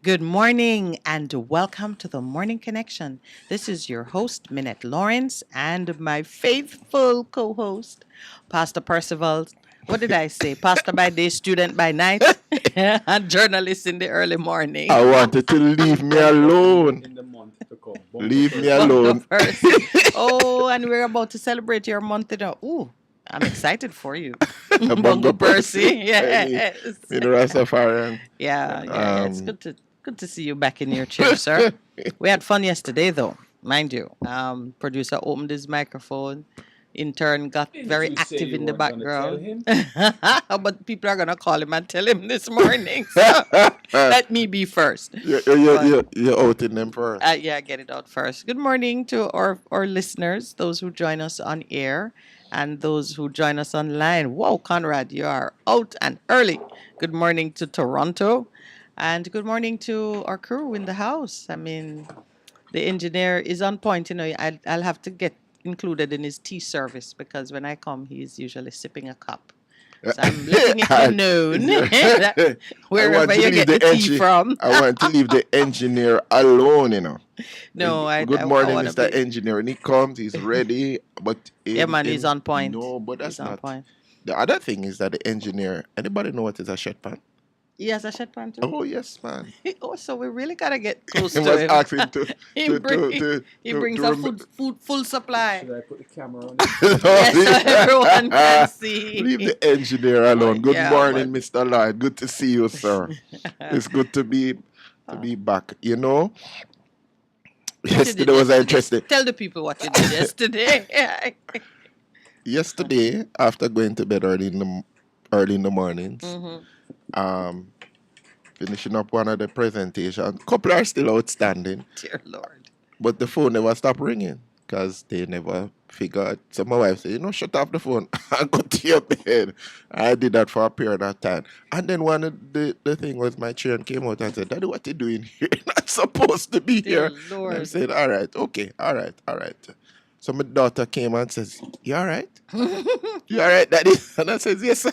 Good morning and welcome to the Morning Connection. This is your host, Minette Lawrence, and my faithful co host, Pastor Percival. What did I say? Pastor by day, student by night, and journalist in the early morning. I wanted to leave me alone. Leave me Bunga alone. Percy. Oh, and we're about to celebrate your month. Ooh, I'm excited for you. Bongo Bunga Percy. Percy. Hey, Yes. me the Rastafarian. Yeah. It's Um, good to see you back in your chair, sir. We had fun yesterday, though, mind you. Producer opened his microphone. Intern got very active in the background. But people are gonna call him and tell him this morning. So let me be first. But you're out in them first. yeah, get it out first. Good morning to our listeners, those who join us on air and those who join us online. Whoa, Conrad, you are out and early. Good morning to Toronto. And good morning to our crew in the house. I mean, the engineer is on point. I'll have to get included in his tea service because when I come, he's usually sipping a cup. So I'm letting it be known that I wherever want to you leave get the the tea engine. from. I want to leave the engineer alone. No, Good I morning, want to Mr. be. Engineer. And he comes, he's ready, but Yeah, man, he's in on point. no, but He's that's on not. point. The other thing is that the engineer. Anybody know what is a shed pan? He has a shed pan too. Oh yes, man. Oh, so we really gotta get close I to must him. ask him to he to bring to to he to, brings to a rem- food full supply. Should I put the camera on Yes, so everyone can Leave see. the engineer Oh alone. Good yeah, morning, but Mr. Lloyd. Good to see you, sir. It's good to be back. You know, what you did yesterday was yesterday? interesting. Tell the people what you did yesterday. Yesterday, after going to bed early in the mornings, hmm um, finishing up one of the presentation. Couple are still outstanding, Dear Lord. but the phone never stopped ringing because they never figured. So my wife said, shut off the phone and go to your bed. I did that for a period of time. And then one of the thing was my children came out and said, Daddy, what you doing here? You're not supposed to be Dear here. And I Lord. said, all right, okay, all right, all right. So my daughter came and says, you all right? You all right, Daddy? And I says, yes,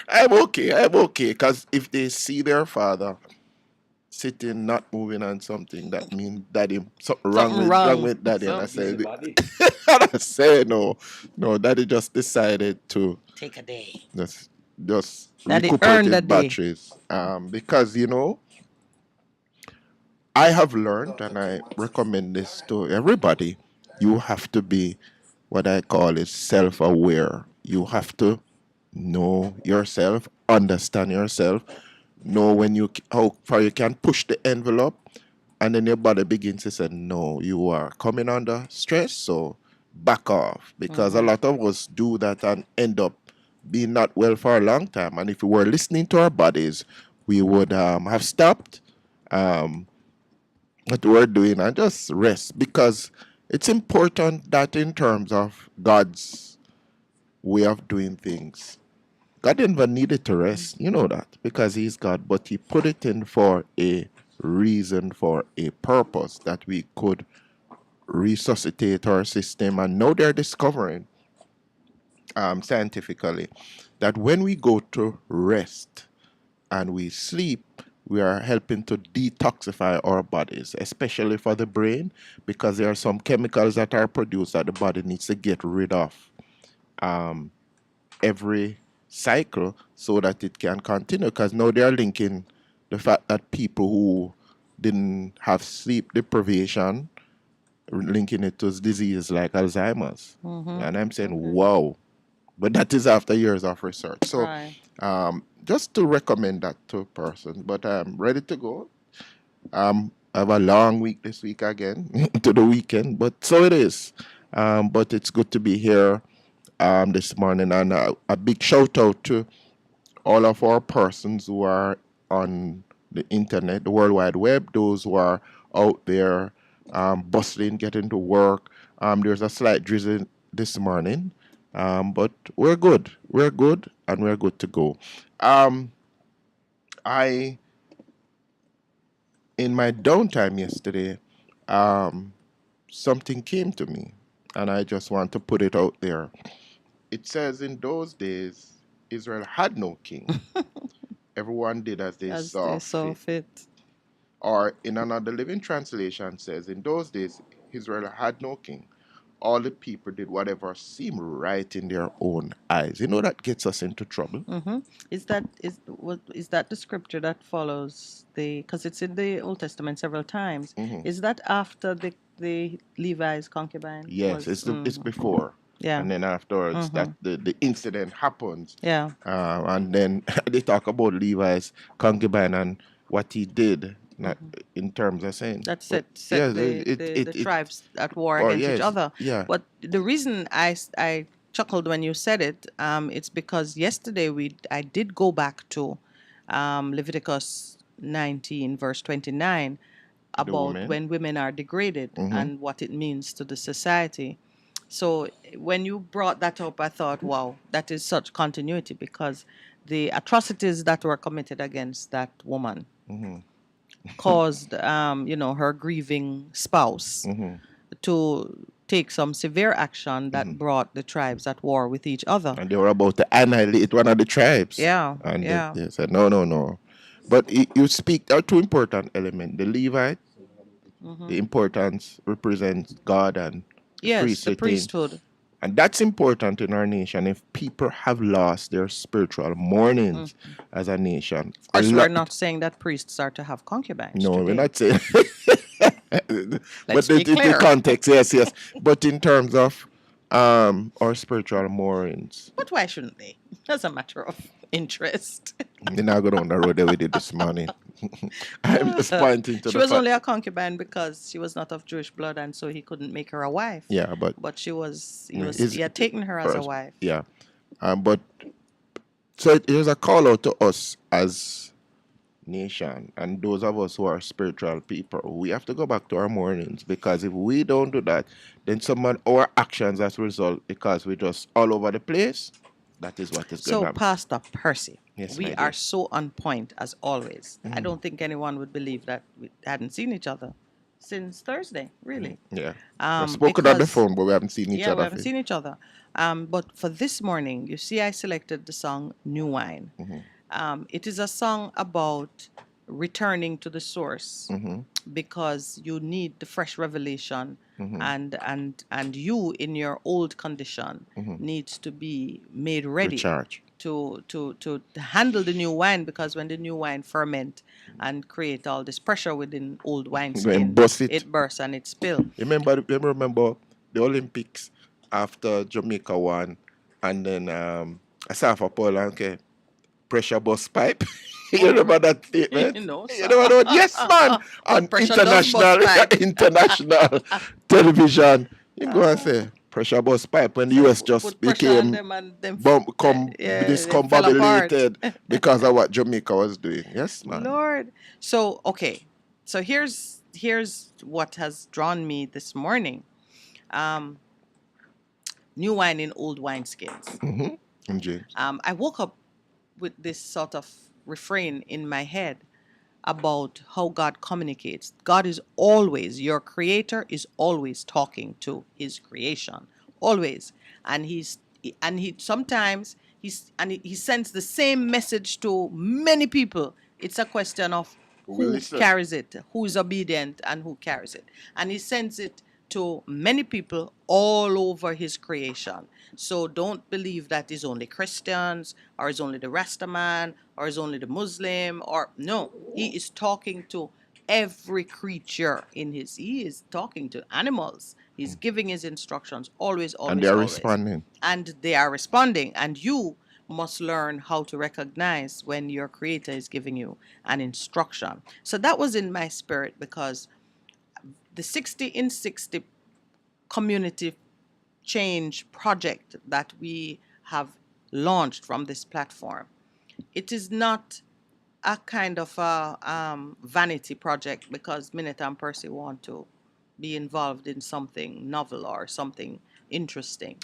I'm okay, I'm okay. Because if they see their father sitting, not moving on something, that means daddy something Something wrong wrong. with daddy. And I So said, Busybody. and I said no, daddy just decided to take a day. just just Daddy recuperate earned his the day. batteries. Because I have learned, and I recommend this to everybody. You have to be what I call is self-aware. You have to know yourself, understand yourself, know when how far you can push the envelope, and then your body begins to say, no, you are coming under stress, so back off. Because a hmm lot of us do that and end up being not well for a long time. And if we were listening to our bodies, we would have stopped um, what we're doing and just rest. Because it's important that in terms of God's way of doing things, God never needed to rest. You know that because He's God, but He put it in for a reason, for a purpose that we could resuscitate our system. And now they're discovering scientifically that when we go to rest and we sleep, we are helping to detoxify our bodies, especially for the brain, because there are some chemicals that are produced that the body needs to get rid of every cycle so that it can continue. Because now they are linking the fact that people who didn't have sleep deprivation, linking it to disease like Alzheimer's. hmm And I'm saying, Okay. wow. But that is after years of research. So Right. just to recommend that to persons. But I'm ready to go. I have a long week this week again to the weekend, but so it is. But it's good to be here this morning, and a big shout out to all of our persons who are on the internet, the World Wide Web, those who are out there bustling, getting to work. There's a slight drizzle this morning, but we're good. We're good, and we're good to go. Um, I, in my downtime yesterday, um, something came to me, and I just want to put it out there. It says in those days, Israel had no king. everyone did as they as saw they saw fit. fit. Or in another living translation says, in those days Israel had no king. All the people did whatever seemed right in their own eyes. You know that gets us into trouble. Hmm. Is that the scripture that follows the? Because it's in the Old Testament several times. Hmm. Is that after the Levi's concubine Yes, was? it's before, Yeah. and then afterwards Hmm. that the incident happens, Yeah. and then they talk about Levi's concubine and what he did, not Hmm. in terms of saying, That but set yes, the tribes at war oh against each yes, other. yeah, But the reason I chuckled when you said it, it's because yesterday I did go back to Leviticus 19 verse 29 to the about woman. when women are degraded Hmm. and what it means to the society. So when you brought that up, I thought, wow, that is such continuity because the atrocities that were committed against that woman Hmm. caused, her grieving spouse Hmm. to take some severe action Hmm. that brought the tribes at war with each other. And they were about to annihilate one of the tribes, Yeah, and yeah. they said no, no, no. But you speak, there are two important elements: the Levite, Hmm. the importance represents God and the Yes, the priestly thing. priesthood. And that's important in our nation. If people have lost their spiritual mornings Mm. as a nation, Of a course, we're lot. not saying that priests are to have concubines No, we're today. not saying. Let's But be the clear. context, yes, yes. But in terms of our spiritual morings, But why shouldn't they? As a matter of interest. we're not going down the road that we did this morning. I'm just pointing to She the was fact. only a concubine because she was not of Jewish blood, and so he couldn't make her a wife. Yeah, but But is he had taken her as a wife. yeah, but so it is a call out to us as nation and those of us who are spiritual people. We have to go back to our mornings, because if we don't do that, then some of our actions as a result, because we're just all over the place, that is what is going to So, happen. Pastor Percy, Yes, we my are dear. so on point as always. I Mhm. don't think anyone would believe that we hadn't seen each other since Thursday, really. Yeah. We've spoken on the Because phone, but we haven't seen each yeah, we other. haven't seen each other. But for this morning, you see, I selected the song New Wine. Mhm. It is a song about returning to the source Mhm. because you need the fresh revelation, Mhm. and you in your old condition Mhm. needs to be made ready Recharge. to handle the new wine, because when the new wine ferment and create all this pressure within old Go and wineskin, bust it. it bursts and it spill. Remember the Olympics after Jamaica won, and then I saw for Paul, okay, pressure bust pipe. You remember that statement? No, You sir. remember that? Yes, man. On But pressure does bust international pipe. international television, him go and say pressure bust pipe when the So US just put pressure on became them and them, yeah, they fell apart. discombobulated because of what Jamaica was doing. Yes, man. Lord. So okay. So here's what has drawn me this morning. Um, New wine in old wineskins. Mm-hmm. And James. I woke up with this sort of refrain in my head about how God communicates. God is always, your creator is always talking to his creation. Always. And he sometimes he sends the same message to many people. It's a question of We who listen. carries it, who is obedient and who carries it. And he sends it to many people all over his creation. So don't believe that it's only Christians or it's only the Rastaman or it's only the Muslim, or no, he is talking to every creature in he is talking to animals. He's giving his instructions always, And they always, are always. responding. And they are responding. And you must learn how to recognize when your creator is giving you an instruction. So that was in my spirit, because the 60 in 60 community change project that we have launched from this platform, it is not a kind of a vanity project because Minette and Percy want to be involved in something novel or something interesting.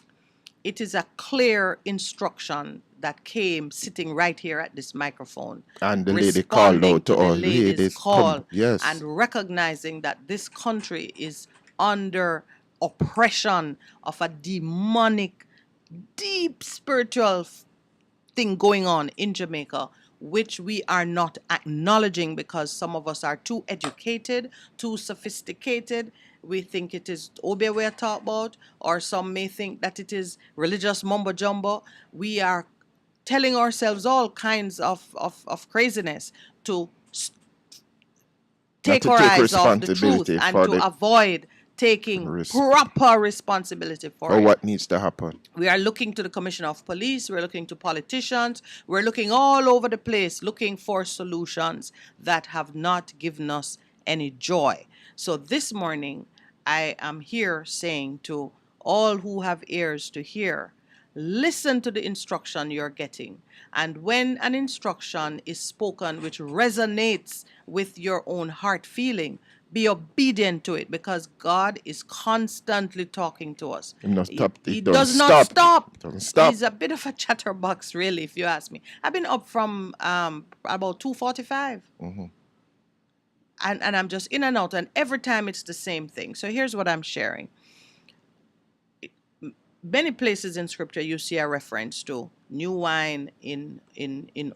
It is a clear instruction that came sitting right here at this microphone, And the lady called responding out to to the us, lady's ladies, come. call Yes. and recognizing that this country is under oppression of a demonic, deep spiritual thing going on in Jamaica, which we are not acknowledging because some of us are too educated, too sophisticated. We think it is Obe we're talking about, or some may think that it is religious mumbo jumbo. We are telling ourselves all kinds of craziness to Not take to our take eyes off the truth responsibility and for to the avoid taking risk proper responsibility for or it. what needs to happen. We are looking to the Commissioner of Police, we're looking to politicians, we're looking all over the place looking for solutions that have not given us any joy. So this morning, I am here saying to all who have ears to hear, listen to the instruction you're getting. And when an instruction is spoken which resonates with your own heart feeling, be obedient to it because God is constantly talking to us. It don't He, stop. he It don't does not stop. stop. It don't stop. He's a bit of a chatterbox, really, if you ask me. I've been up from about 2:45, and I'm just in and out, and every time it's the same thing. So here's what I'm sharing. Many places in scripture you see a reference to new wine in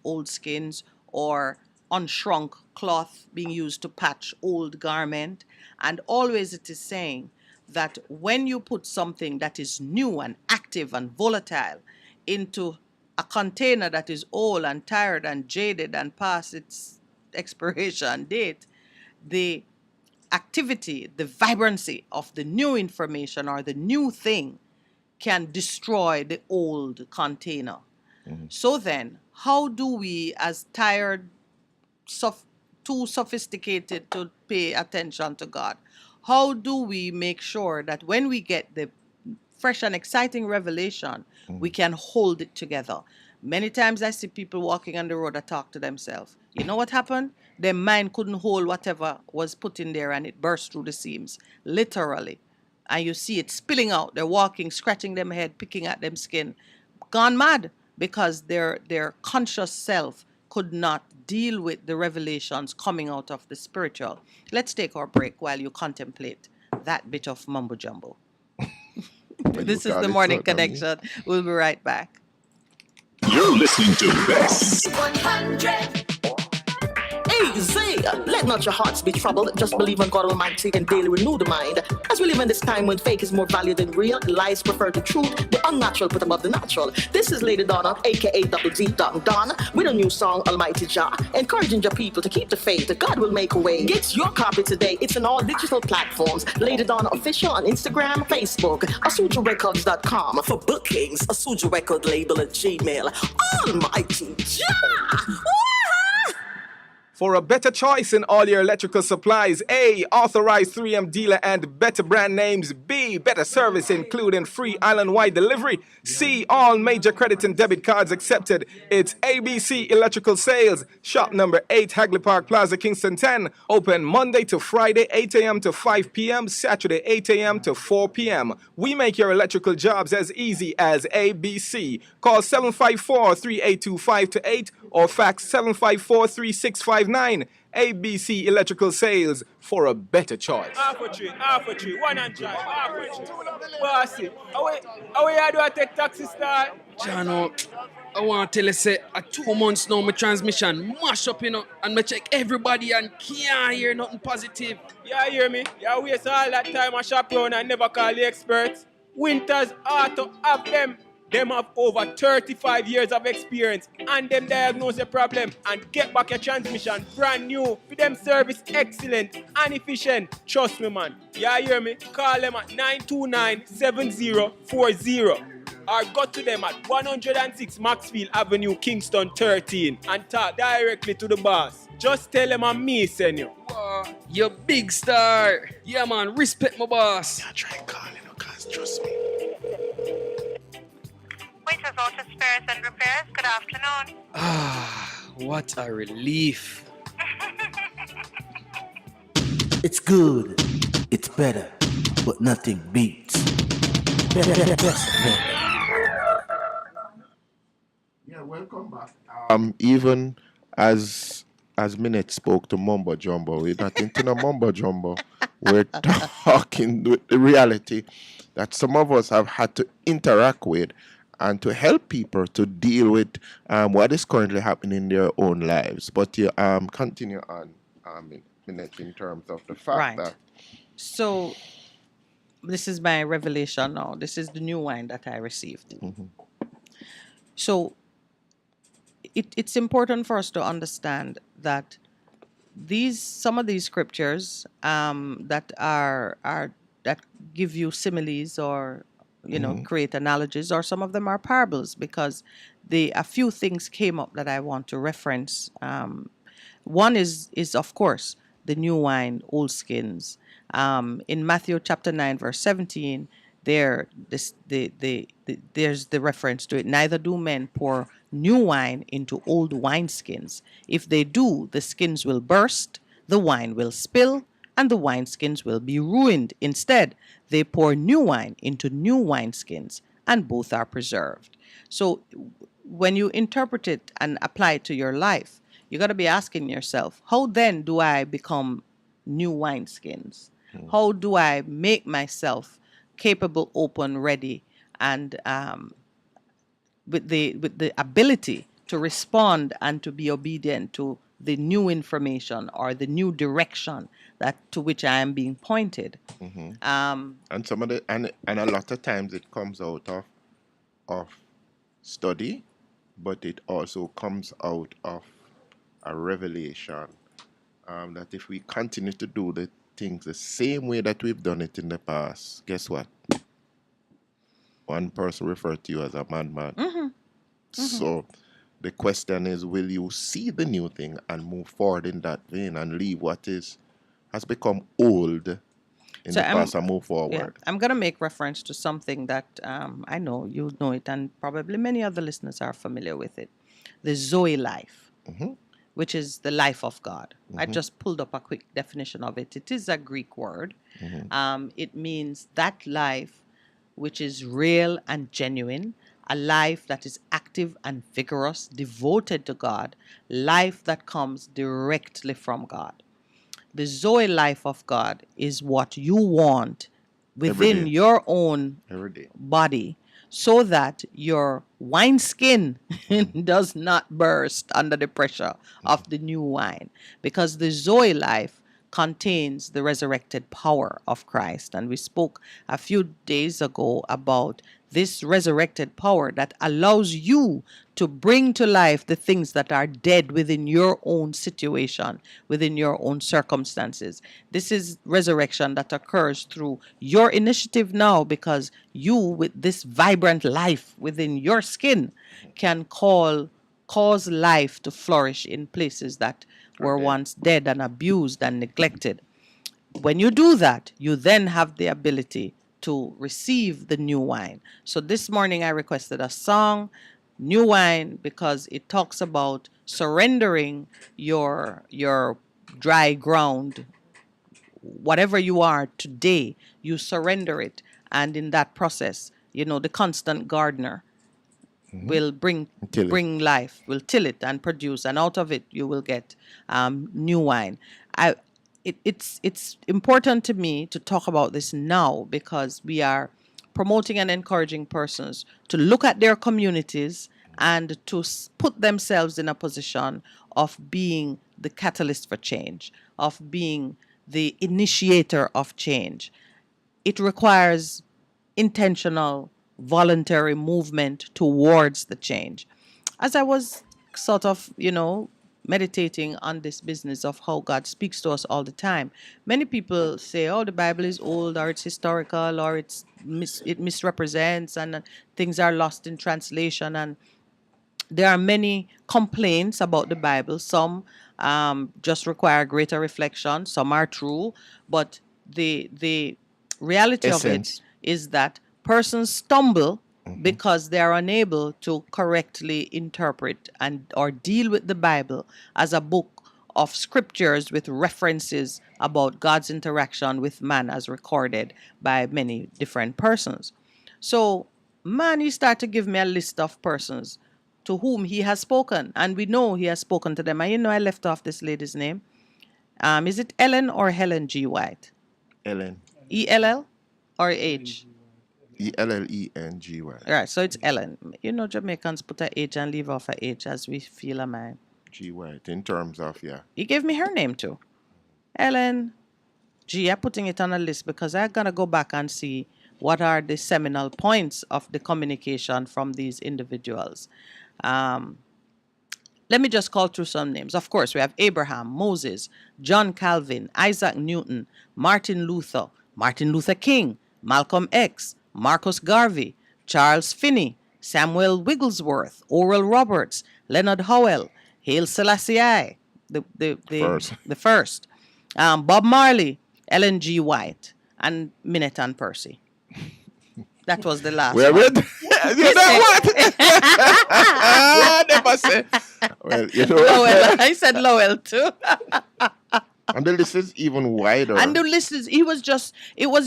old skins, or unshrunk cloth being used to patch old garment, and always it is saying that when you put something that is new and active and volatile into a container that is old and tired and jaded and past its expiration date, the activity, the vibrancy of the new information or the new thing can destroy the old container. So then, how do we, as tired, too sophisticated to pay attention to God, how do we make sure that when we get the fresh and exciting revelation, we can hold it together? Many times I see people walking on the road that talk to themselves. You know what happened? Their mind couldn't hold whatever was put in there and it burst through the seams, literally. And you see it spilling out. They're walking, scratching them head, picking at them skin, gone mad because their conscious self could not deal with the revelations coming out of the spiritual. Let's take our break while you contemplate that bit of mumbo jumbo. This is the Morning Connection. We'll be right back. You're listening to Best 100. Easy! Let not your hearts be troubled. Just believe on God Almighty and daily renew the mind. As we live in this time when fake is more valued than real, lies prefer the truth, the unnatural put above the natural. This is Lady Donna, aka Double D Don, with a new song, Almighty Jah, encouraging your people to keep the faith that God will make a way. Get your copy today. It's on all digital platforms. Lady Donna Official on Instagram, Facebook, AsujaRecords.com. For bookings, Asuja Record Label at Gmail. Almighty Jah! For a better choice in all your electrical supplies, A, authorized 3M dealer and better brand names. B, better service including free island-wide delivery. C, all major credit and debit cards accepted. It's ABC Electrical Sales. Shop number 8, Hagley Park Plaza, Kingston 10. Open Monday to Friday, 8 a.m. to 5 p.m. Saturday, 8 a.m. to 4 p.m. We make your electrical jobs as easy as ABC. Call 754-3825-8 or fax 754-3659. ABC Electrical Sales, for a better choice. Half a tree, 100, half a tree. Bossy, how you do I take taxi star? Jano, I want to tell you, say, at 2 months now, my transmission mash up, and I check everybody and can't hear nothing positive. You hear me? You waste all that time I shop around and never call the experts. Winters Auto have them. Them have over 35 years of experience and them diagnose the problem and get back your transmission brand new. For them service excellent and efficient. Trust me, man. You hear me? Call them at 929-7040 or go to them at 106 Maxfield Avenue, Kingston 13 and talk directly to the boss. Just tell them I'm me, send you. Wow, you big star. Yeah, man, respect my boss. Try calling, cause trust me. Waiters Auto Spares and Repairs, good afternoon. What a relief. It's good, it's better, but nothing beats. Yeah, welcome back. Even as Minute spoke to Mumbo Jumbo, we're not into no Mumbo Jumbo. We're talking with the reality that some of us have had to interact with and to help people to deal with what is currently happening in their own lives. But you continue on in terms of the fact Right. that So this is my revelation now. This is the new wine that I received. So it's important for us to understand that some of these scriptures that are that give you similes or create analogies, or some of them are parables, because a few things came up that I want to reference. One is of course the new wine, old skins. In Matthew chapter 9 verse 17, there's the reference to it. Neither do men pour new wine into old wineskins. If they do, the skins will burst, the wine will spill, and the wineskins will be ruined. Instead, they pour new wine into new wineskins, and both are preserved. So when you interpret it and apply it to your life, you got to be asking yourself, how then do I become new wineskins? How do I make myself capable, open, ready, and with the ability to respond and to be obedient to the new information or the new direction to which I am being pointed. and some of the and a lot of times it comes out of study, but it also comes out of a revelation that if we continue to do the things the same way that we've done it in the past, guess what? One person referred to you as a madman. So the question is, will you see the new thing and move forward in that vein and leave what has become old in So the past and move forward? Yeah, I'm going to make reference to something that I know you know it, and probably many other listeners are familiar with it. The Zoe life, which is the life of God. I just pulled up a quick definition of it. It is a Greek word. It means that life which is real and genuine, a life that is active and vigorous, devoted to God, life that comes directly from God. The Zoe life of God is what you want within day. your own Every day. body, so that your wineskin does not burst under the pressure of the new wine. Because the Zoe life contains the resurrected power of Christ. And we spoke a few days ago about this resurrected power that allows you to bring to life the things that are dead within your own situation, within your own circumstances. This is resurrection that occurs through your initiative now, because you, with this vibrant life within your skin, can cause life to flourish in places that were once dead and abused and neglected. When you do that, you then have the ability to receive the new wine. So this morning I requested a song, New Wine, because it talks about surrendering your dry ground. Whatever you are today, you surrender it. And in that process, the constant gardener will bring life, will till it and produce, and out of it you will get new wine. It's important to me to talk about this now, because we are promoting and encouraging persons to look at their communities and to put themselves in a position of being the catalyst for change, of being the initiator of change. It requires intentional, voluntary movement towards the change. As I was sort of, meditating on this business of how God speaks to us all the time, many people say, oh, the Bible is old, or it's historical, or it misrepresents, and things are lost in translation. And there are many complaints about the Bible. Some just require greater reflection. Some are true. But the reality of it Essence. is that persons stumble because they are unable to correctly interpret or deal with the Bible as a book of scriptures with references about God's interaction with man as recorded by many different persons. So man, he started to give me a list of persons to whom he has spoken, and we know he has spoken to them. And I left off this lady's name. Is it Ellen or Helen G. White? Ellen. ELL or H? Ellengy. Right, so it's Ellen. You know, Jamaicans put a H and leave off a H as we feel a man. G White. In terms of He gave me her name too. Ellen G. I'm putting it on a list because I'm going to go back and see what are the seminal points of the communication from these individuals. Let me just call through some names. Of course, we have Abraham, Moses, John Calvin, Isaac Newton, Martin Luther King, Malcolm X, Marcus Garvey, Charles Finney, Samuel Wigglesworth, Oral Roberts, Leonard Howell, Haile Selassie, the first, Bob Marley, Ellen G. White, and Minneton Percy. That was the last Well, one. you know what? I never said. Well, you know Lowell. I said Lowell too. And the list is even wider. And the list is, it was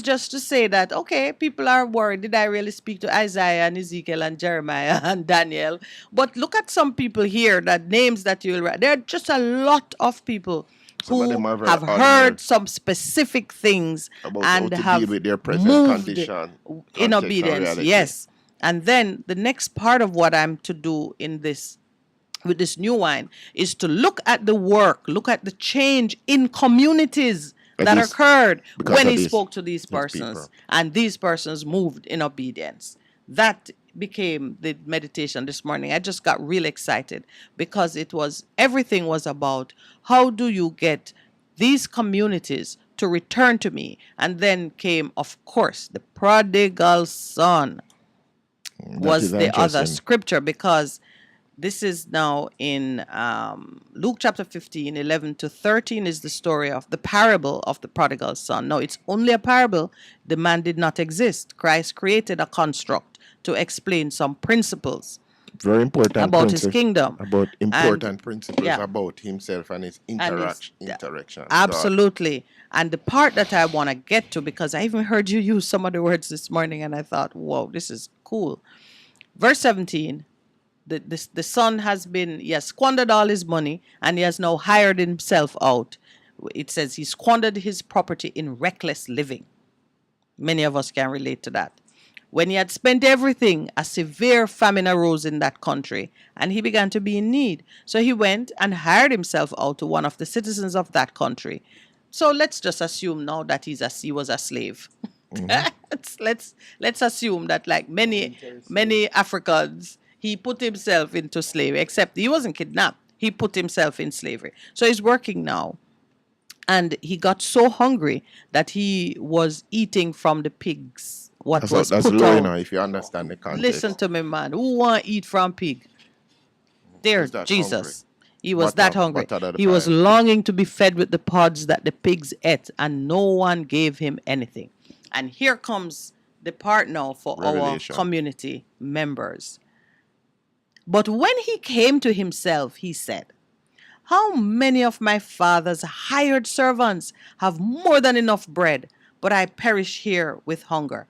just to say that, okay, people are worried. Did I really speak to Isaiah and Ezekiel and Jeremiah and Daniel? But look at some people here, that names that you'll write. There are just a lot of people Some of who them are very have ordinary. heard some specific things About how and to have deal with their present moved condition, in context, and obedience. reality. Yes. And then the next part of what I'm to do in this with this new wine is to look at the work, look at the change in communities that this- occurred because when of he these- spoke to these these persons, people. and these persons moved in obedience. That became the meditation this morning. I just got really excited because everything was about how do you get these communities to return to me. And then came, of course, the prodigal son was is the other interesting. scripture, because this is now in Luke chapter 15, 11 to 13 is the story of the parable of the prodigal son. No, it's only a parable. The man did not exist. Christ created a construct to explain some principles Very important about his principle- kingdom. About important And- principles yeah. about himself and his And his- interaction. Absolutely. And the part that I want to get to, because I even heard you use some of the words this morning and I thought, whoa, this is cool. Verse 17, the son he has squandered all his money and he has now hired himself out. It says he squandered his property in reckless living. Many of us can relate to that. When he had spent everything, a severe famine arose in that country, and he began to be in need. So he went and hired himself out to one of the citizens of that country. So let's just assume now that he was a slave. Let's assume that, like many Africans, he put himself into slavery, except he wasn't kidnapped. He put himself in slavery. So he's working now. And he got so hungry that he was eating from the pigs. That's Put low out. enough if you understand the context. Listen to me, man. Who want to eat from pig? Dear He's that Jesus. hungry. He was Butter- that hungry. butter at the He was pie. longing to be fed with the pods that the pigs ate, and no one gave him anything. And here comes the part now for Revelation. our community members. But when he came to himself, he said, how many of my father's hired servants have more than enough bread, but I perish here with hunger?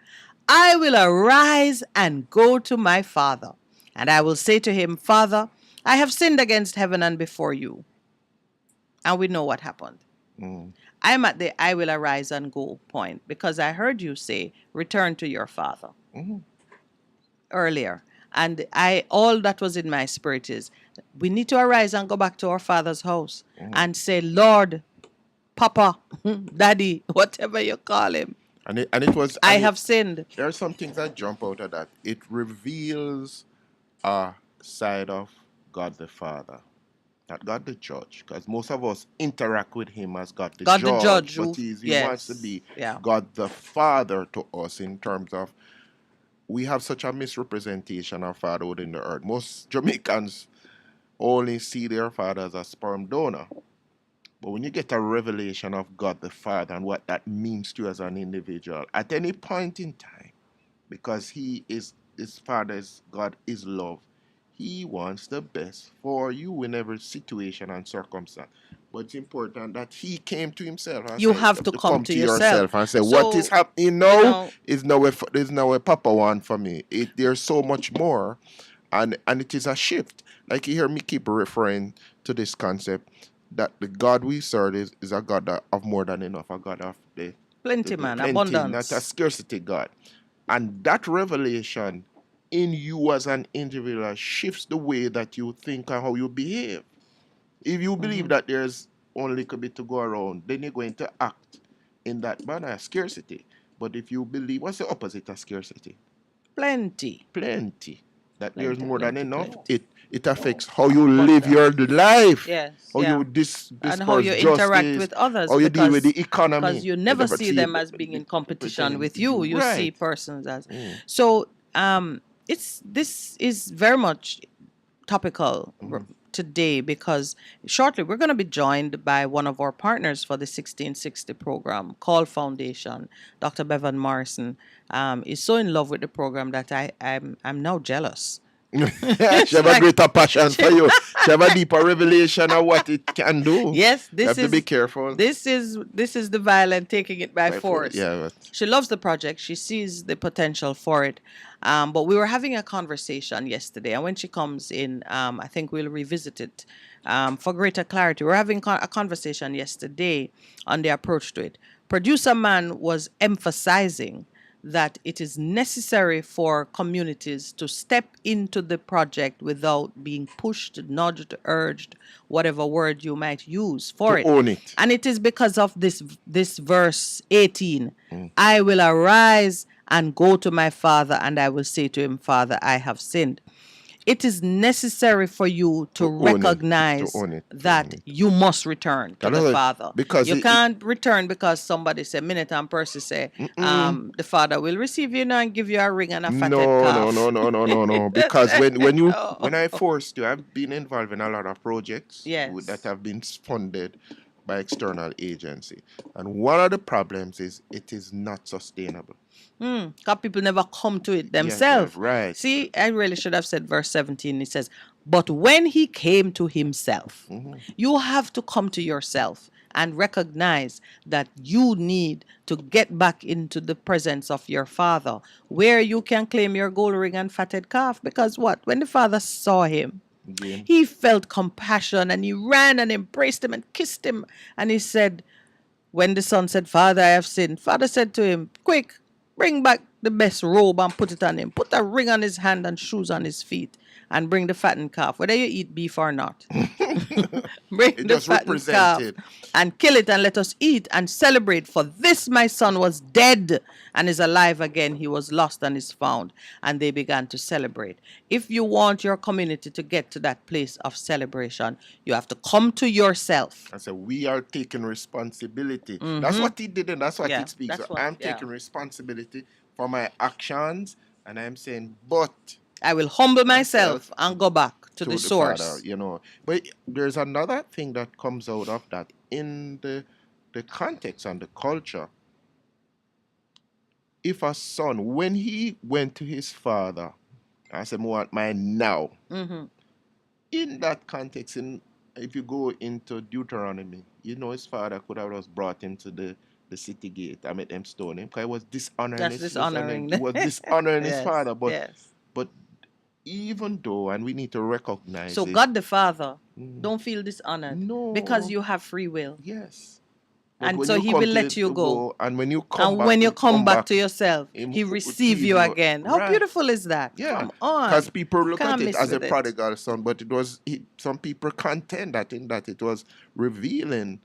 I will arise and go to my father, and I will say to him, Father, I have sinned against heaven and before you. And we know what happened. I'm at the I will arise and go point, because I heard you say, return to your father earlier. And all that was in my spirit is, we need to arise and go back to our father's house and say, Lord, Papa, Daddy, whatever you call him, And it was. I and it- have sinned. There are some things that jump out of that. It reveals a side of God the Father, not God the Judge, because most of us interact with Him as God the God Judge. the Judge, but who- he yes, wants to be yeah. God the Father to us in terms of we have such a misrepresentation of fatherhood in the earth. Most Jamaicans only see their father as a sperm donor. But when you get a revelation of God the Father and what that means to you as an individual, at any point in time, because his Father is God is love, He wants the best for you in every situation and circumstance. But it's important that He came to Himself. And You said, have to come to yourself. and say, So, what is happening now you know- is now a Papa one for me. There's so much more, and it is a shift. Like you hear me keep referring to this concept that the God we serve is a God of more than enough, a God of the Plenty, man, plenty, abundance. not a scarcity God. And that revelation in you as an individual shifts the way that you think and how you behave. If you believe that there's only a little bit to go around, then you're going to act in that manner, scarcity. But if you believe, what's the opposite of scarcity? Plenty. Plenty. That there's Plenty, more than plenty, enough. plenty. It affects how you live your life. Yes. How yeah. you And how you disperse interact justice, with others. how you deal with the economy. Because you never see them as being in competition with you. You see Right. persons as. So this is very much topical today, because shortly we're going to be joined by one of our partners for the 1660 program, Call Foundation. Dr. Bevan Morrison is so in love with the program that I'm now jealous. She have a greater passion for you. She have a deeper revelation of what it can do. Yes, You this have is to be careful. This is the violent taking it by force. Yeah, but She loves the project. She sees the potential for it. But we were having a conversation yesterday, and when she comes in, I think we'll revisit it for greater clarity. We were having a conversation yesterday on the approach to it. Producer Man was emphasizing that it is necessary for communities to step into the project without being pushed, nudged, urged, whatever word you might use for To it. own it. And it is because of this verse 18. I will arise and go to my father, and I will say to him, Father, I have sinned. It is necessary for you to own it, recognize to own it, to that own it. you must return to Another- the Father. because you it- can't return because somebody say, Minute and Percy say, the Father will receive you now and give you a ring and a fatted calf. No. Because when I forced you, I've been involved in a lot of projects Yes. that have been funded by external agency. And one of the problems is it is not sustainable. Because people never come to it themselves. right. See, I really should have said verse 17. It says, but when he came to himself, you have to come to yourself and recognize that you need to get back into the presence of your Father, where you can claim your gold ring and fatted calf. Because what? When the Father saw him, Again. he felt compassion, and he ran and embraced him and kissed him. And he said, when the son said, Father, I have sinned, Father said to him, quick, bring back the best robe and put it on him. Put a ring on his hand and shoes on his feet. And bring the fattened calf, whether you eat beef or not. Bring It the just fattened calf represented. and kill it, and let us eat and celebrate. For this my son was dead and is alive again. He was lost and is found. And they began to celebrate. If you want your community to get to that place of celebration, you have to come to yourself. I said, we are taking responsibility. That's what he did, and that's what Yeah, it speaks. that's So what- I'm yeah. taking responsibility for my actions, and I'm saying, but I will humble myself and go back to the source. Father, But there's another thing that comes out of that in the context and the culture. If a son, when he went to his father, I said, I want mine now. In that context, if you go into Deuteronomy, his father could have just brought him to the city gate. I made them stone him because he was dishonoring That's his dishonoring. He was dishonoring his Yes, father. But yes. but even though, and we need to recognize So it, God the Father don't feel dishonored. No. Because you have free will. yes. And when so you he come will to let you go. And when you come And back, when you come back to yourself, him he will receive receive you you. again. How Right. beautiful is that? Yeah, Come on. because people look Can't at it miss as a with it. prodigal son, but some people contend that it was revealing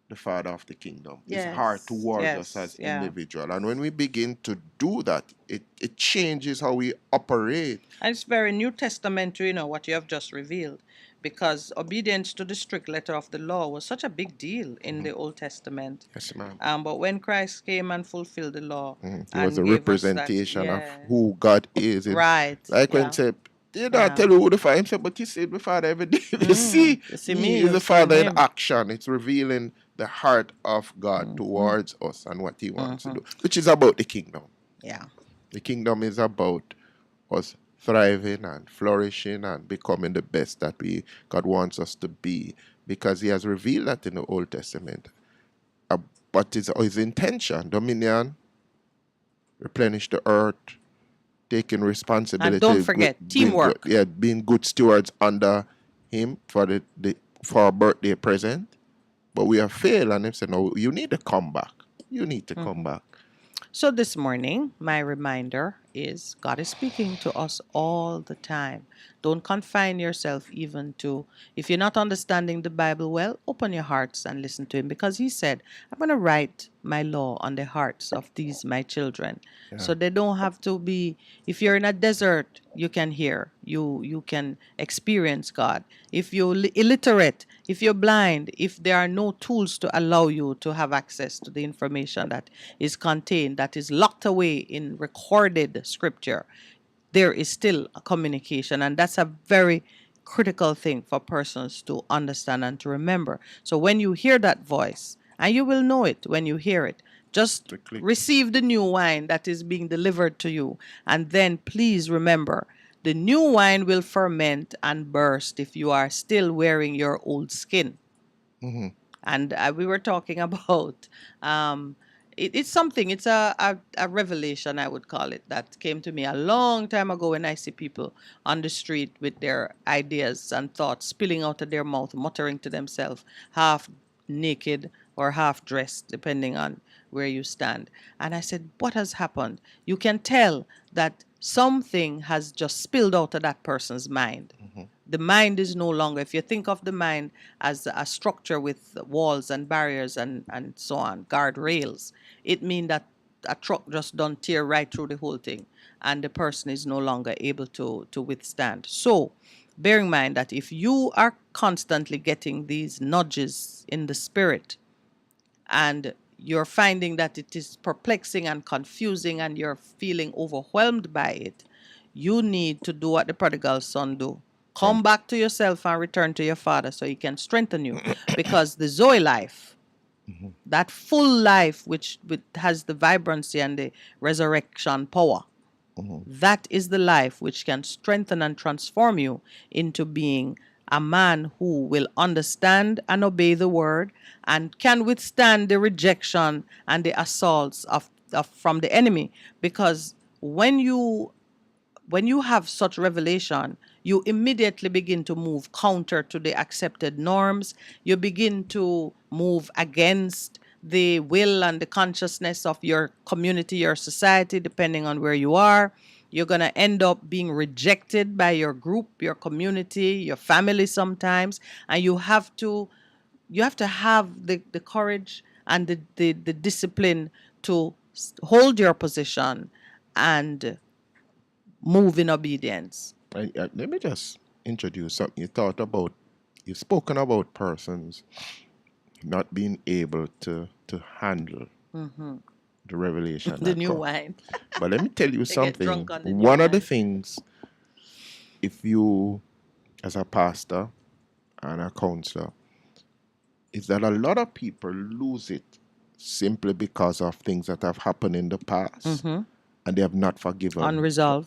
the Father of the kingdom, his heart Yes, towards yes, us as yeah. individual. And when we begin to do that, it changes how we operate. And it's very New Testament, what you have just revealed. Because obedience to the strict letter of the law was such a big deal in the Old Testament. Yes, ma'am. But when Christ came and fulfilled the law, It and was a gave us that- representation of yeah. who God is. Right, Like when yeah. say, did Yeah. I tell you who the Father? He said, but you see the Father every day. You see, You see he me, is you the see Father in him. action. It's revealing the heart of God Mm-hmm. towards us and what he wants to do, which is about the kingdom. Yeah. The kingdom is about us thriving and flourishing and becoming the best that God wants us to be, because he has revealed that in the Old Testament. But his intention, dominion, replenish the earth, taking responsibility. And don't forget, teamwork. Being good stewards under him for for a birthday present. But we have failed, and him said, no, you need to come back. You need to come back. So this morning, my reminder is God is speaking to us all the time. Don't confine yourself even to, if you're not understanding the Bible well, open your hearts and listen to Him, because He said, I'm going to write my law on the hearts of these, my children. So they don't have to be, if you're in a desert, you can hear, you can experience God. If you're illiterate, if you're blind, if there are no tools to allow you to have access to the information that is contained, that is locked away in recorded scripture, there is still a communication. And that's a very critical thing for persons to understand and to remember. So when you hear that voice, and you will know it when you hear it, just receive the new wine that is being delivered to you. And then please remember, the new wine will ferment and burst if you are still wearing your old skin. And we were talking about it's something, it's a revelation, I would call it, that came to me a long time ago when I see people on the street with their ideas and thoughts spilling out of their mouth, muttering to themselves, half naked or half dressed, depending on where you stand. And I said, what has happened? You can tell that something has just spilled out of that person's mind. The mind is no longer, if you think of the mind as a structure with walls and barriers and so on, guardrails, it means that a truck just don't tear right through the whole thing, and the person is no longer able to withstand. So bear in mind that if you are constantly getting these nudges in the spirit, and you're finding that it is perplexing and confusing and you're feeling overwhelmed by it, you need to do what the prodigal son do. Come back to yourself and return to your father so he can strengthen you. Because the Zoe life, that full life which has the vibrancy and the resurrection power, that is the life which can strengthen and transform you into being a man who will understand and obey the word and can withstand the rejection and the assaults of from the enemy. Because when you have such revelation, you immediately begin to move counter to the accepted norms. You begin to move against the will and the consciousness of your community, your society, depending on where you are. You're going to end up being rejected by your group, your community, your family sometimes. And you have to have the courage and the discipline to hold your position and move in obedience. Let me just introduce something. You've spoken about persons not being able to handle the revelation. The new wine. But let me tell you They get something. drunk on the new One of the wine. things, if you, as a pastor and a counselor, is that a lot of people lose it simply because of things that have happened in the past and they have not forgiven.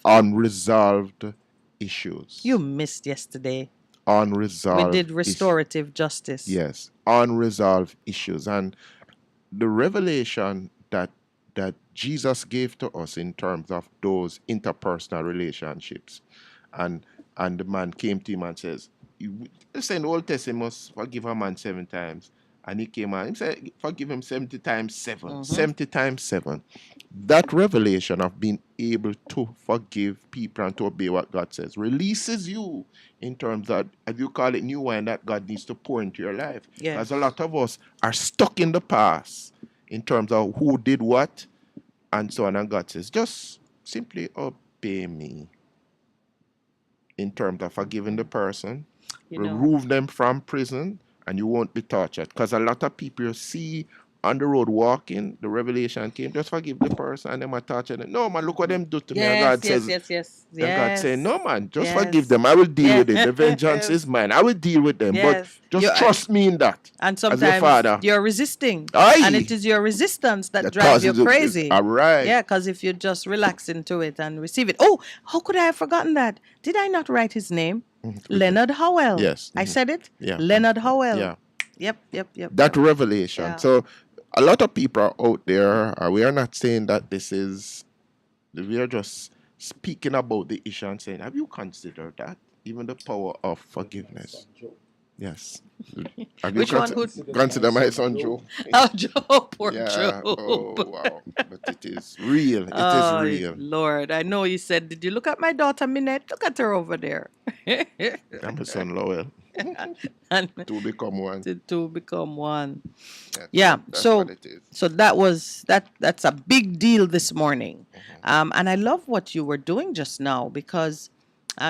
Unresolved issues. You missed yesterday. Unresolved. We did restorative justice. Yes, unresolved issues. And the revelation that Jesus gave to us in terms of those interpersonal relationships, and the man came to him and says, you say in the Old Testament, must forgive a man 7 times. And he came and he said, forgive him 70 times 7. 70 times 7. That revelation of being able to forgive people and to obey what God says releases you in terms of, as you call it, new wine that God needs to pour into your life. Yes. Because a lot of us are stuck in the past in terms of who did what and so on. And God says, just simply obey me in terms of forgiving the person, remove them from prison, and you won't be tortured. Because a lot of people you see on the road walking, the revelation came, just forgive the person, and them are tortured. No, man, look what them do to me. And God says, and God saying, no, man, just forgive them. I will deal with it. The vengeance is mine. I will deal with them. But just trust me in that. And as your sometimes father. you're resisting. Aye. And it is your resistance that That drives you causes it. crazy. All right. Yeah, because if you just relax into it and receive it. Oh, how could I have forgotten that? Did I not write his name? Leonard Howell. Yes. I said it? Yeah. Leonard Howell. Yeah. Yep. That revelation. Yeah. So a lot of people are out there. We are not saying that this is, we are just speaking about the issue and saying, have you considered that? Even the power of forgiveness. Yes. Have you Which one? consider my son Joe? Oh, Job, poor Yeah. Job. Oh wow. But it is real. It is Oh, real. Lord. I know he said, did you look at my daughter, Minette? Look at her over there. I'm his son Lowell. And Two become one. the two become one. That's Yeah. that's So what it is. so that's a big deal this morning. And I love what you were doing just now because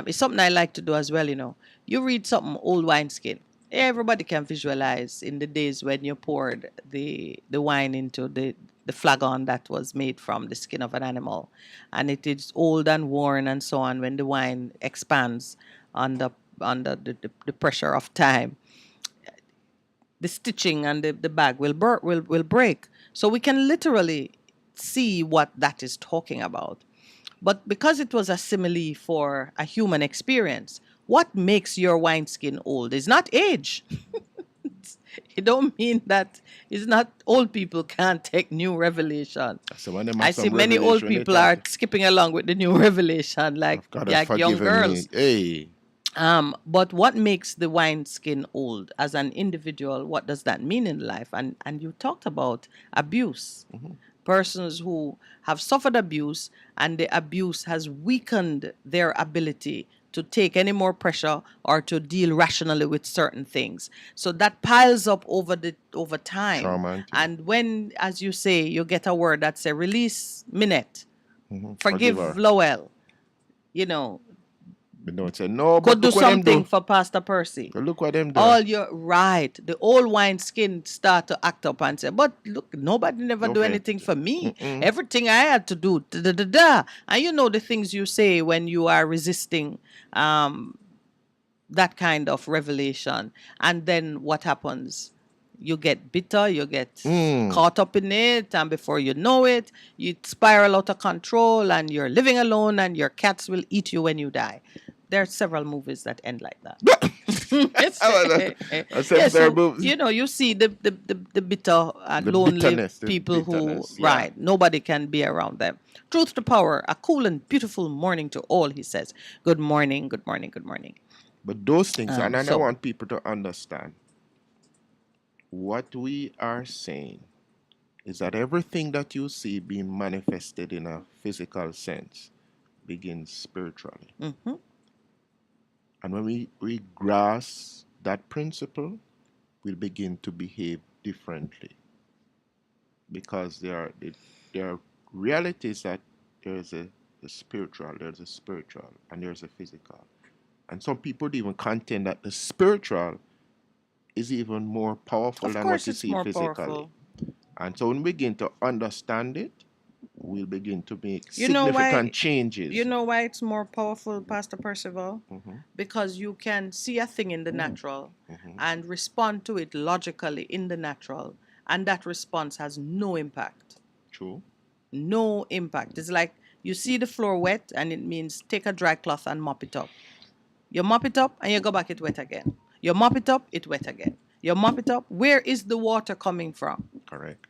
it's something I like to do as well, you know. You read something old wineskin. Everybody can visualize in the days when you poured the wine into the flagon that was made from the skin of an animal, and it is old and worn and so on. When the wine expands under the pressure of time, the stitching and the bag will break. So we can literally see what that is talking about. But because it was a simile for a human experience, what makes your wineskin old is not age. It don't mean that it's not old people can't take new revelation. So when them I have see some many old revelation, they people talk, are skipping along with the new revelation like, God has like young forgiven girls. me. Hey. But what makes the wineskin old as an individual? What does that mean in life? And you talked about abuse. Persons who have suffered abuse and the abuse has weakened their ability to take any more pressure or to deal rationally with certain things. So that piles up over time. Trauma and thing. And when, as you say, you get a word that say release Minette, Forgive her. forgive Lowell, you know, But don't say no, could but do look what them something do. for Pastor Percy. Look what them do. All your right, the old wineskin start to act up and say, "But look, nobody never do Okay. anything for me. Everything I had to do, da da da da." And you know the things you say when you are resisting that kind of revelation, and then what happens? You get bitter, you get caught up in it, and before you know it, you spiral out of control, and you're living alone, and your cats will eat you when you die. There are several movies that end like that. Yes, so, you know, you see the bitter and The lonely bitterness, the people bitterness, who, yeah. right, nobody can be around them. Truth to power, a cool and beautiful morning to all, he says. Good morning, good morning, good morning. But those things, and I so- want people to understand what we are saying is that everything that you see being manifested in a physical sense begins spiritually. Mm-hmm. And when we grasp that principle, we'll begin to behave differently. Because there are realities that there's a spiritual, and there's a physical. And some people would even contend that the spiritual is even more powerful Of than course what you it's see more physically. powerful. And so when we begin to understand it, we'll begin to make You know why- significant changes. You know why it's more powerful, Pastor Percival? Mm-hmm. Because you can see a thing in the natural and respond to it logically in the natural, and that response has no impact. True. No impact. It's like you see the floor wet, and it means take a dry cloth and mop it up. You mop it up, and you go back, it wet again. You mop it up, it wet again. You mop it up. Where is the water coming from? Correct.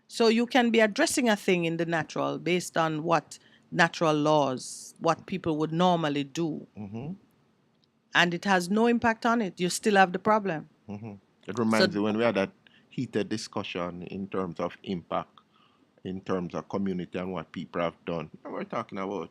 So you can be addressing a thing in the natural based on what natural laws, what people would normally do. And it has no impact on it. You still have the problem. It reminds me when we had that heated discussion in terms of impact, in terms of community and what people have done. And we're talking about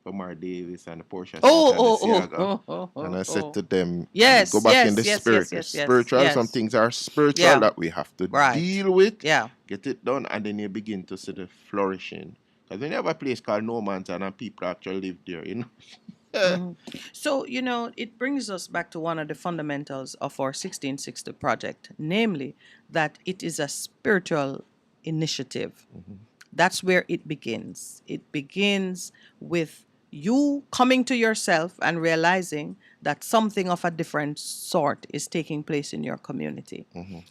Omar Davis and Portia and I said to them, Yes, go back in the yes, spirit. yes, yes, Spiritual, yes. some things are spiritual Yeah. that we have to Right. deal with, Yeah. get it done, and then you begin to see the flourishing. Because when you have a place called No Man's Land and people actually live there, you know. So, you know, it brings us back to one of the fundamentals of our 1660 project, namely that it is a spiritual initiative. That's where it begins. It begins with you coming to yourself and realizing that something of a different sort is taking place in your community.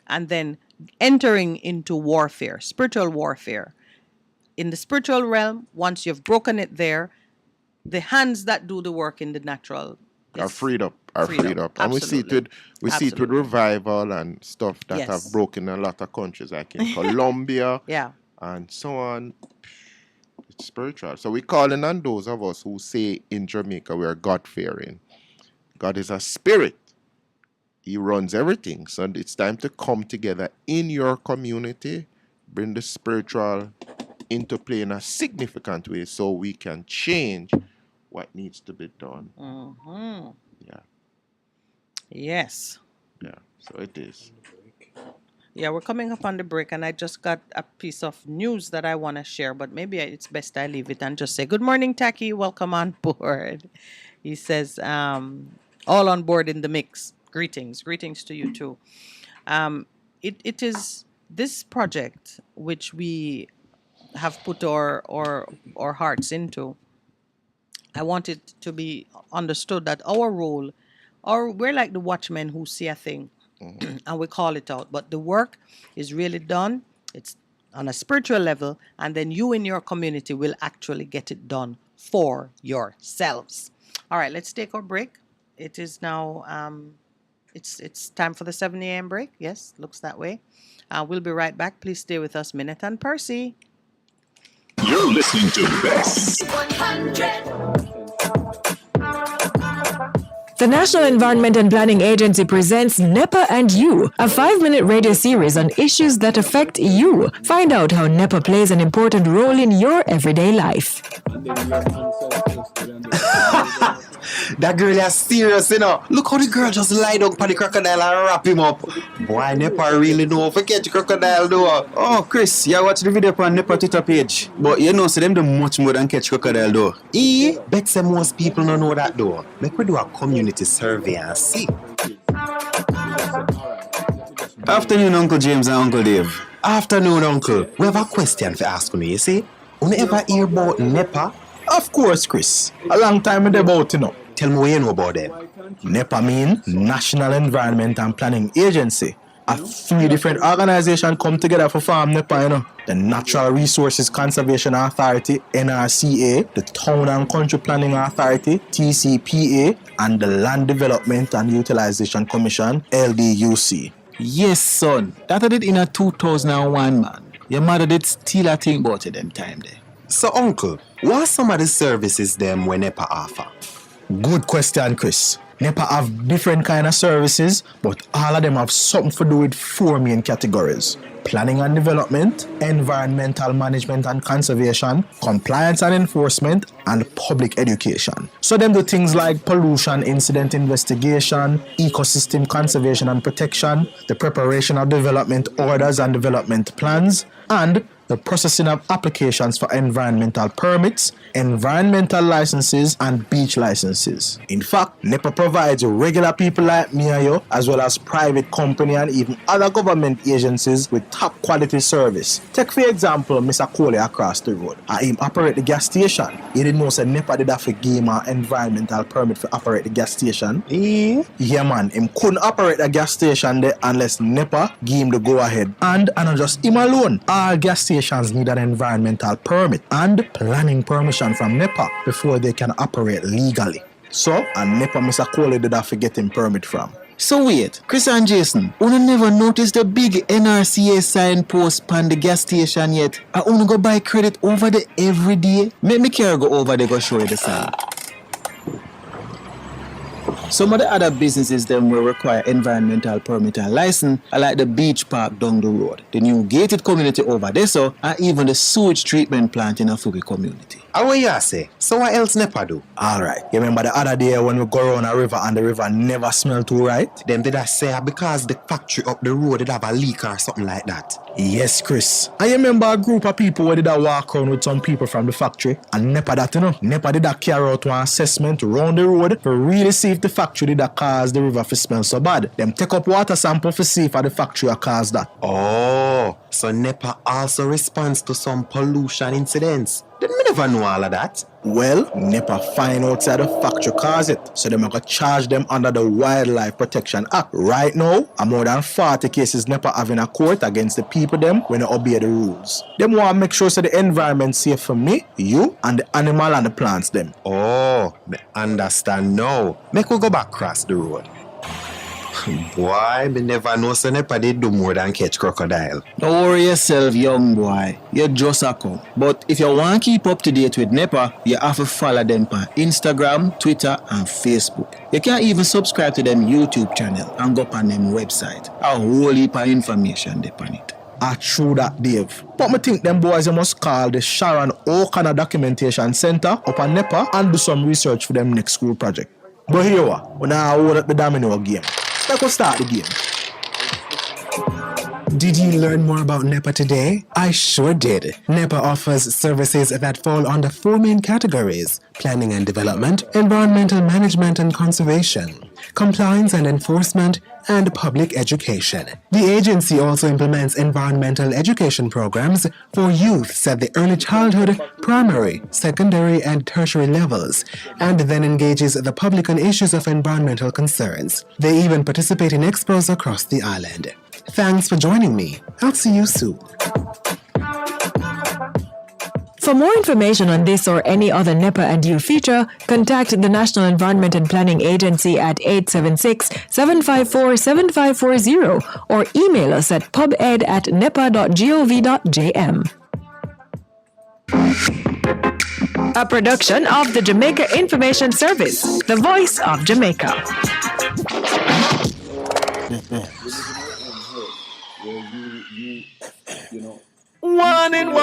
And then entering into warfare, spiritual warfare. In the spiritual realm, once you've broken it there, the hands that do the work in the natural Are is freed up. And we see it Absolutely. with revival and stuff that Yes. have broken a lot of countries, like in Colombia Yeah. and so on. It's spiritual. So we're calling on those of us who say in Jamaica we are God-fearing. God is a spirit. He runs everything. So it's time to come together in your community, bring the spiritual into play in a significant way so we can change what needs to be done. Mm-hmm. Yeah, Yes. yeah. So it is. Yeah, we're coming up on the break, and I just got a piece of news that I want to share, but maybe it's best I leave it and just say, good morning, Taki. Welcome on board. He says, all on board in the mix. Greetings. Greetings to you too. It is this project which we have put our hearts into. I want it to be understood that our role, or we're like the watchmen who see a thing and we call it out. But the work is really done. It's on a spiritual level, and then you in your community will actually get it done for yourselves. All right, let's take our break. It is now it's time for the 7 a.m. break. Yes, looks that way. We'll be right back. Please stay with us, Minette and Percy. You're listening to Best. 100. The National Environment and Planning Agency presents NEPA and You, a 5-minute radio series on issues that affect you. Find out how NEPA plays an important role in your everyday life. That girl is serious, you know. Look how the girl just lie down for the crocodile and wrap him up. Boy, NEPA really know. Forget the crocodile, though. Oh, Chris, you watch the video on NEPA Twitter page. But you know, so them do much more than catch crocodile, though. Bet say most people don't know that, though. Make we do a community survey and see. Afternoon, Uncle James and Uncle Dave. Afternoon, Uncle. We have a question for ask you, see? You ever hear about NEPA? Of course, Chris. A long time about, you know. Tell me what you know about them. NEPA mean National Environment and Planning Agency. A 3 different organizations come together for farm NEPA, you know. The Natural Resources Conservation Authority, NRCA, the Town and Country Planning Authority, TCPA, and the Land Development and Utilization Commission, LDUC. Yes, son. That I did in a 2001, man. Your mother did still a think about it them time there. So, Uncle, what are some of the services them when NEPA offer? Good question, Chris. NEPA have different kind of services, but all of them have something to do with 4 main categories: planning and development, environmental management and conservation, compliance and enforcement, and public education. So them do things like pollution incident investigation, ecosystem conservation and protection, the preparation of development orders and development plans, and the processing of applications for environmental permits, environmental licenses, and beach licenses. In fact, NEPA provides regular people like me and you, as well as private company and even other government agencies with top quality service. Take for example, Mr. Coley across the road. Him operate the gas station. You didn't know that NEPA did have to give him an environmental permit to operate the gas station? Yeah man, him couldn't operate the gas station there unless NEPA give him the go ahead. And not just him alone, all gas stations need an environmental permit and planning permission from NEPA before they can operate legally. So, and NEPA Mr. Coley did have to get him permit from. So wait, Chris and Jason, you never noticed the big NRCA signpost on the gas station yet? I only go buy credit over there every day. Make me care go over there go show you the sign. Some of the other businesses them will require environmental permit and license, like the beach park down the road, the new gated community over there, so, and even the sewage treatment plant in a Fugi community. And what you say? So what else NEPA do? Alright, you remember the other day when we go around a river and the river never smell too right? Them did I say because the factory up the road did have a leak or something like that? Yes, Chris. I remember a group of people who did a walk around with some people from the factory, and NEPA that, you know, NEPA did a carry out one assessment around the road to really see if the factory did a cause the river to smell so bad. Them take up water sample to see if the factory a cause that. Oh, so NEPA also responds to some pollution incidents. Didn't me never know all of that. Well, NEPA find out that the factory cause it, so them are going to charge them under the Wildlife Protection Act. Right now, more than 40 cases NEPA have in a court against the people them when they obey the rules. Them want to make sure so the environment safe for me, you, and the animal and the plants them. Oh, me understand now. Make we go back across the road. Boy, me never know so NEPA did do more than catch crocodile. Don't worry yourself, young boy. You just a come. But if you want to keep up to date with NEPA, you have to follow them on Instagram, Twitter, and Facebook. You can even subscribe to them YouTube channel and go on them website. A whole heap of information there on it. I true that, Dave. But me think them boys you must call the Sharon O'Connor Documentation Center up on NEPA and do some research for them next school project. But here we are, we now hold up the domino game. Let's start the game. Did you learn more about NEPA today? I sure did. NEPA offers services that fall under 4 main categories: planning and development, environmental management and conservation, compliance and enforcement, and public education. The agency also implements environmental education programs for youths at the early childhood, primary, secondary, and tertiary levels, and then engages the public on issues of environmental concerns. They even participate in expos across the island. Thanks for joining me. I'll see you soon. For more information on this or any other NEPA and You feature, contact the National Environment and Planning Agency at 876-754-7540 or email us at pubed@nepa.gov.jm. A production of the Jamaica Information Service, the voice of Jamaica. One in.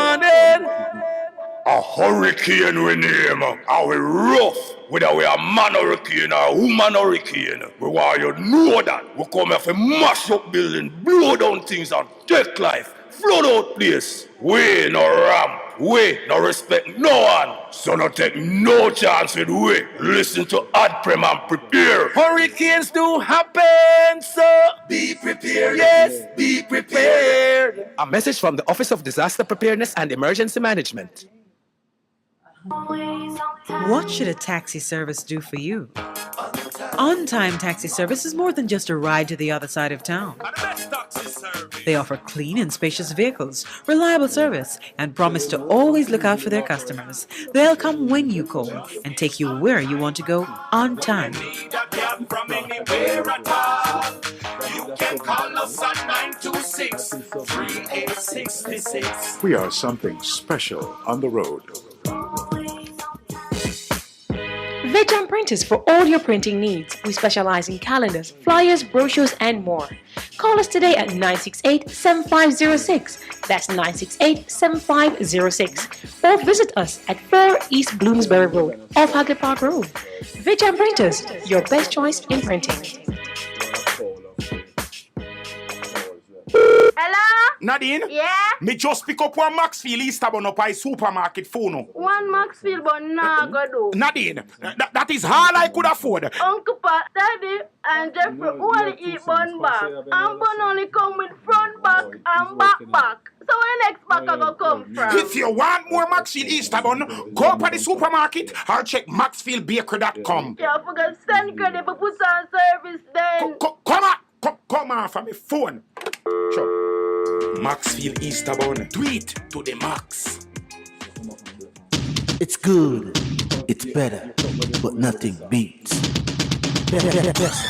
A hurricane we name. Are we rough? Whether we are man hurricane or woman hurricane. We want you to know that. We come here to mash up building, blow down things and take life. Flood out place. We no ramp. We no respect no one. So no take no chance with we. Listen to AdPrem and prepare. Hurricanes do happen, so be prepared. Yes, be prepared. A message from the Office of Disaster Preparedness and Emergency Management. What should a taxi service do for you? On-Time Taxi Service is more than just a ride to the other side of town. They offer clean and spacious vehicles, reliable service, and promise to always look out for their customers. They'll come when you call and take you where you want to go on time. You can call us at 926-3866. We are something special on the road. Vijam Printers for all your printing needs. We specialize in calendars, flyers, brochures, and more. Call us today at 968-7506. That's 968-7506. Or visit us at 4 East Bloomsbury Road, off Hagley Park Road. Vijam Printers, your best choice in printing. Hello? Nadine? Yeah? Me just pick up one Maxfield Easterbourne up by supermarket phone. One Maxfield, but nah, go do. Nadine, that is all I could afford. Uncle Pat, Daddy, and Jeffrey only eat bun back. And bun only come with front back and back. So where next back I go come from? If you want more Maxfield Easterbourne, go up at the supermarket or check maxfieldbakery.com. Yeah, I forgot send credit for put on service then. Come on from my phone. Sure. Maxfield Easterbourne. Do it to the max. It's good. It's better. But nothing beats. Best.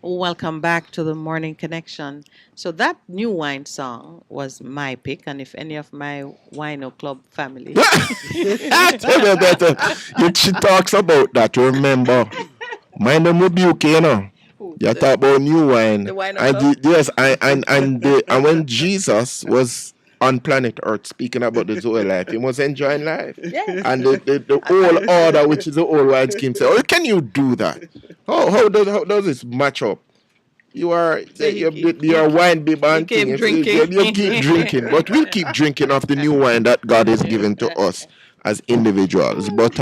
Welcome back to the Morning Connection. So that new wine song was my pick, and if any of my Wino Club family, Tell you better. She talks about that. Remember, mind them rebuke, you know. You talk about new wine. The wine of And love? yes, and when Jesus was on planet Earth speaking about the Zoe life, he was enjoying life. Yes. And the whole order, which is the old wine scheme, say, "Oh, can you do that? How does this match up? You are you're wine bib and keep thing. drinking. You keep drinking, but we'll keep drinking of the new wine that God has given to us as individuals. But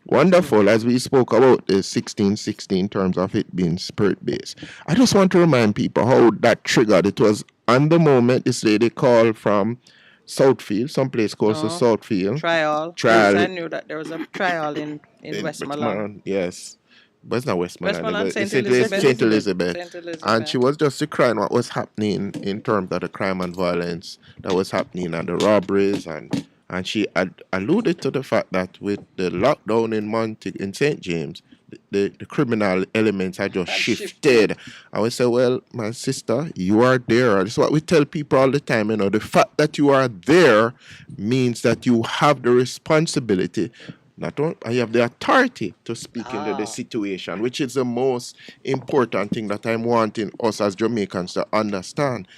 wonderful, as we spoke about the 1616 in terms of it being spirit based. I just want to remind people how that triggered. It was on the moment this lady called from Southfield, someplace close to Southfield. trial. Trial. Yes, I knew that there was a trial in Westmoreland. Yes. But it's not Westmoreland. Westmoreland, St. St. Elizabeth. St. Elizabeth. St. Elizabeth. And she was just decrying what was happening in terms of the crime and violence that was happening and the robberies. And she alluded to the fact that with the lockdown in St. James, the criminal elements had just shifted. I would say, well, my sister, you are there. This is what we tell people all the time. You know, the fact that you are there means that you have the responsibility. Not only you have the authority to speak into the situation, which is the most important thing that I'm wanting us as Jamaicans to understand.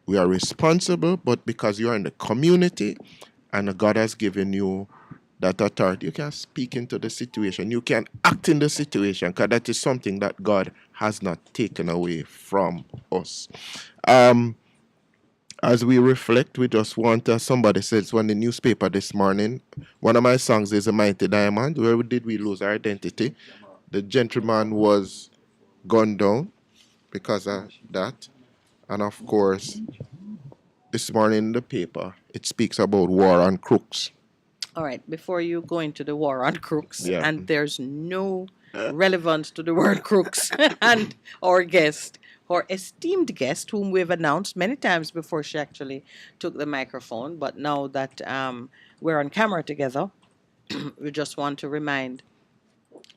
We are responsible, but because you are in the community and God has given you that authority, you can speak into the situation. You can act in the situation because that is something that God has not taken away from us. As we reflect, we just want, somebody says on the newspaper this morning, one of my songs is A Mighty Diamond. Where did we lose our identity? The gentleman was gunned down because of that. And of course, this morning in the paper, it speaks about war on crooks. All right, before you go into the war on crooks, Yeah. and there's no relevance to the word crooks, and our guest, our esteemed guest, whom we've announced many times before she actually took the microphone, but now that we're on camera together, we just want to remind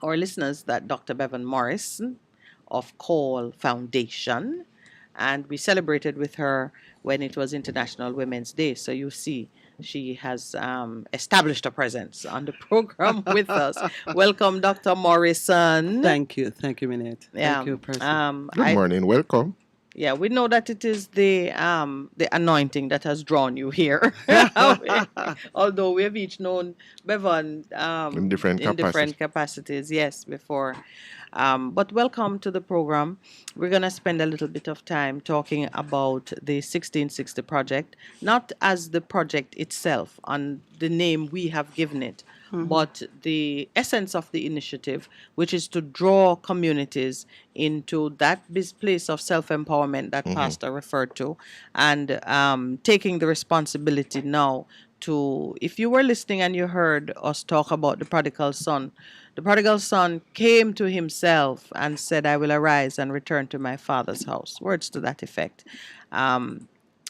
our listeners that Dr. Bevan Morrison of Call Foundation, and we celebrated with her when it was International Women's Day. So you see, she has established a presence on the program with us. Welcome, Dr. Morrison. Thank you, Minette. Yeah. Thank you, President. Good morning, welcome. Yeah, we know that it is the anointing that has drawn you here. Although we have each known Bevan In different capacities, yes, before. But welcome to the program. We're going to spend a little bit of time talking about the 1660 project, not as the project itself, on the name we have given it, but the essence of the initiative, which is to draw communities into that place of self-empowerment that Pastor referred to, and taking the responsibility now to, if you were listening and you heard us talk about the prodigal son came to himself and said, I will arise and return to my father's house. Words to that effect.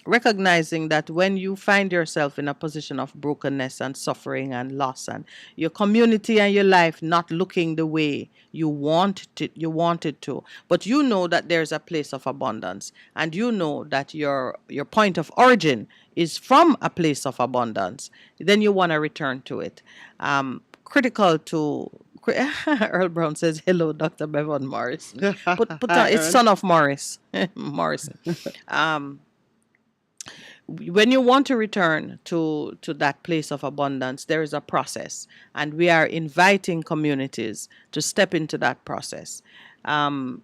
Recognizing that when you find yourself in a position of brokenness and suffering and loss, and your community and your life not looking the way you wanted to, but you know that there's a place of abundance, and you know that your point of origin is from a place of abundance, then you want to return to it. Critical to Earl Brown says, hello, Dr. Bevan Morris. Put on, it's son of Morris. Morrison. When you want to return to that place of abundance, there is a process, and we are inviting communities to step into that process. I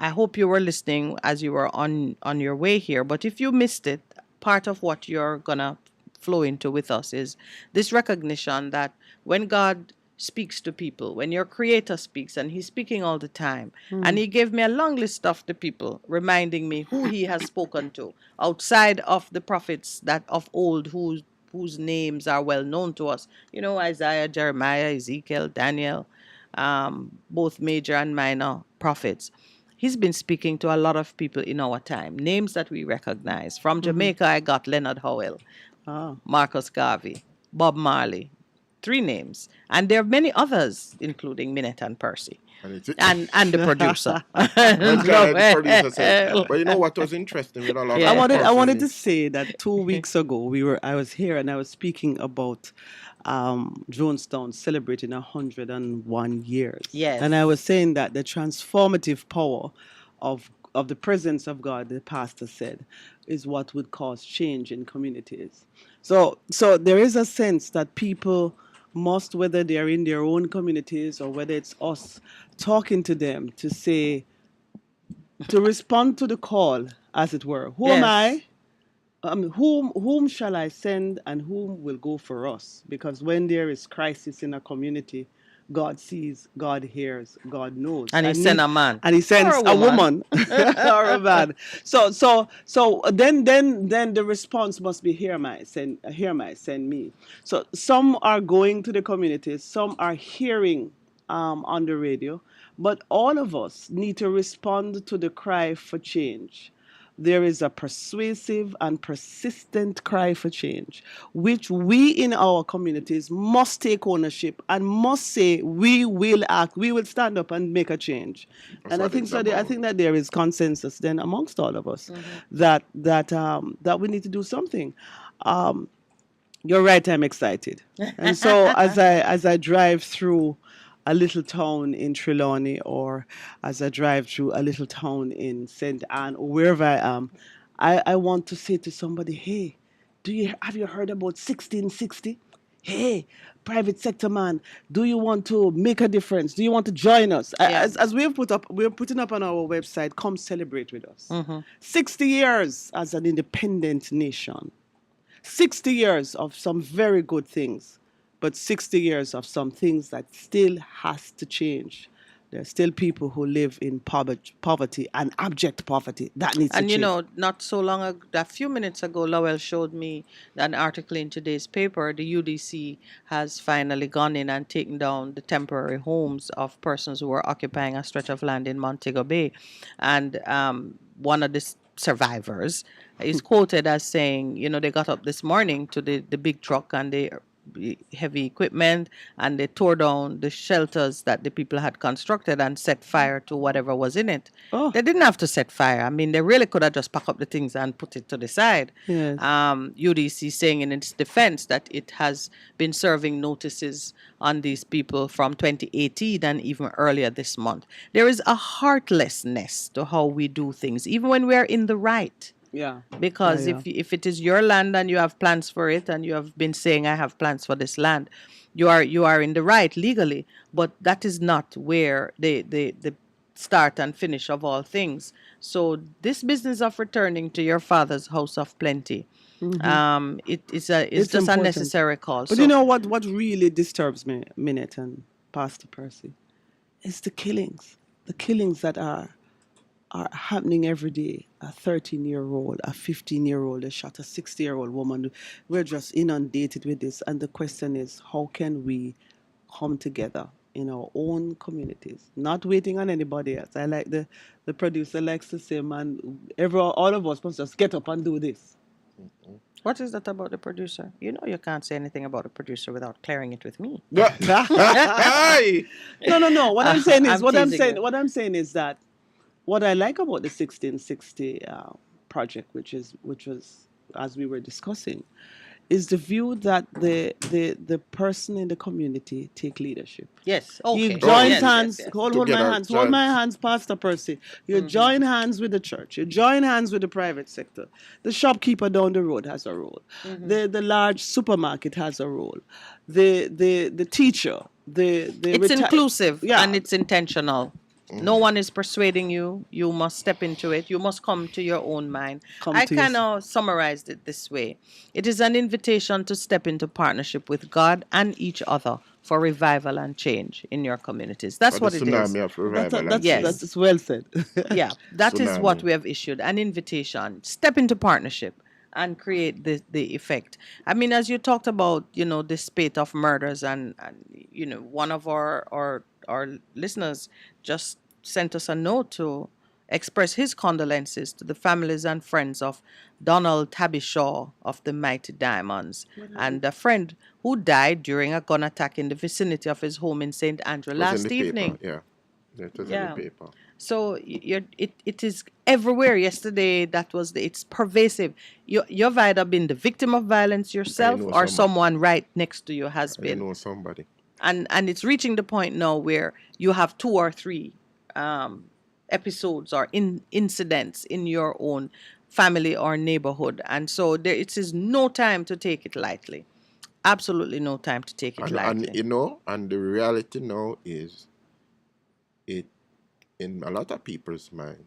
hope you were listening as you were on your way here, but if you missed it, part of what you're going to flow into with us is this recognition that when God speaks to people, when your creator speaks, and he's speaking all the time, and he gave me a long list of the people reminding me who he has spoken to outside of the prophets that of old whose names are well known to us, Isaiah, Jeremiah, Ezekiel, Daniel, both major and minor prophets. He's been speaking to a lot of people in our time, names that we recognize. From Jamaica, I got Leonard Howell, Marcus Garvey, Bob Marley, 3 names. And there are many others, including Minette and Percy. And the producer. The producer said, but you know what was interesting with a lot of I wanted to say that 2 weeks ago I was here and I was speaking about Jonestown celebrating 101 years. Yes. And I was saying that the transformative power of the presence of God, the pastor said, is what would cause change in communities. So there is a sense that people must, whether they're in their own communities or whether it's us talking to them, to say, to respond to the call, as it were. Who am I? Whom shall I send and whom will go for us? Because when there is crisis in a community, God sees, God hears, God knows. And he sends a man. And he sends a woman or a man. So then the response must be, here am I, send me. So some are going to the communities, some are hearing on the radio, but all of us need to respond to the cry for change. There is a persuasive and persistent cry for change, which we in our communities must take ownership and must say we will act, we will stand up and make a change. And I think I think that there is consensus then amongst all of us that we need to do something. You're right, I'm excited. And so as I drive through a little town in Trelawney, or as I drive through a little town in St. Anne, or wherever I am, I want to say to somebody, hey, have you heard about 1660? Hey, private sector man, do you want to make a difference? Do you want to join us? As we're putting up on our website, come celebrate with us. 60 years as an independent nation. 60 years of some very good things. But 60 years of some things that still has to change. There are still people who live in poverty and abject poverty. That needs to change. And not so long ago, a few minutes ago, Lowell showed me an article in today's paper. The UDC has finally gone in and taken down the temporary homes of persons who were occupying a stretch of land in Montego Bay. And one of the survivors is quoted as saying, they got up this morning to the big truck and they heavy equipment and they tore down the shelters that the people had constructed and set fire to whatever was in it. They didn't have to set fire. I mean, they really could have just packed up the things and put it to the side. Yes. UDC saying in its defense that it has been serving notices on these people from 2018 and even earlier this month. There is a heartlessness to how we do things, even when we are in the right. Yeah. Because if it is your land and you have plans for it and you have been saying, I have plans for this land, you are in the right legally, but that is not where the start and finish of all things. So this business of returning to your father's house of plenty, it's just important. unnecessary cause. But you know what really disturbs me, Minette and Pastor Percy, is the killings that are happening every day. A 13-year-old, a 15-year-old, they shot a 60-year-old woman. We're just inundated with this. And the question is, how can we come together in our own communities, not waiting on anybody else? I like the producer likes to say, man, all of us must just get up and do this. What is that about the producer? You can't say anything about the producer without clearing it with me. No. What I'm saying is that what I like about the 1660 project, which was, as we were discussing, is the view that the person in the community take leadership. Yes. Okay. You join hands. Yes. Hold my hands, Pastor Percy. You join hands with the church. You join hands with the private sector. The shopkeeper down the road has a role. The large supermarket has a role. The teacher. It's inclusive and it's intentional. No one is persuading you. You must step into it. You must come to your own mind. I kind of summarized it this way. It is an invitation to step into partnership with God and each other for revival and change in your communities. That's what it is. That's well said. Yeah, that is what we have issued, an invitation. Step into partnership and create the effect. I mean, as you talked about, the spate of murders and one of our listeners just sent us a note to express his condolences to the families and friends of Donald Tabishaw of the Mighty Diamonds and a friend who died during a gun attack in the vicinity of his home in St. Andrew It was in last the paper, evening. yeah. It was Yeah. in the paper. So it is everywhere. Yesterday, it's pervasive. You've either been the victim of violence yourself know or someone. someone right next to you has I been. know somebody. And it's reaching the point now where you have 2 or 3 episodes or incidents in your own family or neighborhood, and so it is no time to take it lightly. Absolutely no time to take it lightly. And you know, and the reality now is, it in a lot of people's mind,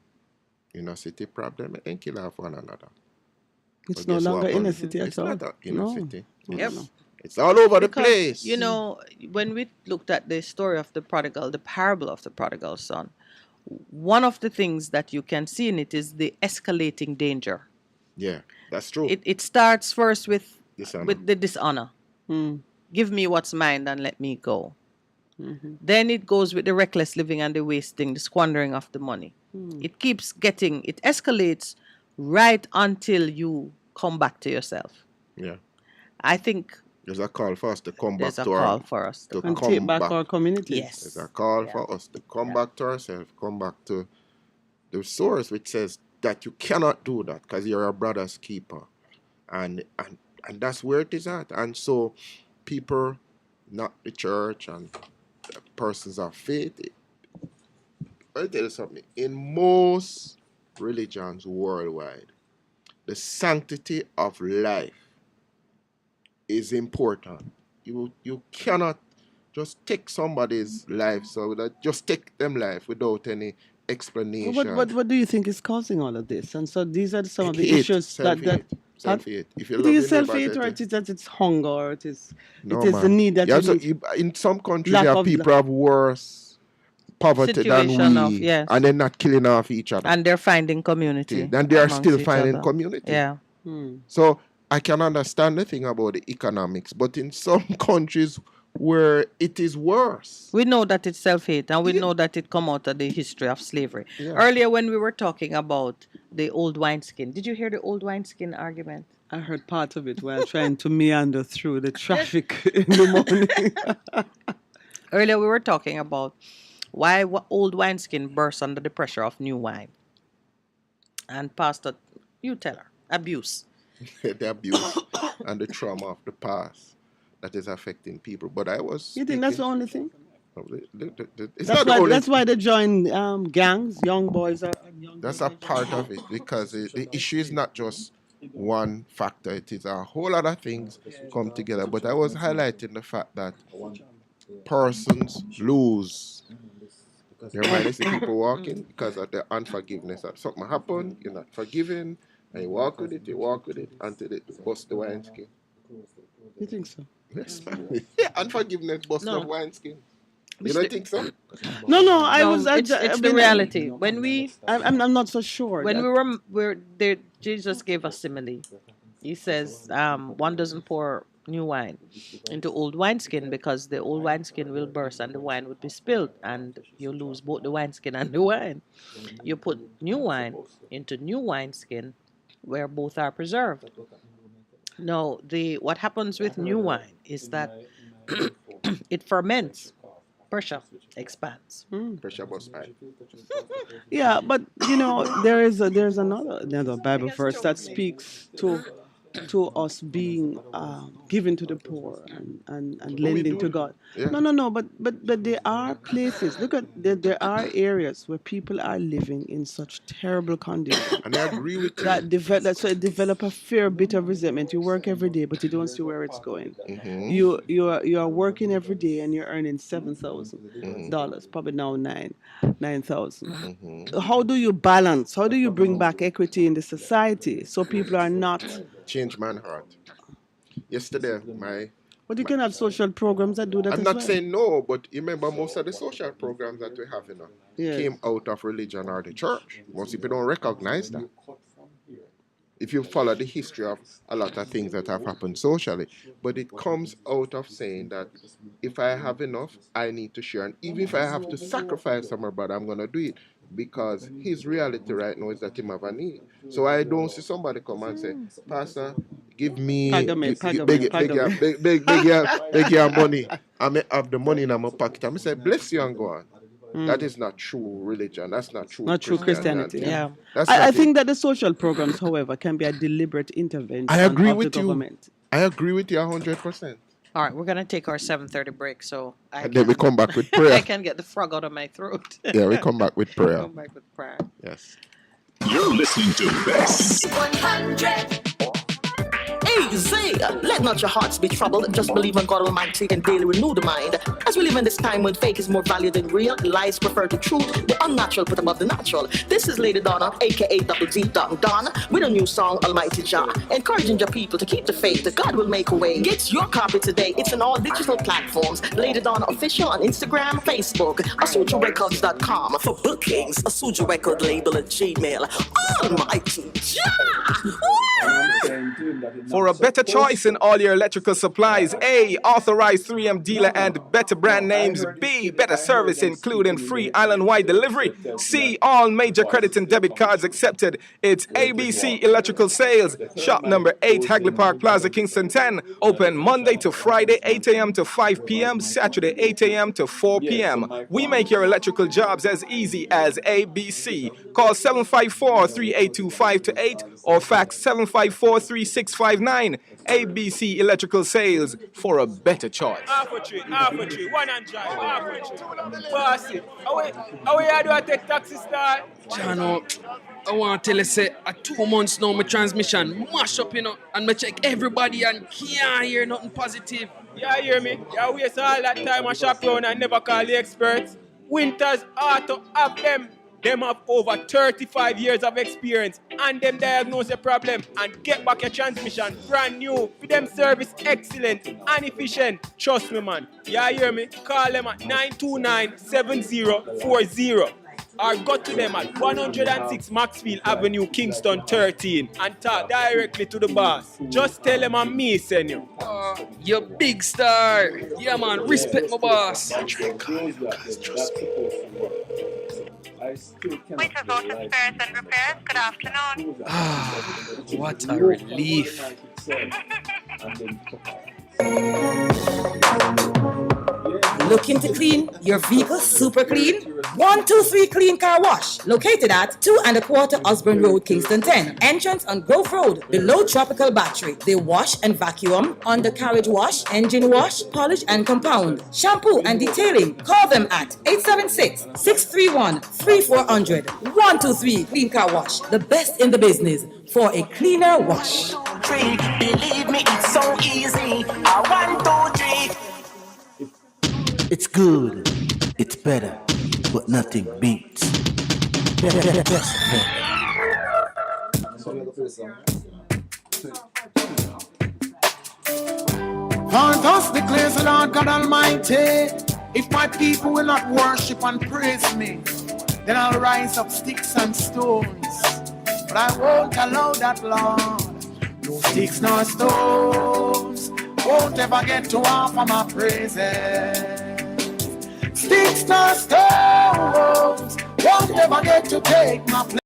inner city problem and kill off one another. It's But no guess what longer inner happens? city at It's all. not a inner No. city. Yep. It's all over the Because, place. you know, when we looked at the story of the prodigal, the parable of the prodigal son, one of the things that you can see in it is the escalating danger. Yeah, that's true. It starts first with Dishonor. the dishonor. Mm. Give me what's mine and let me go. Mm-hmm. Then it goes with the reckless living and the wasting, the squandering of the money. Mm. It escalates right until you come back to yourself. Yeah. I think There's a call for us to come back there's a to call our for us to And come take back our communities. Yes. There's a call for us to come back to ourselves, come back to the source, which says that you cannot do that because you're a brother's keeper, and that's where it is at. And so, people, not the church and persons of faith. I'll tell you something. In most religions worldwide, the sanctity of life is important. You cannot just take somebody's life, so that just take them life without any explanation. What do you think is causing all of this? And so these are some of the Hate, issues that self-hate. If you it love is your neighbor, self-hate, or say it is that it's hunger, or it is no, the man. need that You you also- need. in some countries, Lack there are of people have worse poverty Situation than we, of- yes. and they're not killing off each other. and they're finding community. Then they are amongst still each finding other. community. Yeah. So I can understand the thing about the economics, but in some countries where it is worse. We know that it's self-hate, and we know that it come out of the history of slavery. Yeah. Earlier, when we were talking about the old wineskin, did you hear the old wineskin argument? I heard part of it while trying to meander through the traffic in the morning. Earlier, we were talking about why old wineskin bursts under the pressure of new wine. And Pastor, you tell her, abuse. The abuse and the trauma of the past that is affecting people. But I was. You think that's the only thing? It's That's not the why, only. that's why they join gangs. Young boys are. That's a part of it, because the issue is not just one factor. It is a whole lot of things come together. But I was highlighting the fact that persons lose. You might see people walking because of the unforgiveness. That something happened, you're not forgiven, and you walk with it until it busts the wineskin. You think so? Yes, man. Yeah, unforgiveness busts No. the wineskin. You don't think so? No, I No, was. it's the reality. When we I'm not so sure. when that- we were there, Jesus gave a simile. He says, one doesn't pour new wine into old wineskin because the old wineskin will burst and the wine would be spilled, and you lose both the wineskin and the wine. You put new wine into new wineskin where both are preserved. No, what happens with new wine is that it ferments. Pressure expands. Pressure busts high. Yeah, but there's another Bible verse that speaks to us being given to the poor and lending to God. Yeah. No, but there are places. Look at there are areas where people are living in such terrible conditions. And I agree with you. So it develop a fair bit of resentment. You work every day, but you don't see where it's going. Mhm. You are working every day and you're earning $7,000, probably now $9,000. How do you balance? How do you bring back equity in the society so people are not? Change man heart. Yesterday, But you can have social programs that do that. I'm as not well. saying no, but you remember most of the social programs that we have Yes. came out of religion or the church. Most people don't recognize that. If you follow the history of a lot of things that have happened socially, but it comes out of saying that if I have enough, I need to share. And even if I have to sacrifice some, brother, I'm going to do it because his reality right now is that him have a need. So I don't see somebody come and say, Pastor, give me beg your money. I may have the money in my pocket. I may say, bless you and go on. That is not true religion. That's not true. Not true Christianity. Yeah. I think that the social programs, however, can be a deliberate intervention I agree of with the you. government. I agree with you 100%. All right, we're going to take our 7:30 break, so And then we come back with prayer. I can get the frog out of my throat. Yeah, we come back with prayer. Come back with prayer. Yes. You're listening to Best. 100. Easy! Let not your hearts be troubled. Just believe in God Almighty and daily renew the mind. As we live in this time when fake is more valued than real, lies prefer to truth, the unnatural put above the natural. This is Lady Donna, aka Double D Don, with a new song, Almighty Jah, encouraging your people to keep the faith that God will make a way. Get your copy today. It's on all digital platforms. Lady Donna Official on Instagram, Facebook, AsujaRecords.com. For bookings, Asuja Record Label at Gmail. Almighty Jah! For a better choice in all your electrical supplies, A, authorized 3M dealer and better brand names. B, better service including free island-wide delivery. C, all major credit and debit cards accepted. It's ABC Electrical Sales, shop number 8, Hagley Park Plaza, Kingston 10. Open Monday to Friday, 8 a.m. to 5 p.m., Saturday, 8 a.m. to 4 p.m. We make your electrical jobs as easy as ABC. Call 754-382-528 or fax 754-3659. ABC Electrical Sales, for a better choice. Half a tree, 100, half a tree. Pass it. How you do I take taxi start? Jano, I want to tell you, say, 2 months now, my transmission mash up, and I check everybody and can't hear nothing positive. You hear me? You waste all that time I shop around and never call the experts. Winters Auto have them. Them have over 35 years of experience and them diagnose the problem and get back your transmission brand new. For them service excellent and efficient. Trust me, man. You hear me? Call them at 929-7040 or go to them at 106 Maxfield Avenue, Kingston 13 and talk directly to the boss. Just tell them I'm me send you. You big star. Yeah, man. Respect my boss. Winters Auto Spares and Repairs, good afternoon. What a relief. Looking to clean your vehicle super clean? 123 Clean Car Wash, located at 2 1/4 Osborne Road, Kingston 10. Entrance on Grove Road, below Tropical Battery. They wash and vacuum, undercarriage wash, engine wash, polish and compound, shampoo and detailing. Call them at 876-631-3400. 123 Clean Car Wash, the best in the business for a cleaner wash. Believe me, it's so easy. 1, 2, 3. It's good, it's better, but nothing beats. Best. For thus declares the Lord God Almighty, if my people will not worship and praise me, then I'll rise up sticks and stones. But I won't allow that, Lord. No sticks nor stones won't ever get to offer my praises. Sticks nor stones won't ever get to take my place.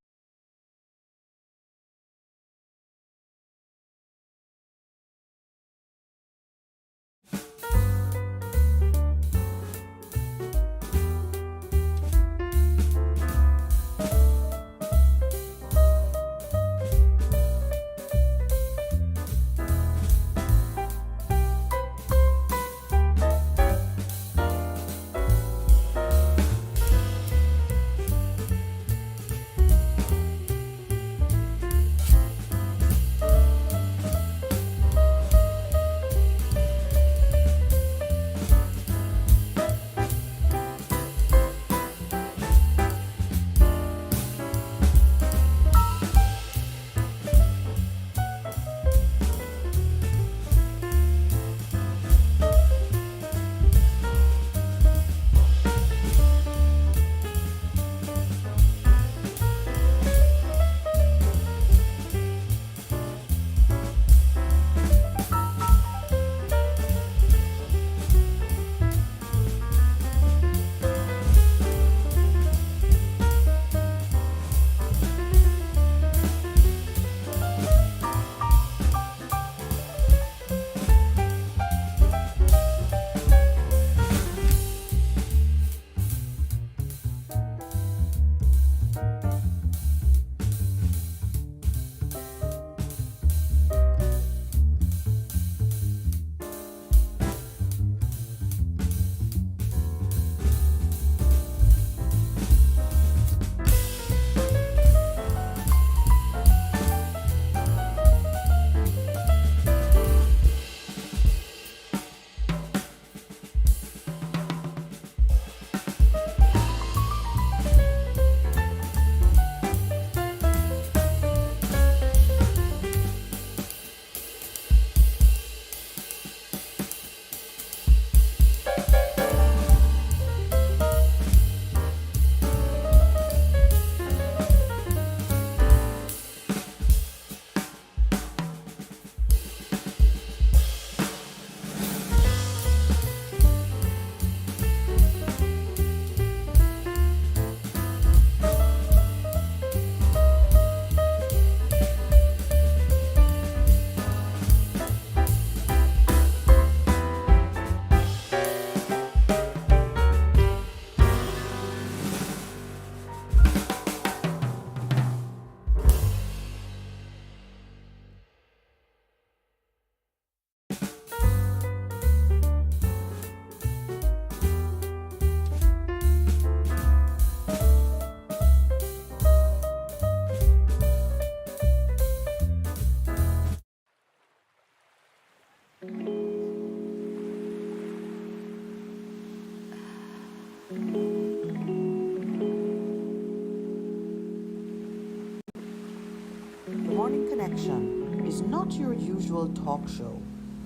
Morning Connection is not your usual talk show.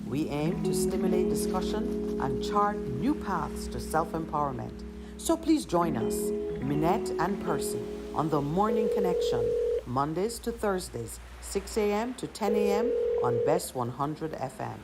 We aim to stimulate discussion and chart new paths to self-empowerment. So please join us, Minette and Percy, on the Morning Connection, Mondays to Thursdays, 6 a.m. to 10 a.m. on Best 100 FM.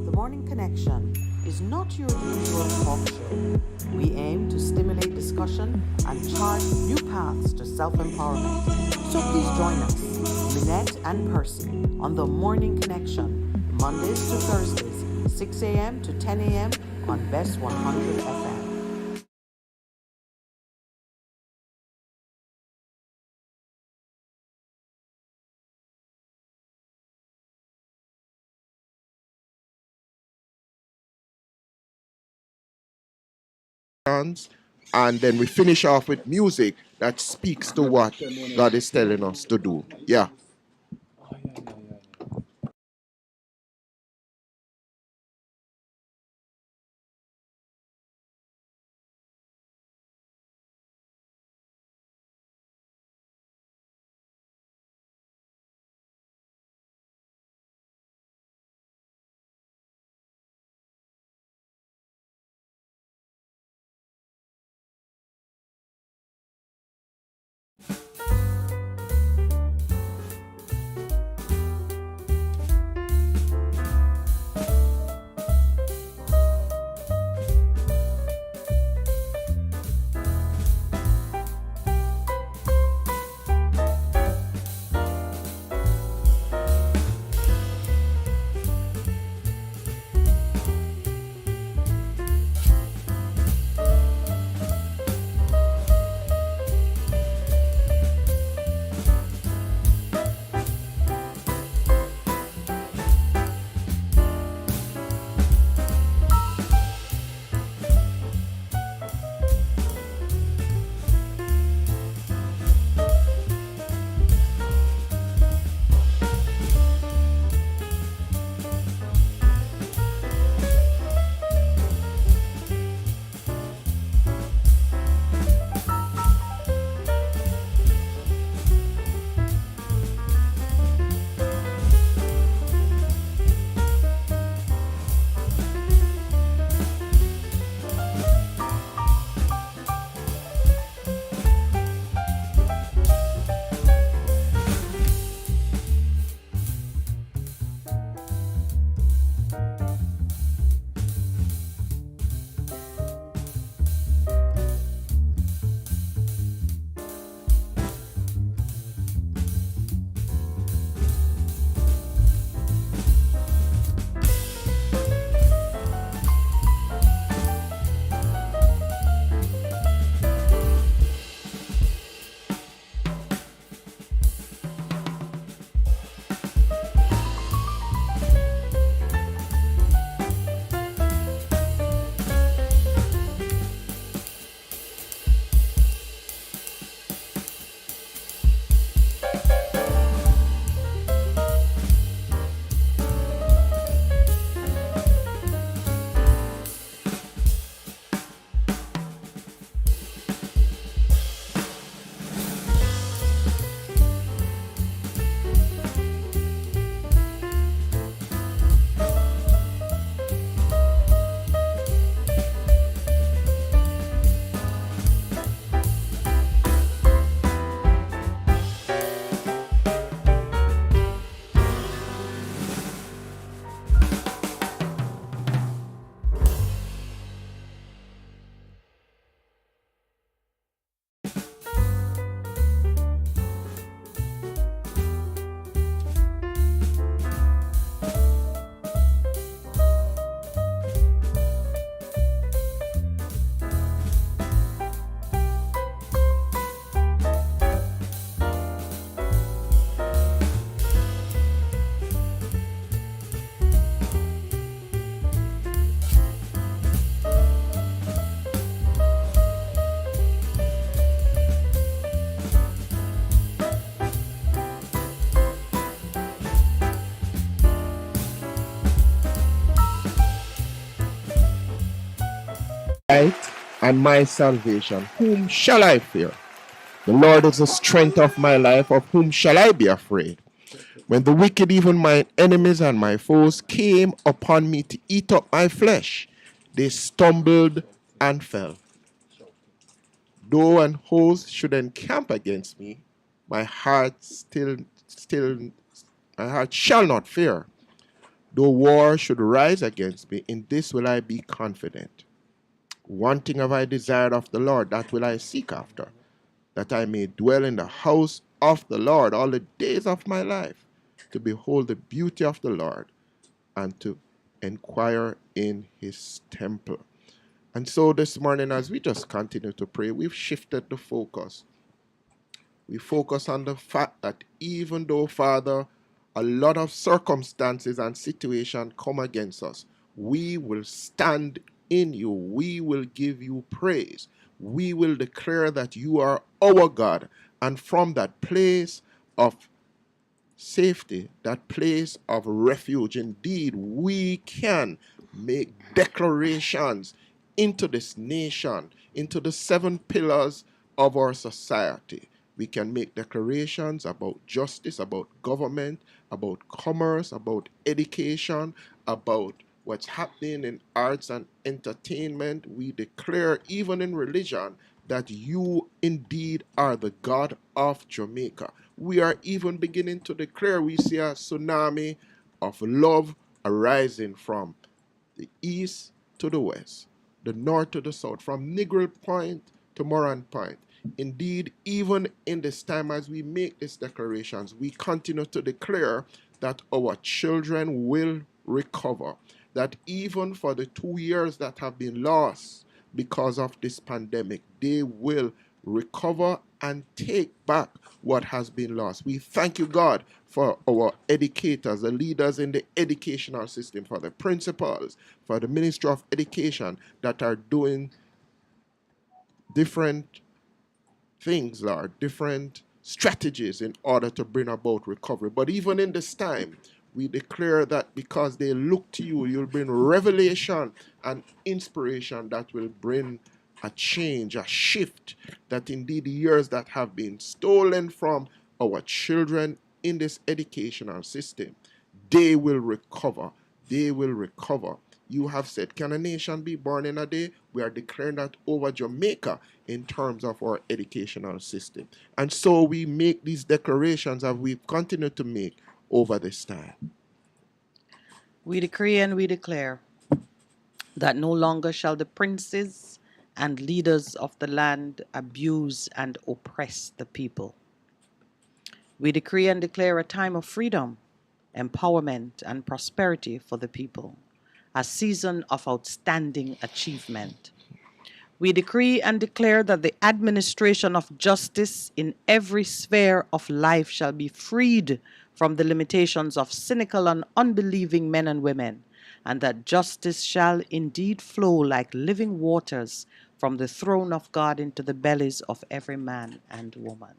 The Morning Connection is not your usual talk show. We aim to stimulate discussion and chart new paths to self-empowerment. So please join us, Minette and Percy, on the Morning Connection, Mondays to Thursdays, 6 a.m. to 10 a.m. on Best 100 FM. And then we finish off with music that speaks to what God is telling us to do. Yeah. and my salvation. Whom shall I fear? The Lord is the strength of my life. Of whom shall I be afraid? When the wicked, even my enemies and my foes, came upon me to eat up my flesh, they stumbled and fell. Though an host should encamp against me, my heart shall not fear. Though war should rise against me, in this will I be confident. One thing have I desired of the Lord, that will I seek after, that I may dwell in the house of the Lord all the days of my life, to behold the beauty of the Lord and to inquire in his temple. And so this morning, as we just continue to pray, we've shifted the focus. We focus on the fact that even though, Father, a lot of circumstances and situations come against us, we will stand in you. We will give you praise. We will declare that you are our God. And from that place of safety, that place of refuge, indeed, we can make declarations into this nation, into the 7 pillars of our society. We can make declarations about justice, about government, about commerce, about education, about what's happening in arts and entertainment. We declare, even in religion, that you indeed are the God of Jamaica. We are even beginning to declare, we see a tsunami of love arising from the east to the west, the north to the south, from Negril Point to Moran Point. Indeed, even in this time as we make these declarations, we continue to declare that our children will recover, that even for the 2 years that have been lost because of this pandemic, they will recover and take back what has been lost. We thank you, God, for our educators, the leaders in the educational system, for the principals, for the Ministry of Education that are doing different things, Lord, different strategies in order to bring about recovery. But even in this time, we declare that because they look to you, you'll bring revelation and inspiration that will bring a change, a shift, that indeed the years that have been stolen from our children in this educational system, they will recover. They will recover. You have said, can a nation be born in a day? We are declaring that over Jamaica in terms of our educational system. And so we make these declarations as we continue to make over this time. We decree and we declare that no longer shall the princes and leaders of the land abuse and oppress the people. We decree and declare a time of freedom, empowerment, and prosperity for the people, a season of outstanding achievement. We decree and declare that the administration of justice in every sphere of life shall be freed from the limitations of cynical and unbelieving men and women, and that justice shall indeed flow like living waters from the throne of God into the bellies of every man and woman.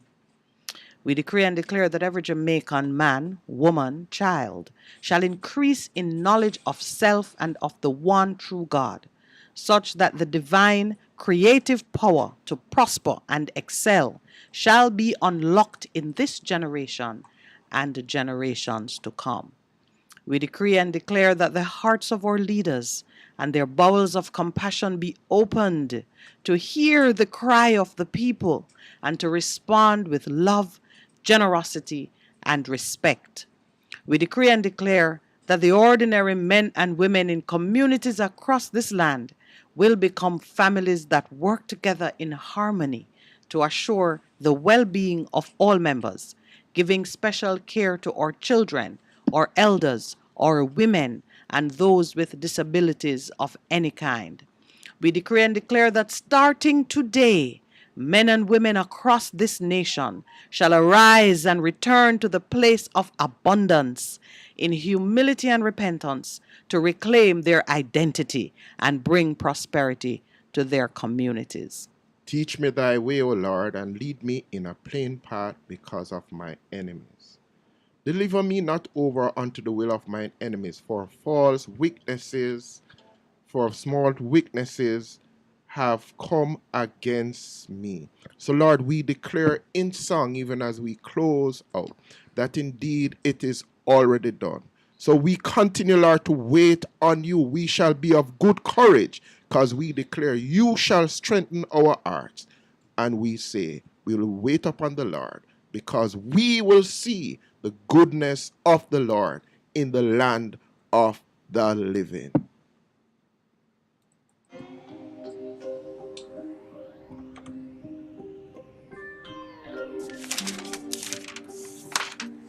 We decree and declare that every Jamaican man, woman, child shall increase in knowledge of self and of the one true God, such that the divine creative power to prosper and excel shall be unlocked in this generation and generations to come. We decree and declare that the hearts of our leaders and their bowels of compassion be opened to hear the cry of the people and to respond with love, generosity, and respect. We decree and declare that the ordinary men and women in communities across this land will become families that work together in harmony to assure the well-being of all members, giving special care to our children, our elders, our women, and those with disabilities of any kind. We decree and declare that starting today, men and women across this nation shall arise and return to the place of abundance in humility and repentance to reclaim their identity and bring prosperity to their communities. Teach me thy way, O Lord, and lead me in a plain path because of my enemies. Deliver me not over unto the will of mine enemies, for false weaknesses, for small weaknesses have come against me. So, Lord, we declare in song, even as we close out, that indeed it is already done. So we continue, Lord, to wait on you. We shall be of good courage, because we declare you shall strengthen our hearts. And we say, we will wait upon the Lord, because we will see the goodness of the Lord in the land of the living.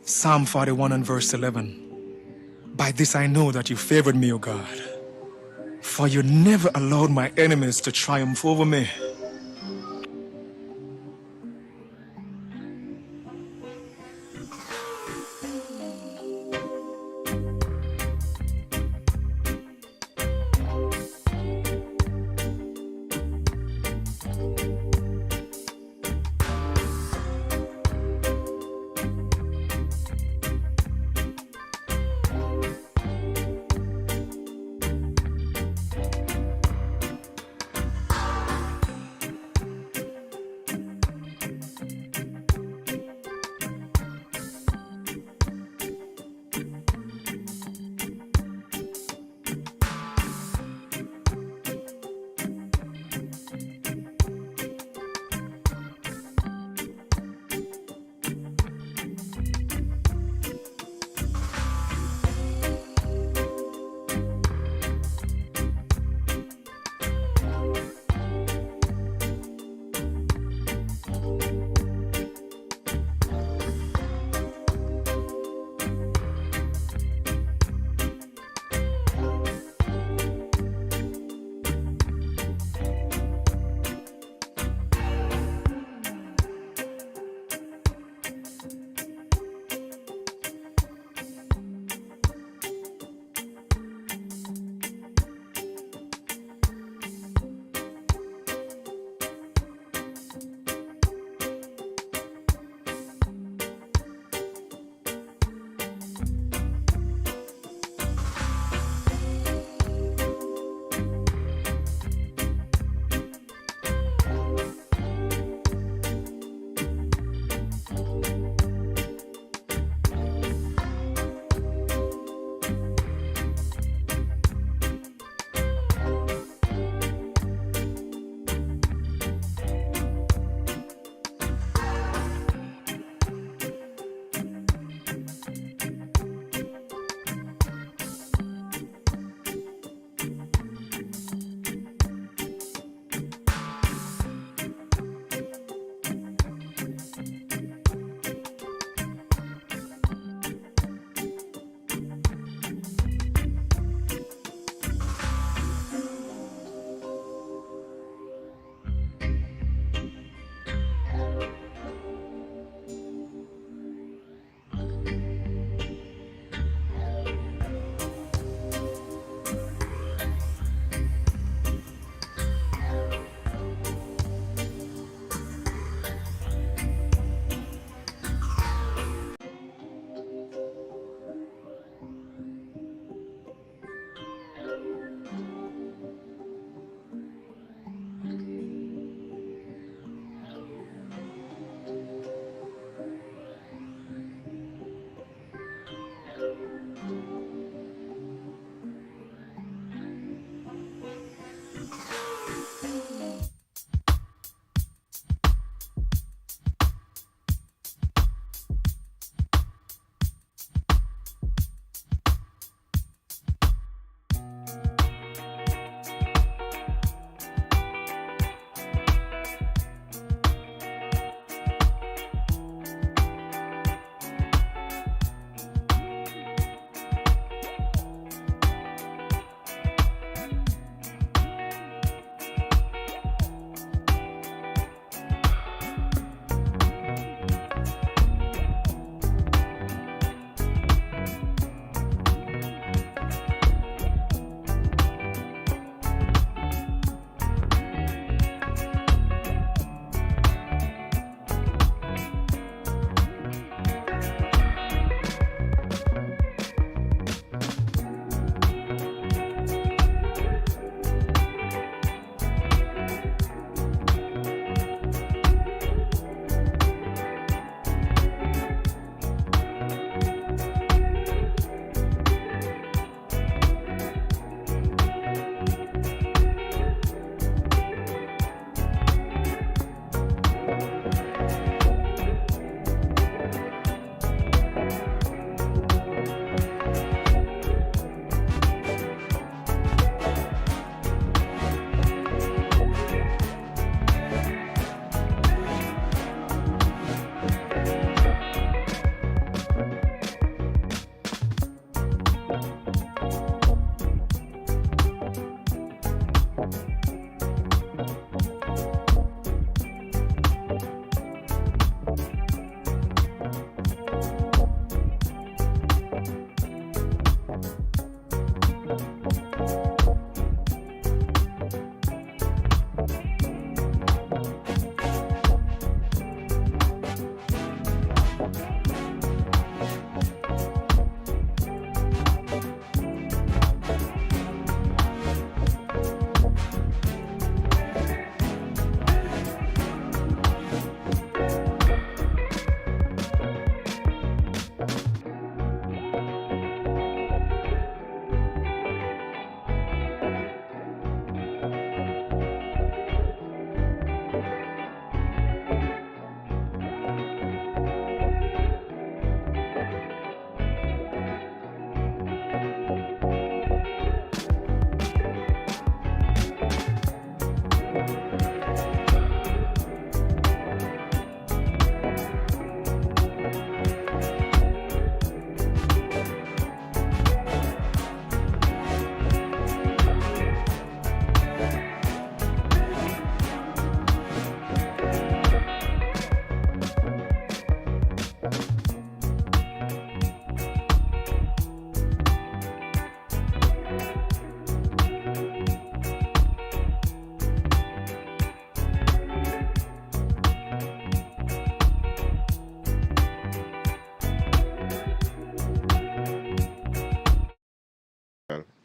Psalm 41 and verse 11. By this I know that you favored me, O God, for you never allowed my enemies to triumph over me.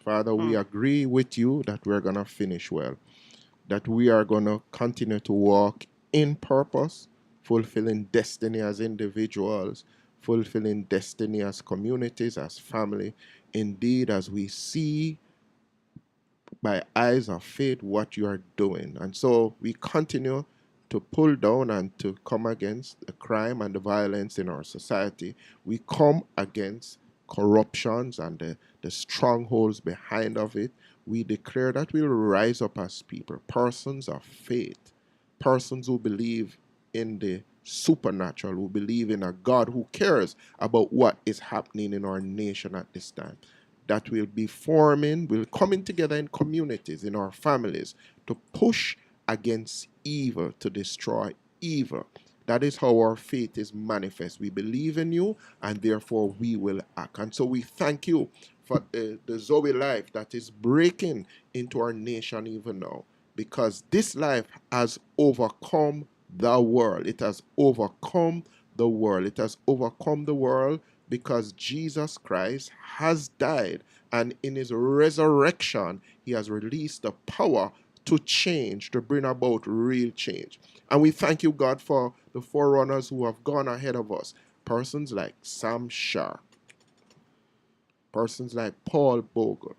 Father, we agree with you that we're going to finish well, that we are going to continue to walk in purpose, fulfilling destiny as individuals, fulfilling destiny as communities, as family. Indeed, as we see by eyes of faith what you are doing. And so we continue to pull down and to come against the crime and the violence in our society. We come against corruptions and the strongholds behind of it. We declare that we'll rise up as people, persons of faith, persons who believe in the supernatural, who believe in a God who cares about what is happening in our nation at this time. That we'll be forming, we'll coming together in communities, in our families, to push against evil, to destroy evil. That is how our faith is manifest. We believe in you, and therefore we will act. And so we thank you for the Zoe life that is breaking into our nation even now, because this life has overcome the world. It has overcome the world. It has overcome the world because Jesus Christ has died, and in his resurrection, he has released the power to change, to bring about real change. And we thank you, God, for the forerunners who have gone ahead of us. Persons like Sam Sharp, persons like Paul Bogle,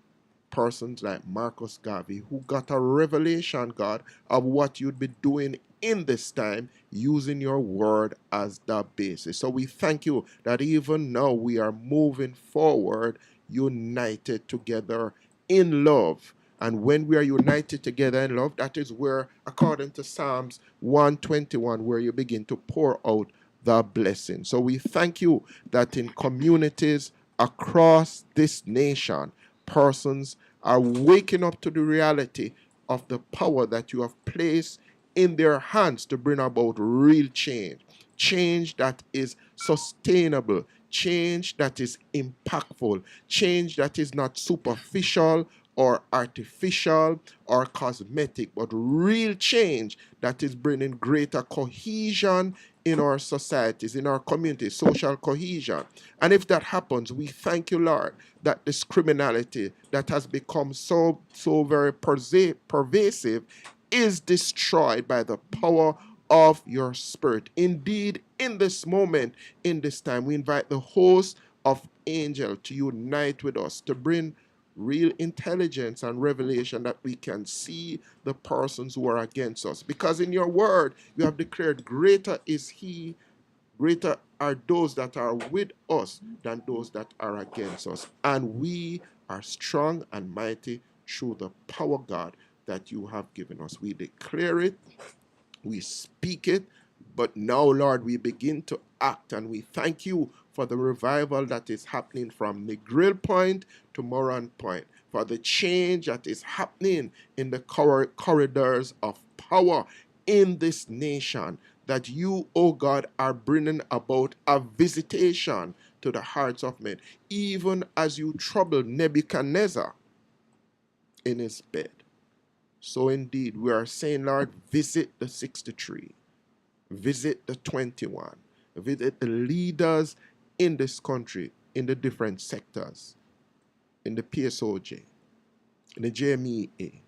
persons like Marcus Garvey, who got a revelation, God, of what you'd be doing in this time using your word as the basis. So we thank you that even now we are moving forward, united together in love. And when we are united together in love, that is where, according to Psalms 121, where you begin to pour out the blessing. So we thank you that in communities across this nation, persons are waking up to the reality of the power that you have placed in their hands to bring about real change. Change that is sustainable, change that is impactful, change that is not superficial or artificial or cosmetic, but real change that is bringing greater cohesion in our societies, in our communities, social cohesion. And if that happens, we thank you, Lord, that this criminality that has become so very pervasive is destroyed by the power of your Spirit. Indeed, in this moment, in this time, we invite the host of angels to unite with us, to bring real intelligence and revelation that we can see the persons who are against us. Because in your word, you have declared, greater is he, greater are those that are with us than those that are against us. And we are strong and mighty through the power, God, that you have given us. We declare it, we speak it, but now, Lord, we begin to act, and we thank you for the revival that is happening from Negril Point to Moran Point, for the change that is happening in the corridors of power in this nation, that you, O God, are bringing about a visitation to the hearts of men, even as you troubled Nebuchadnezzar in his bed. So indeed, we are saying, Lord, visit the 63, visit the 21, visit the leaders in this country, in the different sectors, in the PSOJ, in the JMEA,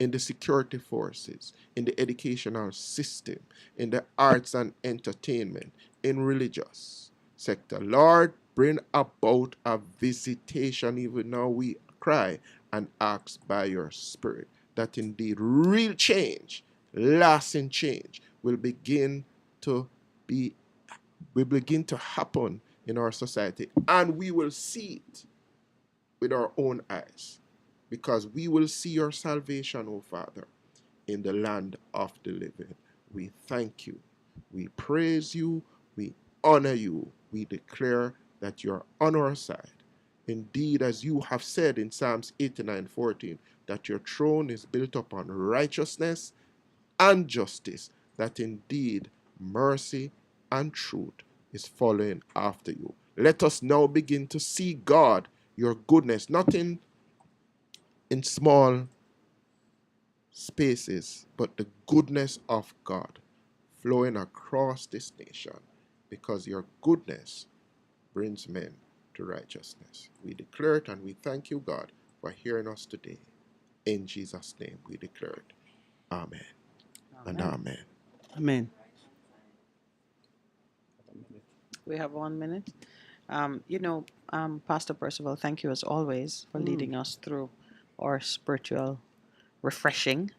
in the security forces, in the educational system, in the arts and entertainment, in religious sector. Lord, bring about a visitation. Even now we cry and ask by your Spirit that indeed real change, lasting change will begin to happen in our society, and we will see it with our own eyes, because we will see your salvation, O Father, in the land of the living. We thank you, we praise you, we honor you, we declare that you're on our side. Indeed, as you have said in Psalms 89:14, that your throne is built upon righteousness and justice, that indeed mercy and truth is following after you. Let us now begin to see, God, your goodness, not in small spaces, but the goodness of God flowing across this nation, because your goodness brings men to righteousness. We declare it, and we thank you, God, for hearing us today. In Jesus' name we declare it. Amen. And amen. Amen. We have 1 minute. Pastor Percival, thank you as always for leading us through our spiritual refreshing.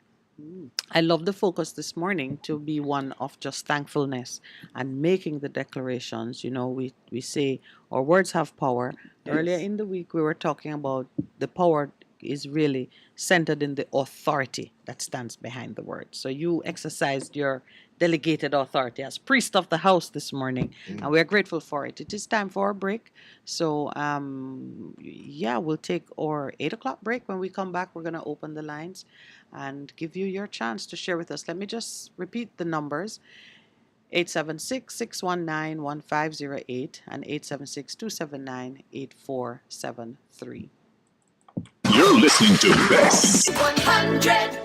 I love the focus this morning to be one of just thankfulness and making the declarations. We say our words have power. Yes. Earlier in the week, we were talking about the power is really centered in the authority that stands behind the word. So you exercised your delegated authority as priest of the house this morning, and we are grateful for it. It is time for our break. So, we'll take our 8 o'clock break. When we come back, we're going to open the lines and give you your chance to share with us. Let me just repeat the numbers. 876-619-1508 and 876-279-8473. You're listening to Best 100.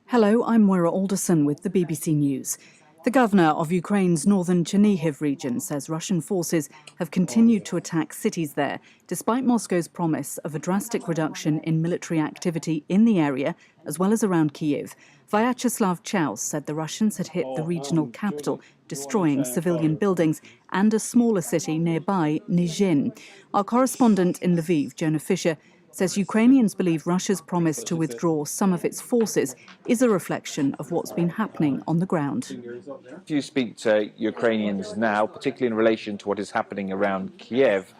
Hello, I'm Moira Alderson with the BBC News. The governor of Ukraine's northern Chernihiv region says Russian forces have continued to attack cities there, despite Moscow's promise of a drastic reduction in military activity in the area, as well as around Kyiv. Vyacheslav Chaus said the Russians had hit the regional capital, destroying civilian buildings, and a smaller city nearby, Nizhin. Our correspondent in Lviv, Jonah Fisher, says Ukrainians believe Russia's promise to withdraw some of its forces is a reflection of what's been happening on the ground. If you speak to Ukrainians now, particularly in relation to what is happening around Kiev,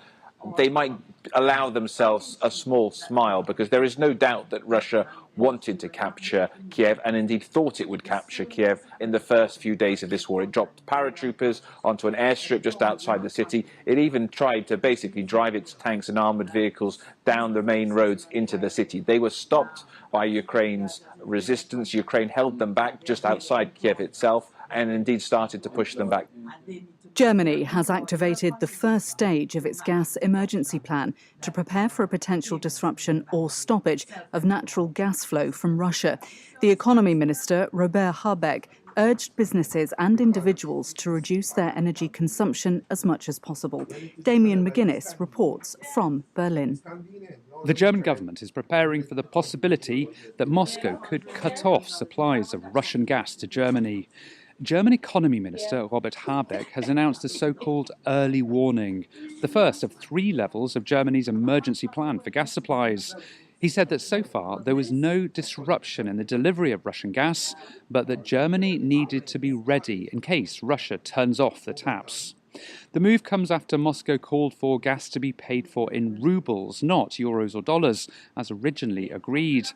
they might allow themselves a small smile, because there is no doubt that Russia wanted to capture Kiev and indeed thought it would capture Kiev in the first few days of this war. It dropped paratroopers onto an airstrip just outside the city. It even tried to basically drive its tanks and armoured vehicles down the main roads into the city. They were stopped by Ukraine's resistance. Ukraine held them back just outside Kiev itself and indeed started to push them back. Germany has activated the first stage of its gas emergency plan to prepare for a potential disruption or stoppage of natural gas flow from Russia. The economy minister, Robert Habeck, urged businesses and individuals to reduce their energy consumption as much as possible. Damien McGuinness reports from Berlin. The German government is preparing for the possibility that Moscow could cut off supplies of Russian gas to Germany. German Economy Minister Robert Habeck has announced a so-called early warning, the first of 3 levels of Germany's emergency plan for gas supplies. He said that so far there was no disruption in the delivery of Russian gas, but that Germany needed to be ready in case Russia turns off the taps. The move comes after Moscow called for gas to be paid for in rubles, not euros or dollars, as originally agreed.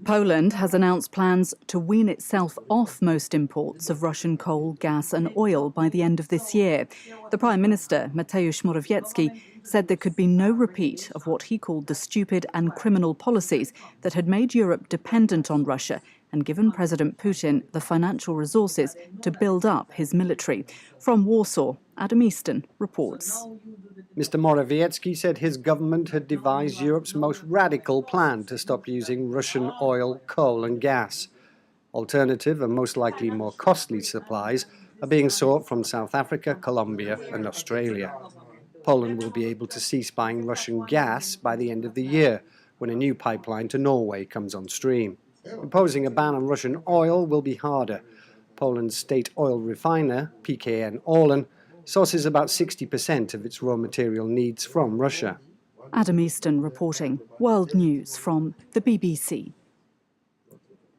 Poland has announced plans to wean itself off most imports of Russian coal, gas and oil by the end of this year. The Prime Minister, Mateusz Morawiecki, said there could be no repeat of what he called the stupid and criminal policies that had made Europe dependent on Russia and given President Putin the financial resources to build up his military. From Warsaw, Adam Easton reports. Mr. Morawiecki said his government had devised Europe's most radical plan to stop using Russian oil, coal and gas. Alternative and most likely more costly supplies are being sought from South Africa, Colombia and Australia. Poland will be able to cease buying Russian gas by the end of the year, when a new pipeline to Norway comes on stream. Imposing a ban on Russian oil will be harder. Poland's state oil refiner, PKN Orlen, sources about 60% of its raw material needs from Russia. Adam Easton reporting. World News from the BBC.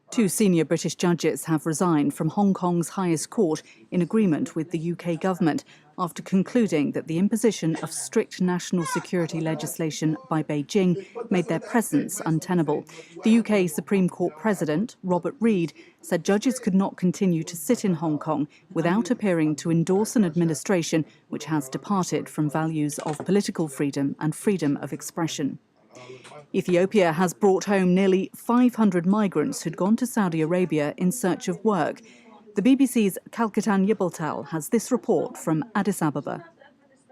2 senior British judges have resigned from Hong Kong's highest court in agreement with the UK government after concluding that the imposition of strict national security legislation by Beijing made their presence untenable. The UK Supreme Court President, Robert Reid, said judges could not continue to sit in Hong Kong without appearing to endorse an administration which has departed from values of political freedom and freedom of expression. Ethiopia has brought home nearly 500 migrants who'd gone to Saudi Arabia in search of work. The BBC's Kalketan Yibaltal has this report from Addis Ababa.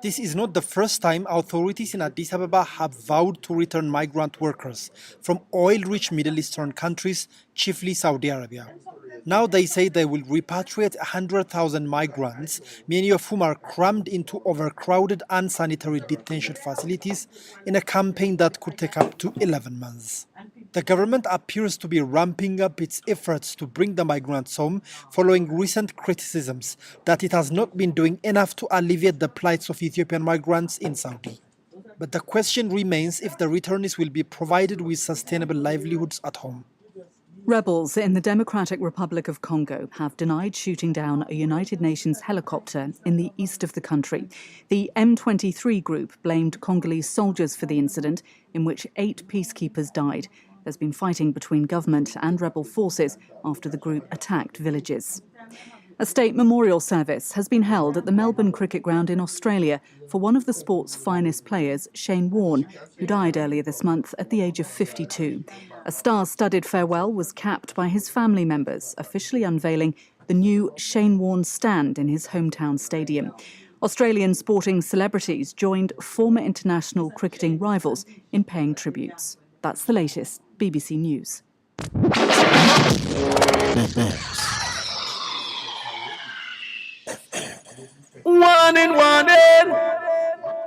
This is not the first time authorities in Addis Ababa have vowed to return migrant workers from oil-rich Middle Eastern countries, chiefly Saudi Arabia. Now they say they will repatriate 100,000 migrants, many of whom are crammed into overcrowded unsanitary detention facilities in a campaign that could take up to 11 months. The government appears to be ramping up its efforts to bring the migrants home following recent criticisms that it has not been doing enough to alleviate the plights of Ethiopian migrants in Saudi. But the question remains if the returnees will be provided with sustainable livelihoods at home. Rebels in the Democratic Republic of Congo have denied shooting down a United Nations helicopter in the east of the country. The M23 group blamed Congolese soldiers for the incident, in which 8 peacekeepers died. There's been fighting between government and rebel forces after the group attacked villages. A state memorial service has been held at the Melbourne Cricket Ground in Australia for one of the sport's finest players, Shane Warne, who died earlier this month at the age of 52. A star-studded farewell was capped by his family members, officially unveiling the new Shane Warne stand in his hometown stadium. Australian sporting celebrities joined former international cricketing rivals in paying tributes. That's the latest. BBC News. One in.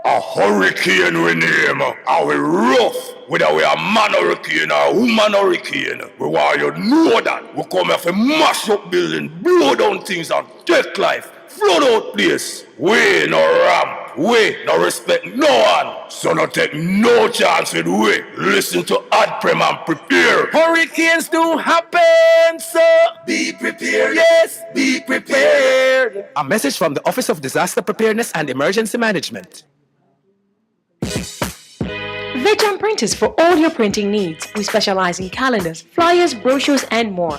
A hurricane we name. Are we rough? Whether we are man hurricane or woman hurricane. We want you to know that. We come here to mash up buildings, blow down things and take life. Flood out place. We no ramp. We no respect no one. So no take no chance with we. Listen to AdPrem and prepare. Hurricanes do happen, so be prepared. Yes, be prepared. A message from the Office of Disaster Preparedness and Emergency Management. Vejam Printers for all your printing needs. We specialize in calendars, flyers, brochures, and more.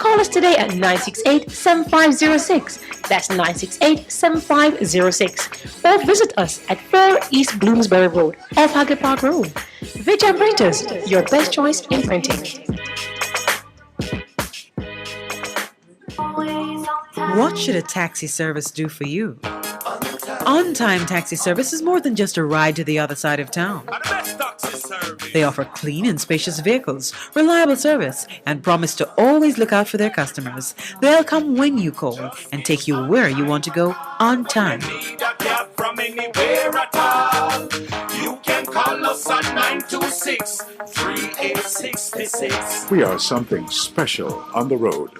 Call us today at 968-7506. That's 968-7506. Or visit us at 4 East Bloomsbury Road, off Haggard Park Road. Vejam Printers, your best choice in printing. What should a taxi service do for you? On-Time Taxi Service is more than just a ride to the other side of town. They offer clean and spacious vehicles, reliable service, and promise to always look out for their customers. They'll come when you call and take you where you want to go on time. From anywhere at all. You can call us at 926-3866. We are something special on the road.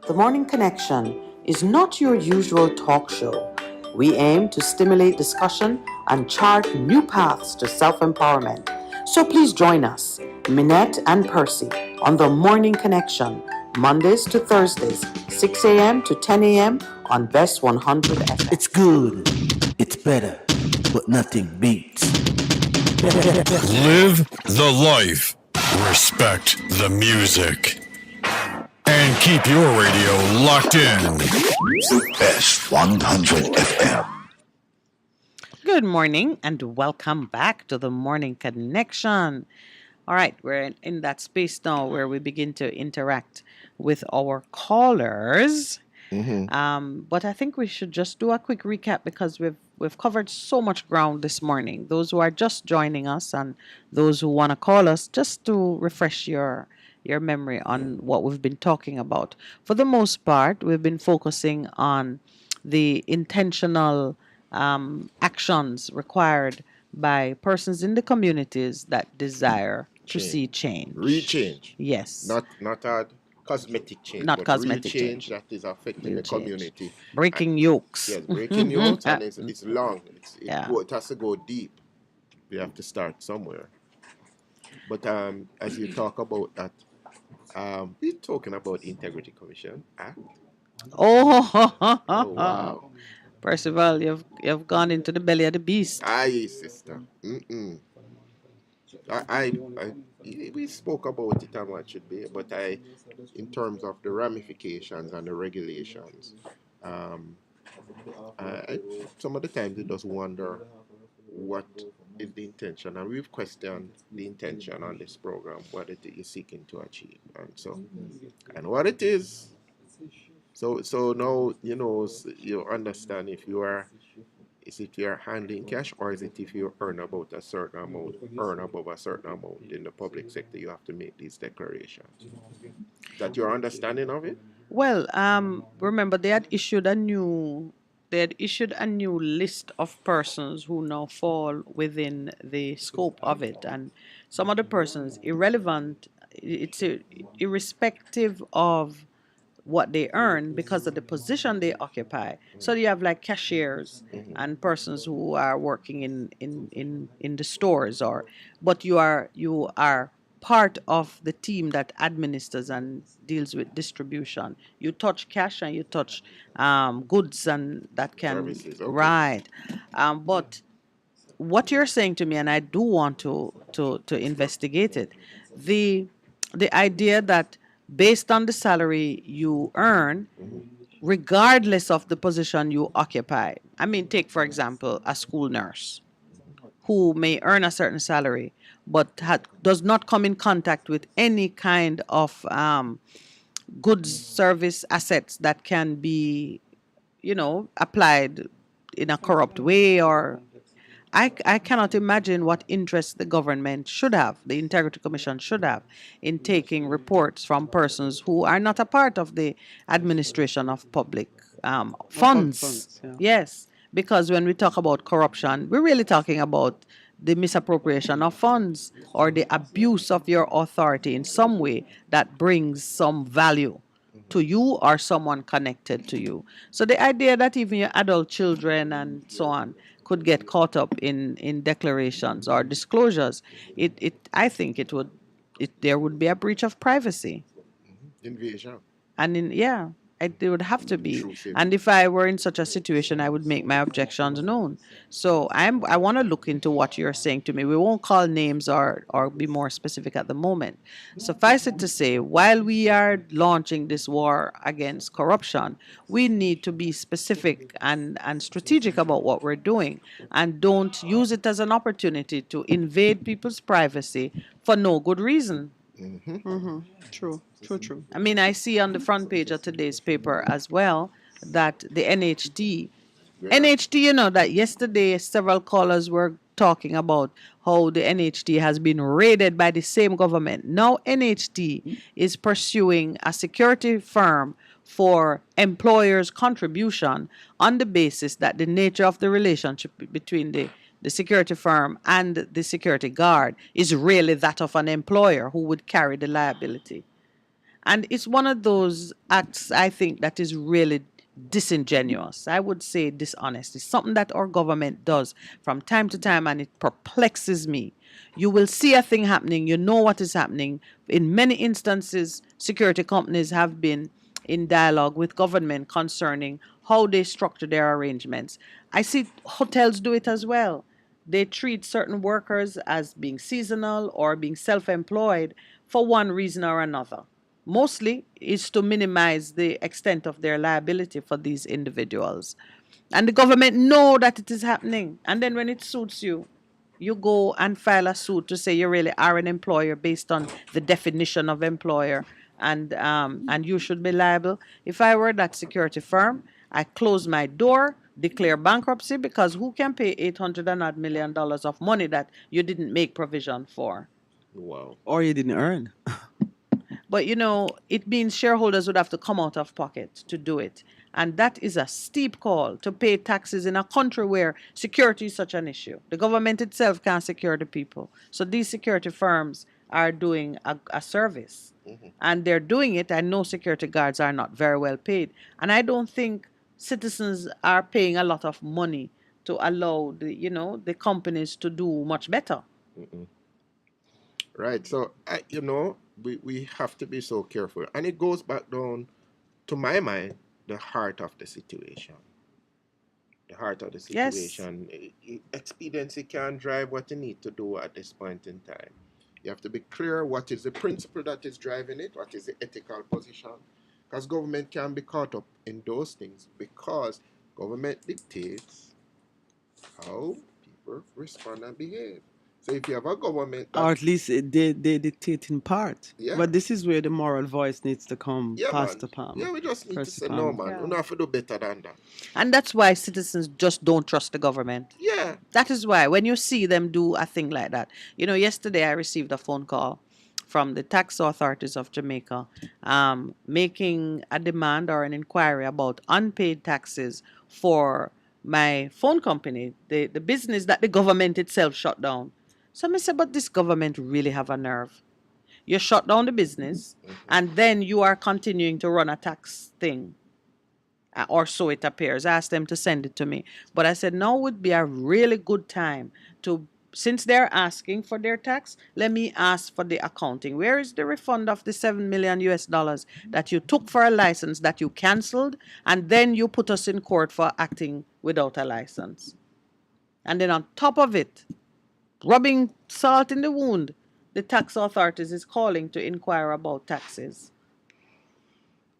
The Morning Connection is not your usual talk show. We aim to stimulate discussion and chart new paths to self-empowerment. So please join us, Minette and Percy, on The Morning Connection, Mondays to Thursdays, 6 a.m. to 10 a.m. on Best 100 FM. It's good. It's better. But nothing beats. Live the life. Respect the music. And keep your radio locked in. Best 100 FM. Good morning and welcome back to the Morning Connection. All right, we're in that space now where we begin to interact with our callers. But I think we should just do a quick recap because we've covered so much ground this morning. Those who are just joining us and those who want to call us, just to refresh your memory on what we've been talking about. For the most part, we've been focusing on the intentional actions required by persons in the communities that desire to see change. Real change. Yes. Not a cosmetic change. Not but cosmetic real change change. that is affecting Real the change. community. Breaking yokes. Yes, breaking yokes, and it's long. Yeah. It has to go deep. We have to start somewhere. But as you talk about that, we're talking about Integrity Commission Act. Oh, wow. Percival, you've gone into the belly of the beast. Aye, sister. We spoke about it and what should be, but in terms of the ramifications and the regulations, some of the times you just wonder what is the intention, and we've questioned the intention on this program, what it is seeking to achieve, and what it is. So now you understand if you are handling cash, or is it if you earn above a certain amount in the public sector, you have to make these declarations. Is that your understanding of it? Well, remember they had issued a new list of persons who now fall within the scope of it, and some of the persons irrelevant. It's irrespective of what they earn because of the position they occupy. So you have like cashiers and persons who are working in the stores, but you are part of the team that administers and deals with distribution. You touch cash and you touch goods and that can Services, okay. Right. But what you're saying to me, and I do want to investigate it, the idea that based on the salary you earn, regardless of the position you occupy. I mean, take, for example, a school nurse who may earn a certain salary, but does not come in contact with any kind of goods, service, assets that can be, applied in a corrupt way, or I cannot imagine what interest the government should have, the Integrity Commission should have, in taking reports from persons who are not a part of the administration of public funds. Yeah. Yes, because when we talk about corruption, we're really talking about the misappropriation of funds or the abuse of your authority in some way that brings some value to you or someone connected to you. So the idea that even your adult children and so on could get caught up in declarations or disclosures, I think there would be a breach of privacy. Invasion. And there would have to be. And if I were in such a situation, I would make my objections known. So I want to look into what you're saying to me. We won't call names or be more specific at the moment. Suffice it to say, while we are launching this war against corruption, we need to be specific and strategic about what we're doing, and don't use it as an opportunity to invade people's privacy for no good reason. True. I mean, I see on the front page of today's paper as well that the NHT, that yesterday several callers were talking about how the NHT has been raided by the same government. Now NHT is pursuing a security firm for employers' contribution on the basis that the nature of the relationship between the security firm and the security guard is really that of an employer who would carry the liability. And it's one of those acts, I think, that is really disingenuous. I would say dishonest. It's something that our government does from time to time, and it perplexes me. You will see a thing happening, you know what is happening. In many instances, security companies have been in dialogue with government concerning how they structure their arrangements. I see hotels do it as well. They treat certain workers as being seasonal or being self-employed for one reason or another. Mostly is to minimize the extent of their liability for these individuals. And the government know that it is happening. And then when it suits you, you go and file a suit to say you really are an employer based on the definition of employer, and you should be liable. If I were that security firm, I close my door, declare bankruptcy, because who can pay $800 million of money that you didn't make provision for? Wow. Or you didn't earn. But you know, it means shareholders would have to come out of pocket to do it. And that is a steep call to pay taxes in a country where security is such an issue. The government itself can't secure the people. So these security firms are doing a service. And they're doing it. I know security guards are not very well paid. And I don't think citizens are paying a lot of money to allow the companies to do much better. Right. So, we have to be so careful. And it goes back down, to my mind, the heart of the situation. The heart of the Yes. situation. Expediency can't drive what you need to do at this point in time. You have to be clear what is the principle that is driving it, what is the ethical position. Because government can be caught up in those things, because government dictates how people respond and behave. So if you have a government that, Or at least they dictate in part. Yeah. But this is where the moral voice needs to come, Pastor Palm. Yeah, we just need to Pastor say, Palm. no, man, we don't have to do better than that. And that's why citizens just don't trust the government. Yeah. That is why when you see them do a thing like that. Yesterday I received a phone call from the tax authorities of Jamaica making a demand or an inquiry about unpaid taxes for my phone company, the business that the government itself shut down. So I said, but this government really have a nerve. You shut down the business, and then you are continuing to run a tax thing. Or so it appears. I asked them to send it to me. But I said, now would be a really good time to, since they're asking for their tax, let me ask for the accounting. Where is the refund of the $7 million that you took for a license that you canceled, and then you put us in court for acting without a license? And then on top of it, rubbing salt in the wound, the tax authorities is calling to inquire about taxes.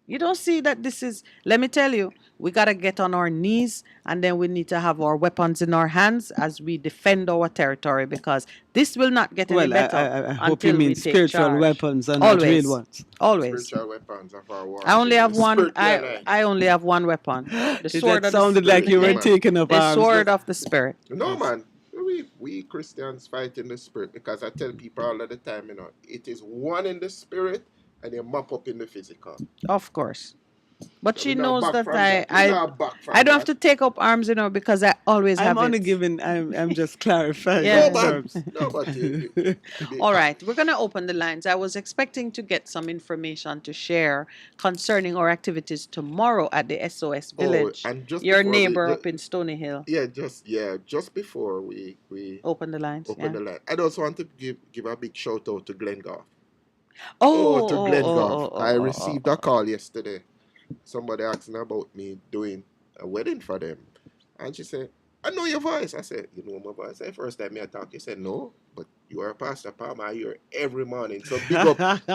You don't see that this is, let me tell you, we got to get on our knees, and then we need to have our weapons in our hands as we defend our territory, because this will not get any better I hope you until mean we take spiritual charge. weapons and Always. not real ones. Always. Spiritual weapons of our war. I only have one. Spiritual alliance. I only have one weapon. The sword That of the sounded like you were spirit. taking up The arms. sword of the spirit. No, man. We Christians fight in the spirit, because I tell people all of the time, it is one in the spirit and you mop up in the physical. Of course. But So she we're not knows back that from that. We're not back from I don't have that. to take up arms, because I always I'm have only it. giving, I'm just clarifying Yeah. the terms. All right, we're going to open the lines. I was expecting to get some information to share concerning our activities tomorrow at the SOS Village, and just your before we- neighbor up in Stony Hill. Just before we Open the lines. open the line, I also want to give a big shout out to Glenn Goff. Oh, to Glenn Goff. I oh, received a call yesterday. Somebody asking about me doing a wedding for them. And she said, I know your voice. I said, you know my voice? The first time I talk, you said, no, but you are Pastor Palmer. I hear every morning. So big up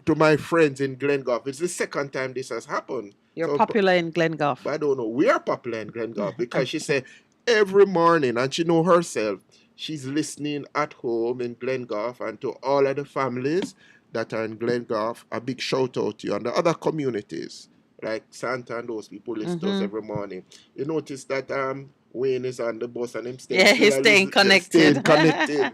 to my friends in Glen Goff. It's the second time this has happened. You're So, popular in Glen Goff. but I don't know. We are popular in Glen Goff, because she said every morning, and she know herself, she's listening at home in Glen Goff, and to all of the families that are in Glen Goff, a big shout out to you, and the other communities like Santa and those people listen to us Mhm. every morning. You notice that Wayne is on the bus and him staying. Yeah, he's staying connected. Staying connected.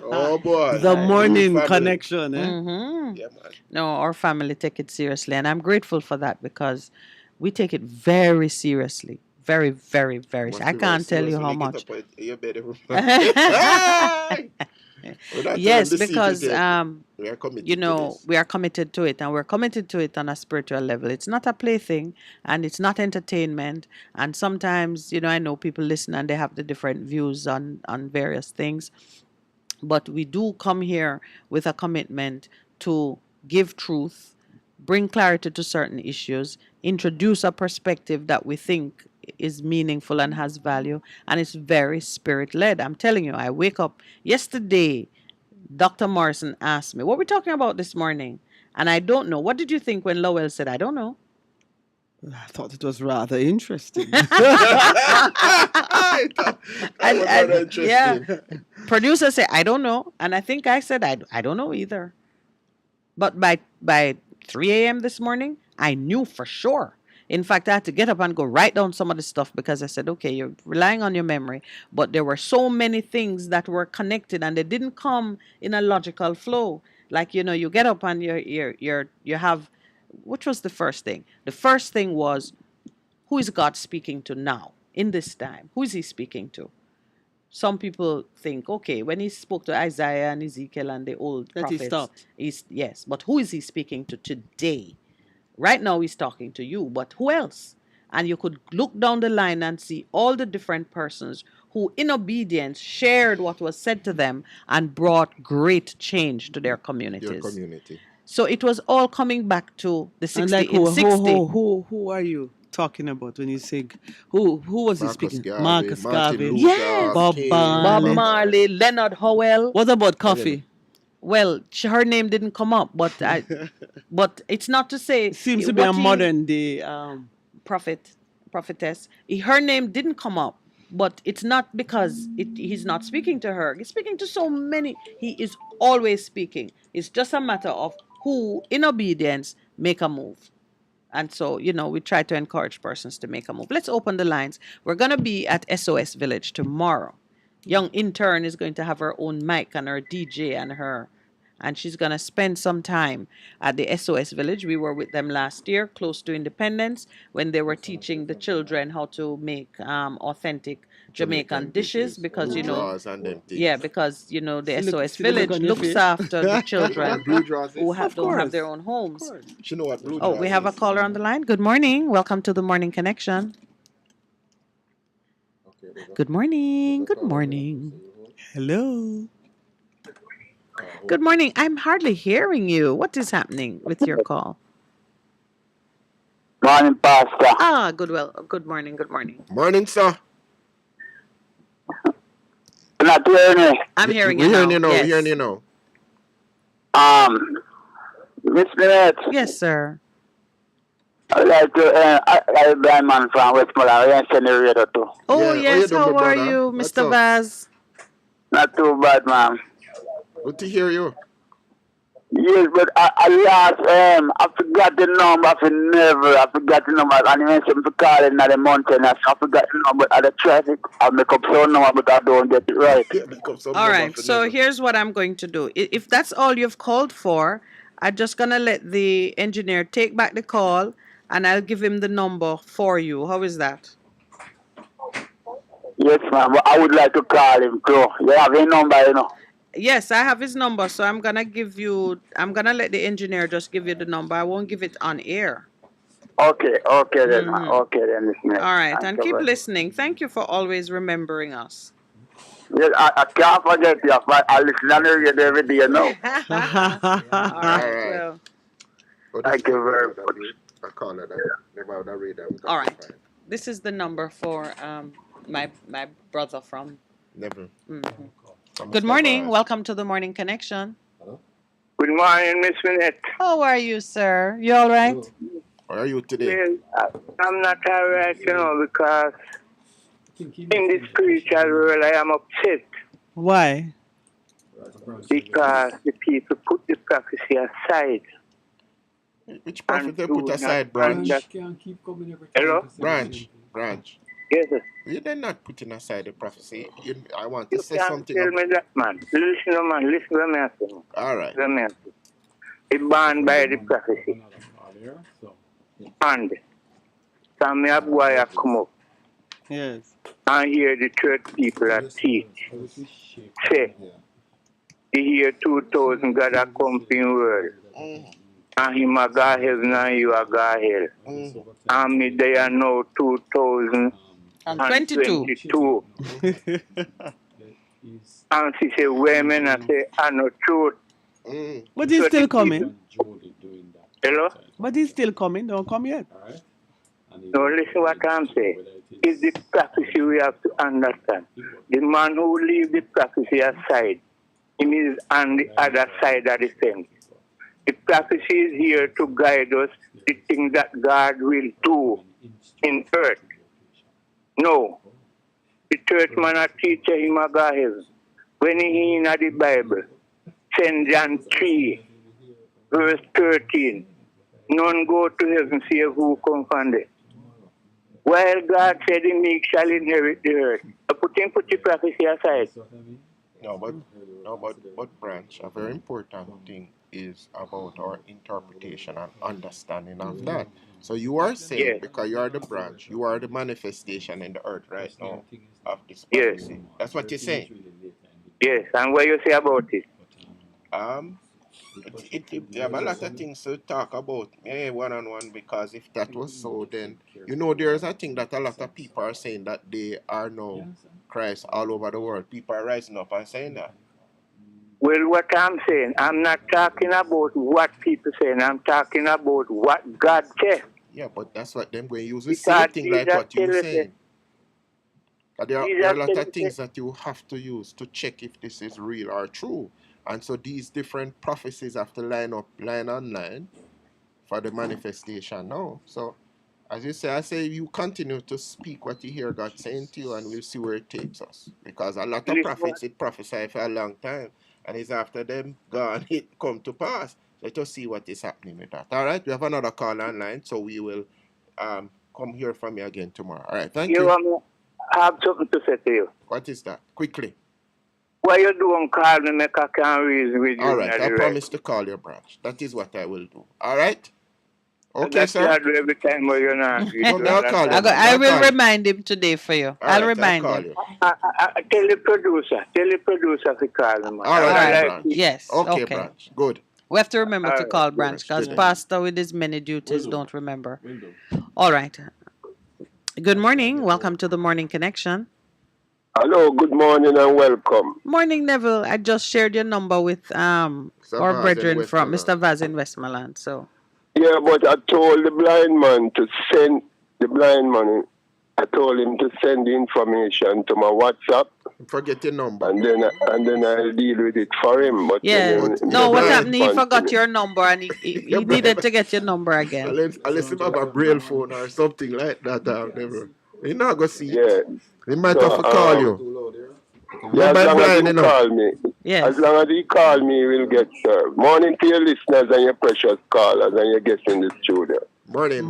Oh boy, The morning Family. connection, eh? Mhm. Yeah, man. No, our family take it seriously, and I'm grateful for that, because we take it very seriously. Very, very, very. Must I be can't very tell you serious how when you get much. up at your bed every morning. We're not Yes, telling the because secret yet. We are committed you to know this. we are committed to it, and we're committed to it on a spiritual level. It's not a plaything, and it's not entertainment. And sometimes, I know people listen and they have the different views on various things, but we do come here with a commitment to give truth, bring clarity to certain issues, introduce a perspective that we think is meaningful and has value, and it's very spirit led. I'm telling you, I wake up yesterday. Dr. Morrison asked me, what we talking about this morning? And I don't know. What did you think when Lowell said, I don't know? I thought it was rather interesting. Yeah. Producer said, I don't know. And I think I said, I don't know either. But by 3 a.m. this morning, I knew for sure. In fact, I had to get up and go write down some of the stuff because I said, okay, you're relying on your memory. But there were so many things that were connected and they didn't come in a logical flow. Like, you get up and you have, which was the first thing? The first thing was, who is God speaking to now in this time? Who is he speaking to? Some people think, okay, when he spoke to Isaiah and Ezekiel and the old That he prophets, stopped. yes, but who is he speaking to today? Right now he's talking to you, but who else? And you could look down the line and see all the different persons who, in obedience, shared what was said to them and brought great change to their communities. Your community. So it was all coming back to the 60 And like in who, 60. who are you talking about when you say who was he Marcus speaking? Garvey, Marcus Martin Garvey. Luther Yes. Bob King. Bob Marley. Marley, Leonard Howell. What about Coffee? Well, her name didn't come up, but but it's not to say Seems to be a what he- modern day prophetess. Her name didn't come up, but it's not because he's not speaking to her. He's speaking to so many. He is always speaking. It's just a matter of who, in obedience, make a move. And so, we try to encourage persons to make a move. Let's open the lines. We're going to be at SOS Village tomorrow. Young intern is going to have her own mic and her DJ and she's going to spend some time at the SOS Village. We were with them last year, close to Independence, when they were teaching the children how to make authentic Jamaican dishes because, Draws and them things. yeah, because, the SOS see the look Village on your looks face. after the children Blue draws who is- don't have course. their own homes. You know what blue Oh, draws we have a is? caller on the line. Good morning. Welcome to the Morning Connection. Good morning. Good morning. Hello. Good morning. I'm hardly hearing you. What is happening with your call? Morning, Pastor. Ah, good morning. Good morning. Morning, sir. Not hearing me. I'm hearing We're you hearing now. you now. Yes. We're hearing you now. Miss Minette, Yes, sir. I'd like to, I blind man from Westmoreland, I send the radio too. Oh, Yeah, yes. doing, How my are brother? you, What's Mr. up? Vaz? Not too bad, man. Good to hear you. Yes, but I lost, I forgot the number, I forgot the number, and even some to call in the mountain, I forgot the number of the traffic, I'll make up some number, but I don't get it right. All right. So here's what I'm going to do. If that's all you've called for, I'm just going to let the engineer take back the call and I'll give him the number for you. How is that? Yes, ma'am, but I would like to call him too. You have his number, you know. Yes, I have his number. So I'm going to let the engineer just give you the number. I won't give it on air. Okay then, ma'am. Okay then, Miss Minette. All right. Thank And you keep very- listening. Thank you for always remembering us. Yes, I can't forget you, I listen on the radio every day, you know. All right. Well, Thank you very much. I call it about that radar. all right. This is the number for my brother from. Never. Mhm. Good morning. Welcome to the Morning Connection. Good morning, Miss Minette. How are you, sir? You all right? How are you today? Well, I'm not alright, because in the spiritual world I am upset Why? because the people put the prophecy aside. Which prophet they put aside, Branch? Hello? Branch. Yes, sir. You did not putting aside the prophecy. I want to You say can't something. tell me that, man. Listen to me, I say. All right. Listen to me, I say. It's banned by the prophecy. And some of boy have come up Yes. and hear the church people that teach. Say, the year 2000, God a company world. And him a go heaven and you a go hell. And me there now 2022. And she say, women, I say, I know truth. But he's still coming. Hello? But he's still coming. Don't come yet. No, listen what I'm saying. It's the prophecy we have to understand. The man who leave the prophecy aside, he is on the other side of the fence. The prophecy is here to guide us the things that God will do in earth. No. The church man a teacher him a go heaven. When he in the Bible, St. John 3, verse 13, none go to heaven save who come from there. While God said the meek shall inherit the earth. Put the prophecy aside. No, but Branch, a very important thing is about our interpretation and understanding of that. So you are saying, because you are the branch, you are the manifestation in the earth right now of this prophecy. That's what you're saying. Yes, and what you say about it? You have a lot of things to talk about one-on-one, because if that was so, then there's a thing that a lot of people are saying, that they are now Christ all over the world. People are rising up and saying that. Well, what I'm saying, I'm not talking about what people saying. I'm talking about what God said. Yeah, but that's what them going to use the same thing like what you're saying. There are a lot of things that you have to use to check if this is real or true. And so these different prophecies have to line up, line on line, for the manifestation now. So, as you say, I say you continue to speak what you hear God saying to you, and we'll see where it takes us. Because a lot of prophets, it prophesy for a long time, and it's after them gone, it come to pass. Let us see what is happening with that. All right, we have another call online, so we will come hear from you again tomorrow. All right, thank you. I have something to say to you. What is that? Quickly. What you doing? Call me, make I can reason with you. All right, I promise to call your branch. That is what I will do. All right? Okay, sir. I do every time when you're not. I will remind him today for you. I'll remind him. Tell the producer to call him. All right, branch. Yes. Okay, branch. Good. We have to remember to call branch, because pastor with his many duties don't remember. All right. Good morning. Welcome to the Morning Connection. Hello, good morning and welcome. Morning, Neville. I just shared your number with our brethren from Mr. Vaz in Westmoreland. So. Yeah, but I told the blind man to send I told him to send the information to my WhatsApp. Forget your number. And then I'll deal with it for him. But what happened? He forgot your number, and he needed to get your number again. Unless him have a braille phone or something like that, never. He not go see it. He might have to call you. Yeah, as long as he call me. Yes. As long as he call me, he will get served. Morning to your listeners and your precious callers and your guests in the studio. Morning.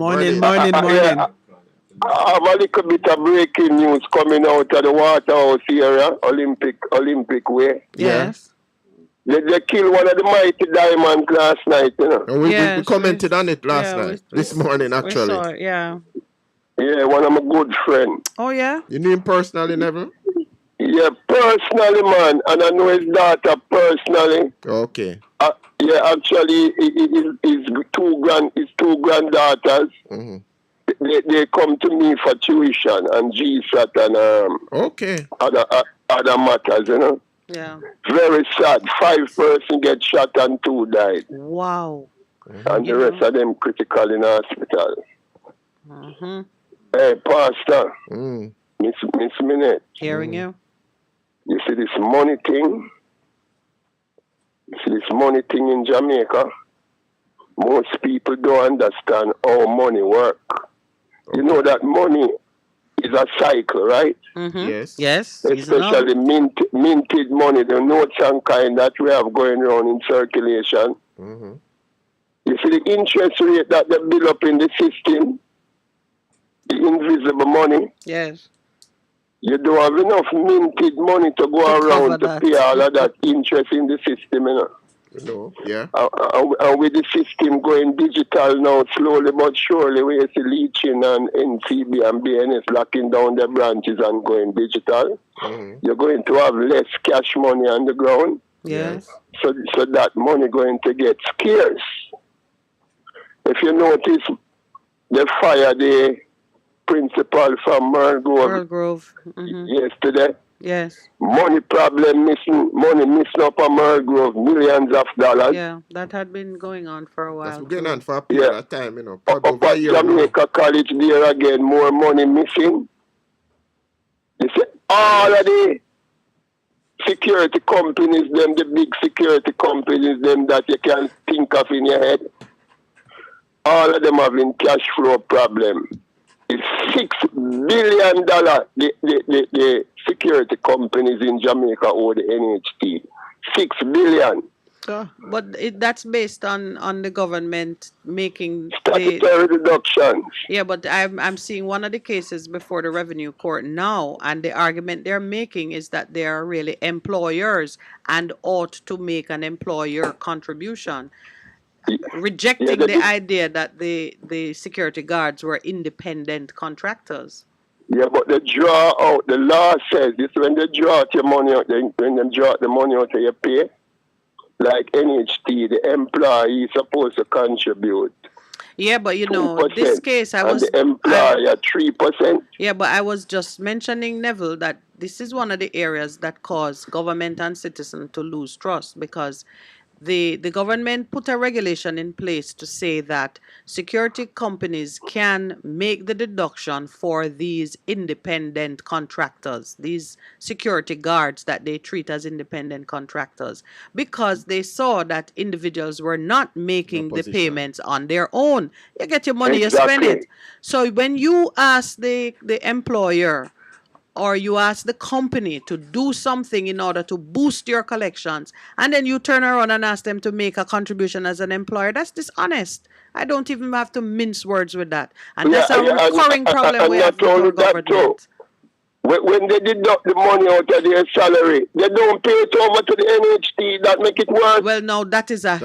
I have a little bit of breaking news coming out of the Waterhouse area, Olympic Way. Yes. They killed one of the mighty diamonds last night, We commented on it last night. This morning, actually. We saw it, yeah, one of my good friends. Oh, yeah? You knew him personally, Neville? Yeah, personally, man. And I know his daughter personally. Okay. Actually, his two granddaughters. Mm-hmm. They come to me for tuition and GSAT and other matters, Yeah. Very sad. 5 persons get shot and 2 died. Wow. And the rest of them critical in hospital. Mm-hmm. Hey, Pastor. Miss Minette. Hearing you. You see this money thing? In Jamaica? Most people don't understand how money works. You know that money is a cycle, right? Mm-hmm. Yes. Especially minted money, the notes and kind that we have going around in circulation. Mm-hmm. You see the interest rate that they build up in the system, the invisible money. Yes. You don't have enough minted money to go around to pay all of that interest in the system, Yeah. And with the system going digital now, slowly but surely, we see Leaching and NCB and BNS locking down their branches and going digital. Mm-hmm. You're going to have less cash money on the ground. Yes. So that money going to get scarce. If you notice, they fired the principal from Merle Grove. yesterday. Yes. Money missing up on Merle Grove, millions of dollars. Yeah, that had been going on for a while. That's been going on for a period of time, you know. Probably Up over a at year now. Jamaica College there again, more money missing. You see, all of the security companies, the big security companies, that you can think of in your head, all of them having cash flow problem. It's $6 billion the security companies in Jamaica owe the NHT. $6 billion. But that's based on the government making statutory deductions. Yeah, but I'm seeing one of the cases before the revenue court now, and the argument they're making is that they are really employers and ought to make an employer contribution, rejecting the idea that the security guards were independent contractors. Yeah, but they draw out, the law says this, when they draw out your money out, when they draw out the money out of your pay, like NHT, the employee is supposed to contribute. Yeah, but you know, 2%, this case and the employer 3%. Yeah, but I was just mentioning, Neville, that this is one of the areas that cause government and citizen to lose trust, because the government put a regulation in place to say that security companies can make the deduction for these independent contractors, these security guards that they treat as independent contractors, because they saw that individuals were not making the payments on their own. You get your money, you spend it. So when you ask the employer, or you ask the company to do something in order to boost your collections, and then you turn around and ask them to make a contribution as an employer, that's dishonest. I don't even have to mince words with that. And that's a recurring problem we have with our government. When they deduct the money out of their salary, they don't pay it over to the NHT. That make it work. Well, no, that is a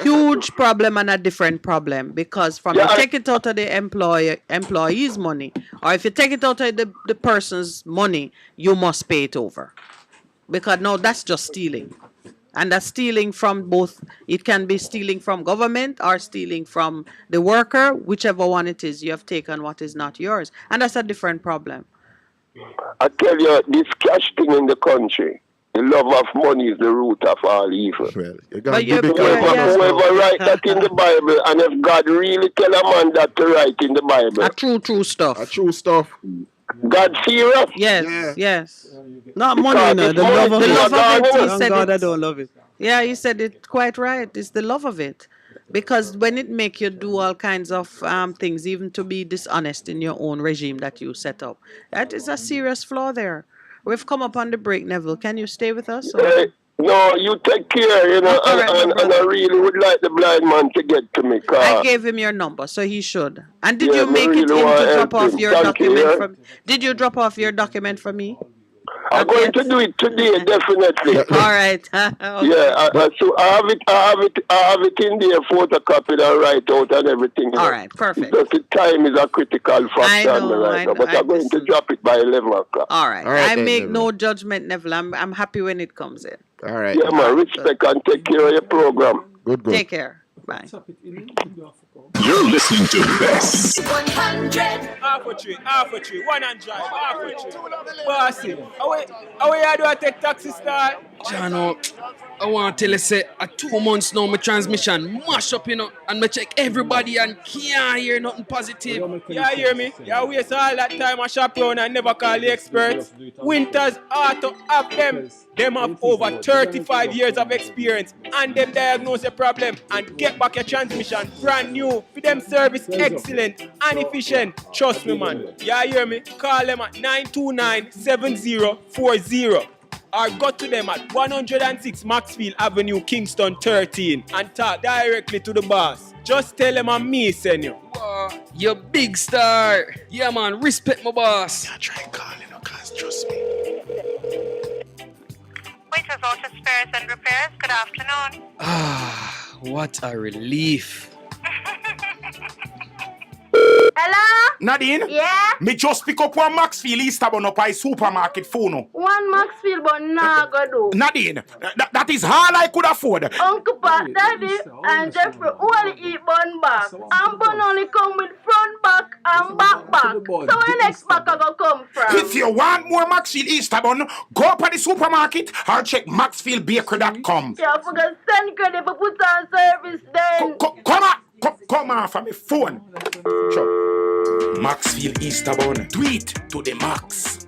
huge problem and a different problem, because from you take it out of the employee's money, or if you take it out of the person's money, you must pay it over, because no, that's just stealing. And that's stealing from both. It can be stealing from government or stealing from the worker, whichever one it is. You have taken what is not yours, and that's a different problem. I tell you, this cash thing in the country, the love of money is the root of all evil. Well, whoever write that in the Bible, and if God really tell a man that to write in the Bible, a true stuff. God serious? Yes. Not money, you know, the love of it. He said God, it. I don't love it. Yeah, he said it quite right. It's the love of it. Because when it make you do all kinds of things, even to be dishonest in your own regime that you set up, that is a serious flaw there. We've come up on the break, Neville. Can you stay with us? No, you take care, you know, and I really would like the blind man to get to me. I gave him your number, so he should. And did you make it in to drop off your document from? Did you drop off your document for me? I'm going to do it today, definitely. All right. Okay. Yeah, so I have it in there, photocopied and write out and everything. All right, perfect. Because the time is a critical factor right now, but I'm going to drop it by 11 o'clock. All right. I make no judgment, Neville. I'm happy when it comes in. All right. Yeah, man, respect and take care of your program. Good. Take care. Bye. You're listening to Best 100. Half a tree, 100, half a tree. Bossy, how you do I take taxi star? Jano, I want to tell you, say, 2 months now, my transmission mash up, you know, and I check everybody and can't hear nothing positive. Yeah, hear me? You waste all that time I shop around and never call the experts. Winters Auto have them. Them have over 35 years of experience, and them diagnose your problem and get back your transmission brand new. For them service excellent and efficient. Trust me, man. Yeah, hear me? Call them at 929-7040. Or go to them at 106 Maxfield Avenue, Kingston 13, and talk directly to the boss. Just tell them I'm me send you. Wow, you big star. Yeah, man, respect my boss. I try calling you, cause trust me. Winters Auto Spares and Repairs, good afternoon. Ah, what a relief. Hello? Nadine? Yeah? Me just pick up one Maxfield Easterbun up by supermarket phone. One Maxfield, but nah, go do. Nadine, that is all I could afford. Uncle Pat, Daddy, and Jeffrey only eat bun back. And bun only come with front back and back back. So where next back I go come from? If you want more Maxfield Easterbun, go up at the supermarket or check maxfieldbakery.com. Yeah, for the send credit for put on service then. Come on from my phone. Sure. Maxfield Easterbun, do it to the max.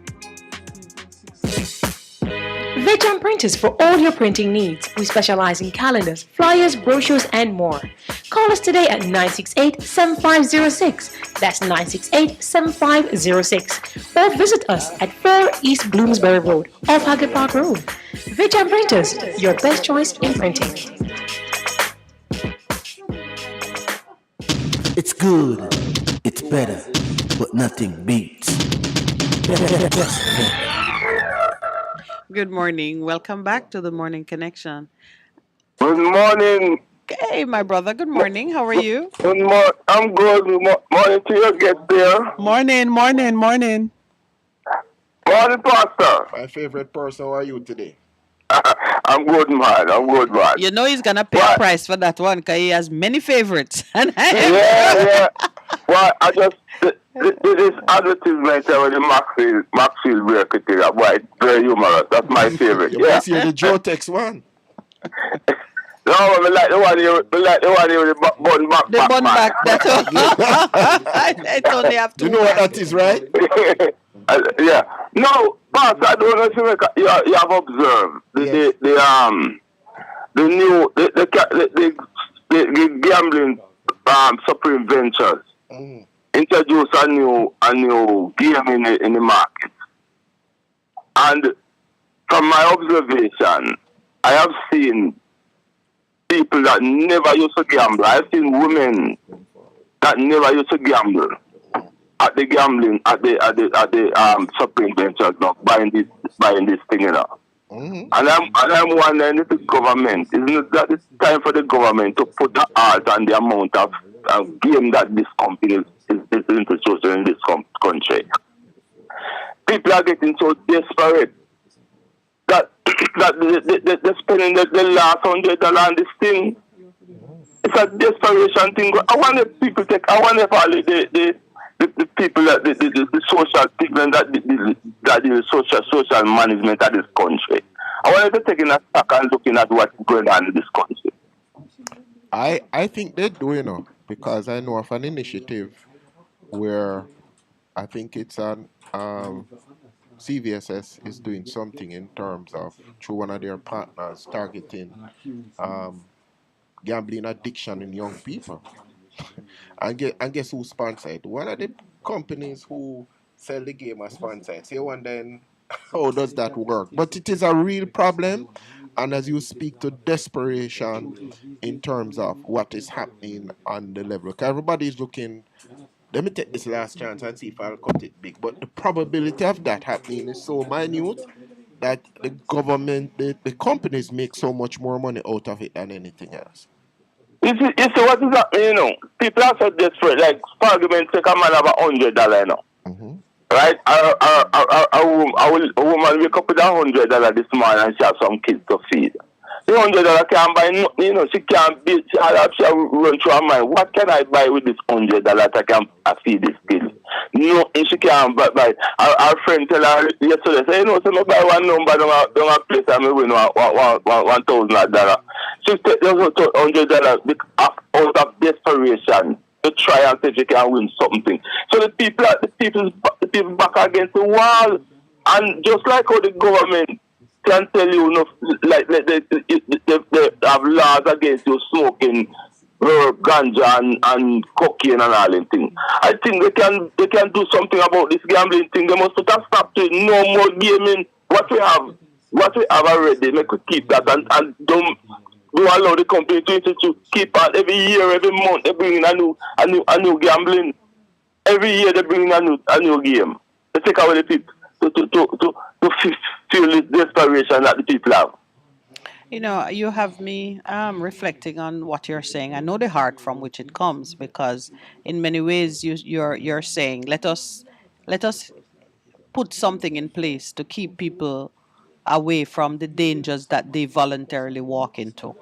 Veg Printers for all your printing needs. We specialize in calendars, flyers, brochures, and more. Call us today at 968-7506. That's 968-7506. Or visit us at 4 East Bloomsbury Road, off Haggard Park Road. Veg Printers, your best choice in printing. It's good, it's better, but nothing beats. Good morning. Welcome back to the Morning Connection. Good morning. Hey, my brother. Good morning. How are you? Good morning. I'm good. Morning to you. Get there. Morning. Morning, Pastor. My favorite person, how are you today? I'm good, man. You know he's going to pay a price for that one because he has many favorites. Yeah. Well, I just... This advertisement with the Maxfield Bakery, boy, it's very humorous. That's my favorite. You must hear the Jotex one. No, I like the one here with the bun back. The bun back, that's all. I only have to. You know what that is, right? Yeah. No, Pastor, I don't know if you have observed the gambling Supreme Ventures. Introduce a new game in the market. And from my observation, I have seen people that never used to gamble. I've seen women that never used to gamble at the gambling at the Supreme Ventures now buying this thing, you know. And I'm wondering if the government isn't that it's time for the government to put the art on the amount of game that this company is introducing in this country. People are getting so desperate that they're spending the last $100 on this thing. It's a desperation thing. I wonder if people I wonder if all the people that the social people and that the social management of this country. I wonder if they're taking a stock and looking at what's going on in this country. I think they do, you know, because I know of an initiative where I think it's an CVSS is doing something in terms of through one of their partners targeting gambling addiction in young people. and guess who sponsored? One of the companies who sell the game are sponsored. So you wonder how does that work? But it is a real problem. And as you speak to desperation in terms of what is happening on the level, because everybody is looking, let me take this last chance and see if I'll cut it big. But the probability of that happening is so minute that the government, the companies make so much more money out of it than anything else. You see what is happening, you know? People are so desperate. Like, for argument's sake, a man have $100, you know? Right? A woman wake up with $100 this morning and she has some kids to feed. The $100 can't buy nothing, you know. She can't be, she run through her mind. What can I buy with this $100 that I can feed this kid? Nothing she can't buy. Our friend tell her yesterday, say, you know, so I buy one number down a place and I win $1,000. She take those $100 out of desperation to try and see if she can win something. So the people back against the wall, and just like how the government can tell you, like they have laws against you smoking ganja and cocaine and all them things. I think they can do something about this gambling thing. They must put a stop to it. No more gaming. What we have already, make we keep that and don't allow the company to keep on every year, every month they bring in a new gambling. Every year they bring in a new game. They take away the people to feel this desperation that the people have. You know, you have me reflecting on what you're saying. I know the heart from which it comes because, in many ways, you're saying let us put something in place to keep people away from the dangers that they voluntarily walk into.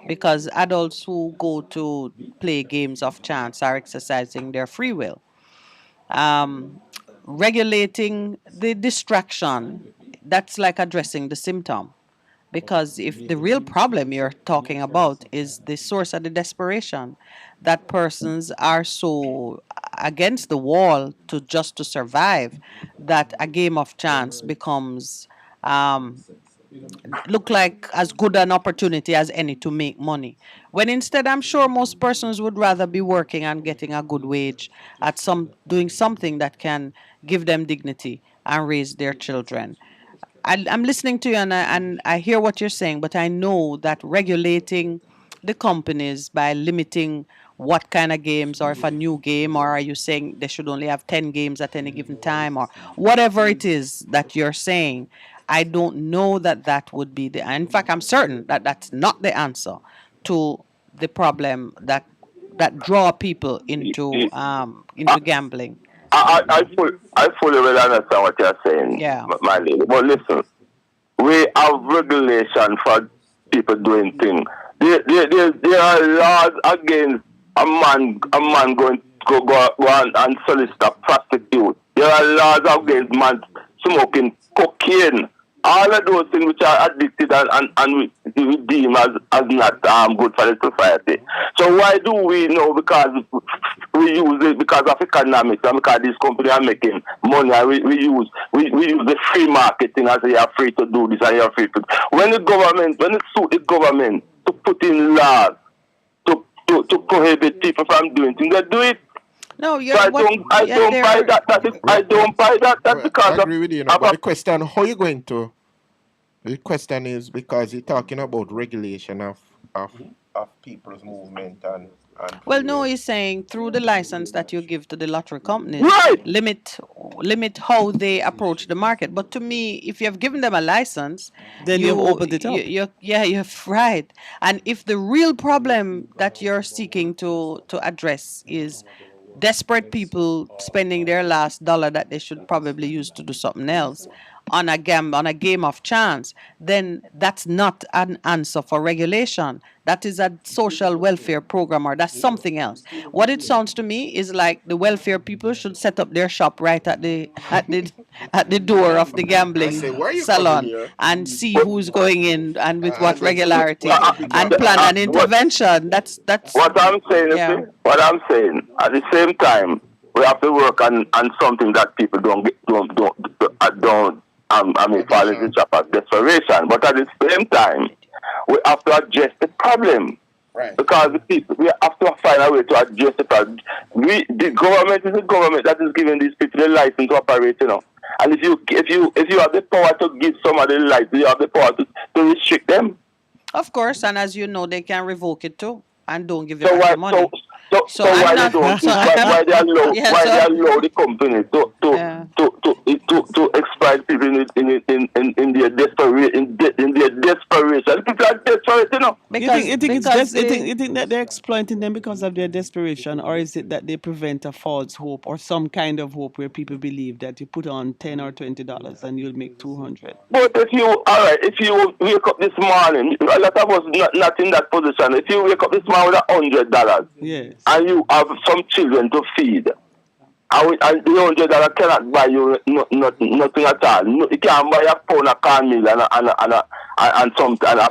Because adults who go to play games of chance are exercising their free will. Um, Regulating the distraction, that's like addressing the symptom. Because if the real problem you're talking about is the source of the desperation, that persons are so against the wall to just to survive, that a game of chance becomes um, look like as good an opportunity as any to make money. When instead, I'm sure most persons would rather be working and getting a good wage at some doing something that can give them dignity and raise their children. I'm listening to you and I hear what you're saying, but I know that regulating the companies by limiting what kind of games, or if a new game, or are you saying they should only have 10 games at any given time, or whatever it is that you're saying, I don't know that that would be the. In fact, I'm certain that that's not the answer to the problem that draw people into gambling. I fully really understand what you're saying, Yeah. my lady. But listen, we have regulation for people doing things. There are laws against a man go and solicit a prostitute. There are laws against man smoking cocaine. All of those things which are addicted and we deem as not good for the society. So why do we know? Because we use it because of economics and because these companies are making money. And we use the free marketing as they are free to do this and you are free to. When it suit the government to put in laws to prohibit people from doing things, they do it. No, So I don't buy that. I don't buy that. That's because I agree with you, but the question, how you going to? The question is because you're talking about regulation of people's movement and Well, no, he's saying through the license that you give to the lottery companies, limit how they approach the market. But to me, if you have given them a license, Then you've opened it up. You're right. And if the real problem that you're seeking to address is desperate people spending their last dollar that they should probably use to do something else on a game of chance, then that's not an answer for regulation. That is a social welfare program, or that's something else. What it sounds to me is like the welfare people should set up their shop right at the door of the gambling salon and see who's going in and with what regularity and plan an intervention. That's what I'm saying. Yeah. What I'm saying. At the same time, we have to work on something that people don't fall into the trap of desperation. But at the same time, we have to address the problem. Right. Because the people, we have to find a way to address the problem. The government is the government that is giving these people the license to operate, you know. And if you have the power to give somebody the license, you have the power to restrict them. Of course, and as you know, they can revoke it too and don't give you So back why the money. so why they don't why they allow they allow the company to exploit people in their desperation? People are desperate, you know. Because they- you think that they're exploiting them because of their desperation, or is it that they prevent a false hope or some kind of hope where people believe that you put on $10 or $20 and you'll make 200? But if you wake up this morning, a lot of us not in that position. If you wake up this morning with $100, yes, and you have some children to feed, and the $100 cannot buy you nothing at all. No, you can't buy a pound of cornmeal and a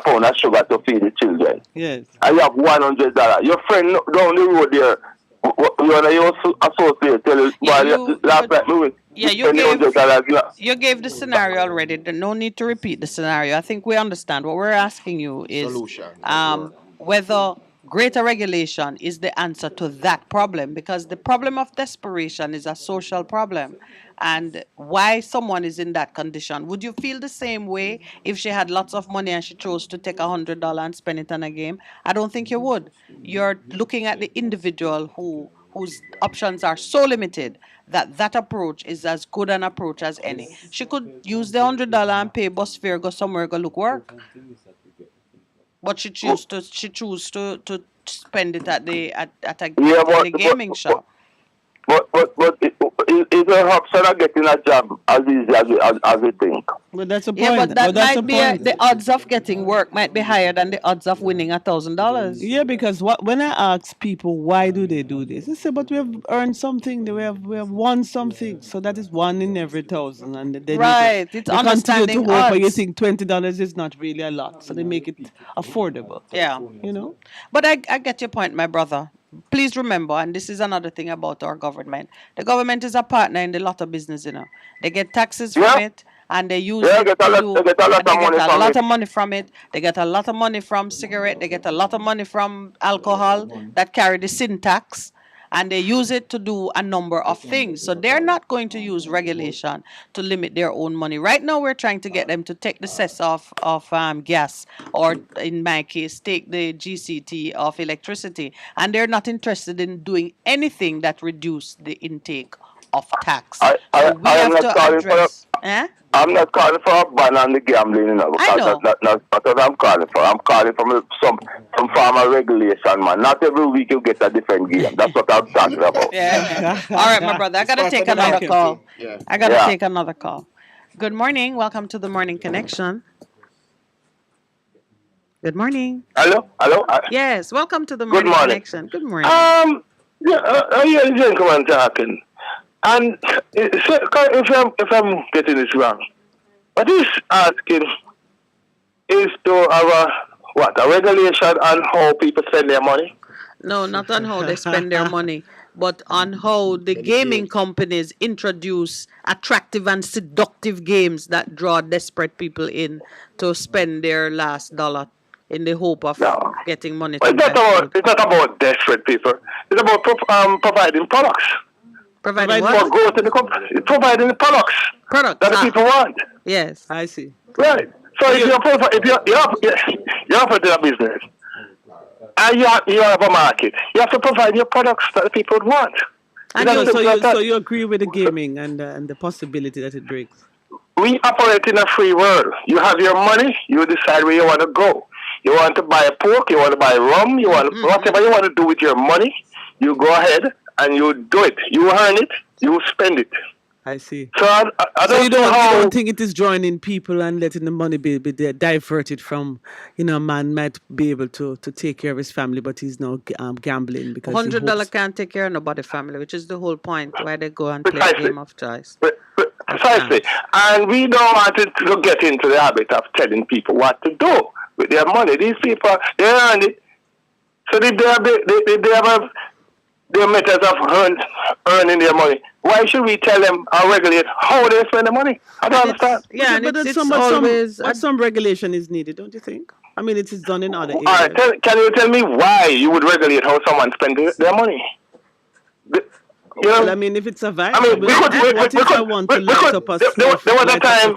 pound of sugar to feed the children. Yes. And you have $100. Your friend down the road there, your associate tell you, last night we went. Yeah, you gave the scenario already. No need to repeat the scenario. I think we understand. What we're asking you is whether greater regulation is the answer to that problem, because the problem of desperation is a social problem. And why someone is in that condition. Would you feel the same way if she had lots of money and she chose to take $100 and spend it on a game? I don't think you would. You're looking at the individual whose options are so limited that approach is as good an approach as any. She could use the $100 and pay bus fare, go somewhere, go look work. But she choose to spend it at Yeah, in the gaming shop. But is her option of getting a job as easy as we think? But that's the point. Yeah, but that that's might be the point. the odds of getting work might be higher than the odds of winning $1,000. Yeah, because when I ask people why do they do this, they say, "But we have earned something. We have won something. So that is one in every 1,000." And then Right, it's you continue understanding to hope, and you odds. think $20 is not really a lot, so they make it affordable. Yeah. You know. But I get your point, my brother. Please remember, and this is another thing about our government. The government is a partner in the lotto business, you know. They get taxes from it, and they use it They get a lot to of money a from lot it. of money from it. They get a lot of money from cigarette. They get a lot of money from alcohol that carry the sin tax, and they use it to do a number of things. So they're not going to use regulation to limit their own money. Right now, we're trying to get them to take the cess of gas, or in my case, take the GCT of electricity, and they're not interested in doing anything that reduce the intake of tax. So we am have not to calling address. I'm not calling for a ban on the gambling, you know, I because know. that's not what I'm calling for. I'm calling from some form of regulation, man. Not every week you get a different game. That's what I'm talking about. Yeah. All right, my brother. I gotta take another call. I gotta take another call. Good morning. Welcome to the Morning Connection. Good morning. Hello? Yes, welcome to the Morning morning. Connection. Good morning. I hear the gentleman talking. And so, if I'm getting this wrong, what he's asking is to have a regulation on how people spend their money? No, not on how they spend their money, but on how the gaming companies introduce attractive and seductive games that draw desperate people in to spend their last dollar in the hope of getting money. Well, it's not about desperate people. It's about providing products. Providing For what? growth in the company. Providing the products that the people want. Yes. I see. Right. So if you're operating a business and you have a market, you have to provide your products that the people would want. So you agree with the gaming and the possibility that it brings? We operate in a free world. You have your money, you decide where you want to go. You want to buy a pork, you want to buy rum, you want whatever you want to do with your money, you go ahead and you do it. You earn it, you spend it. I see. So I don't you know how. don't think it is joining people and letting the money be diverted from, a man might be able to take care of his family, but he's now gambling because he $100 hopes- can't take care of nobody's family, which is the whole point why they go and play a Precisely. game of choice. Precisely. And we don't want it to get into the habit of telling people what to do with their money. These people, they earn it. So they have their methods of earning their money. Why should we tell them or regulate how they spend the money? I don't understand. Yeah, and but it's some always some regulation is needed, don't you think? I mean, it is done in other All areas. right, can you tell me why you would regulate how someone spends their money? Well, I mean, if it's a vice, I mean, what if I want to light up a there was a time.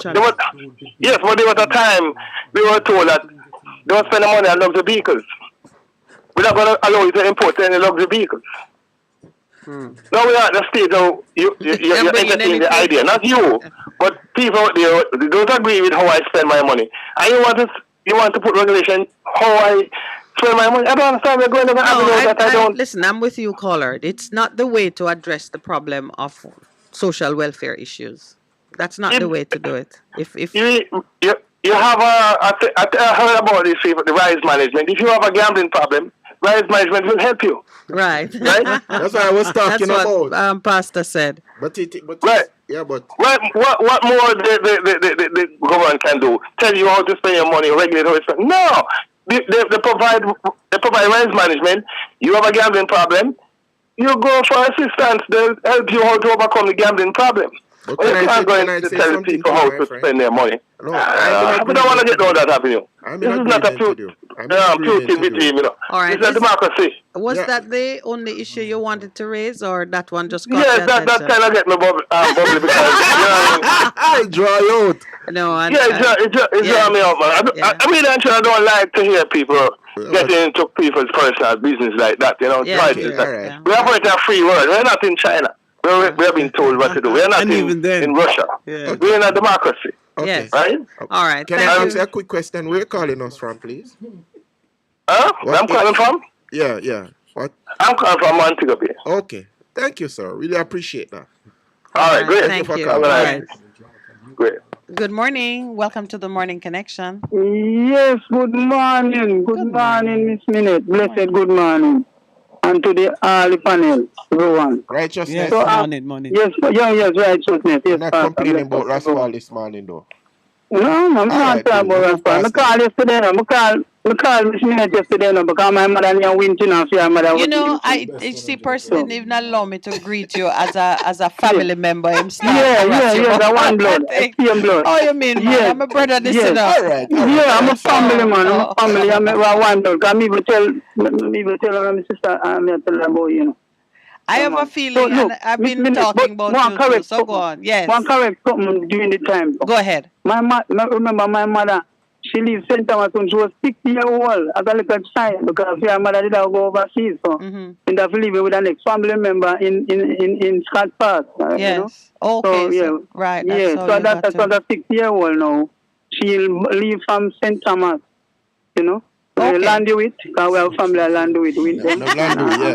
Yes, but there was a time we were told that don't spend the money on luxury vehicles. We're not going to allow you to import any luxury vehicles. Now we are at the stage now you're entertaining the idea, not you, but people out there they don't agree with how I spend my money. And you want to put regulation how I spend my money. I don't understand. We're going to that I don't. Listen, I'm with you, caller. It's not the way to address the problem of social welfare issues. That's not the way to do it. If You have I heard about this people, the rise management. If you have a gambling problem, rise management will help you. Right. Right? That's what I was talking That's about. what Pastor said. But Right. Yeah, but What more the government can do? Tell you how to spend your money, regulate how to spend. No, they provide rise management. You have a gambling problem, you go for assistance. They'll help you how to overcome the gambling problem. But Well, you can't go and tell people how to spend their money. I don't want to get down that avenue. This is not a Putin between, All right. It's a democracy. Was that the only issue you wanted to raise, or that one just caught Yes, your that attention? kind of get me bubbly because I draw you out. No, and, it's draw me out, man. I mean, I don't like to hear people getting into people's personal business like that. Right. We operate in a free world. We're not in China. We have been told what to do. We're not in Russia. Yeah. We're in a democracy. Okay. Yes. Right? All right. Can Thank I you. ask you a quick question? Where are you calling us from, please? Huh? Where I'm calling from? Yeah. What? I'm calling from Montego Bay. Okay. Thank you, sir. Really appreciate that. All right, great. Thank for you. calling. All right. Great. Good morning. Welcome to the Morning Connection. Yes, good morning. Good morning, Miss Minute. Blessed good morning. And to the early panel, everyone. Righteousness. Yes, So, morning. Yes, righteousness. Yes, Not Pastor, complaining bless about us, everyone. Rastafari this morning, though. No, I'm not talking about Rastafari. I call yesterday, I call Miss Minute yesterday, because my mother near winter now, so my mother You was know, HC person didn't even allow me to greet you as a family member. Him start harass you. I want blood. Same blood. Oh, you mean, man? I'm a brother, this Yes. you know. All right. I'm a family man. I'm a family. I'm a one blood. Because me will tell my sister, I'm tell her about, you know. I have a feeling, So, look, and I've Miss been Minute, talking but about one you correct too. So go something. on. Yes. One correct something during the time. Go ahead. Remember my mother, she lived St. Thomas when she was 6 years old as a little child because her mother did not go overseas. So, and have to live with an ex-family member in Scott Park. Yes. You know? Okay. So, right. Yeah, That's how so you got that's to. a 6-year-old now. She'll leave from St. Thomas, you know. Okay. Landuit, because we have family at Landuit with them.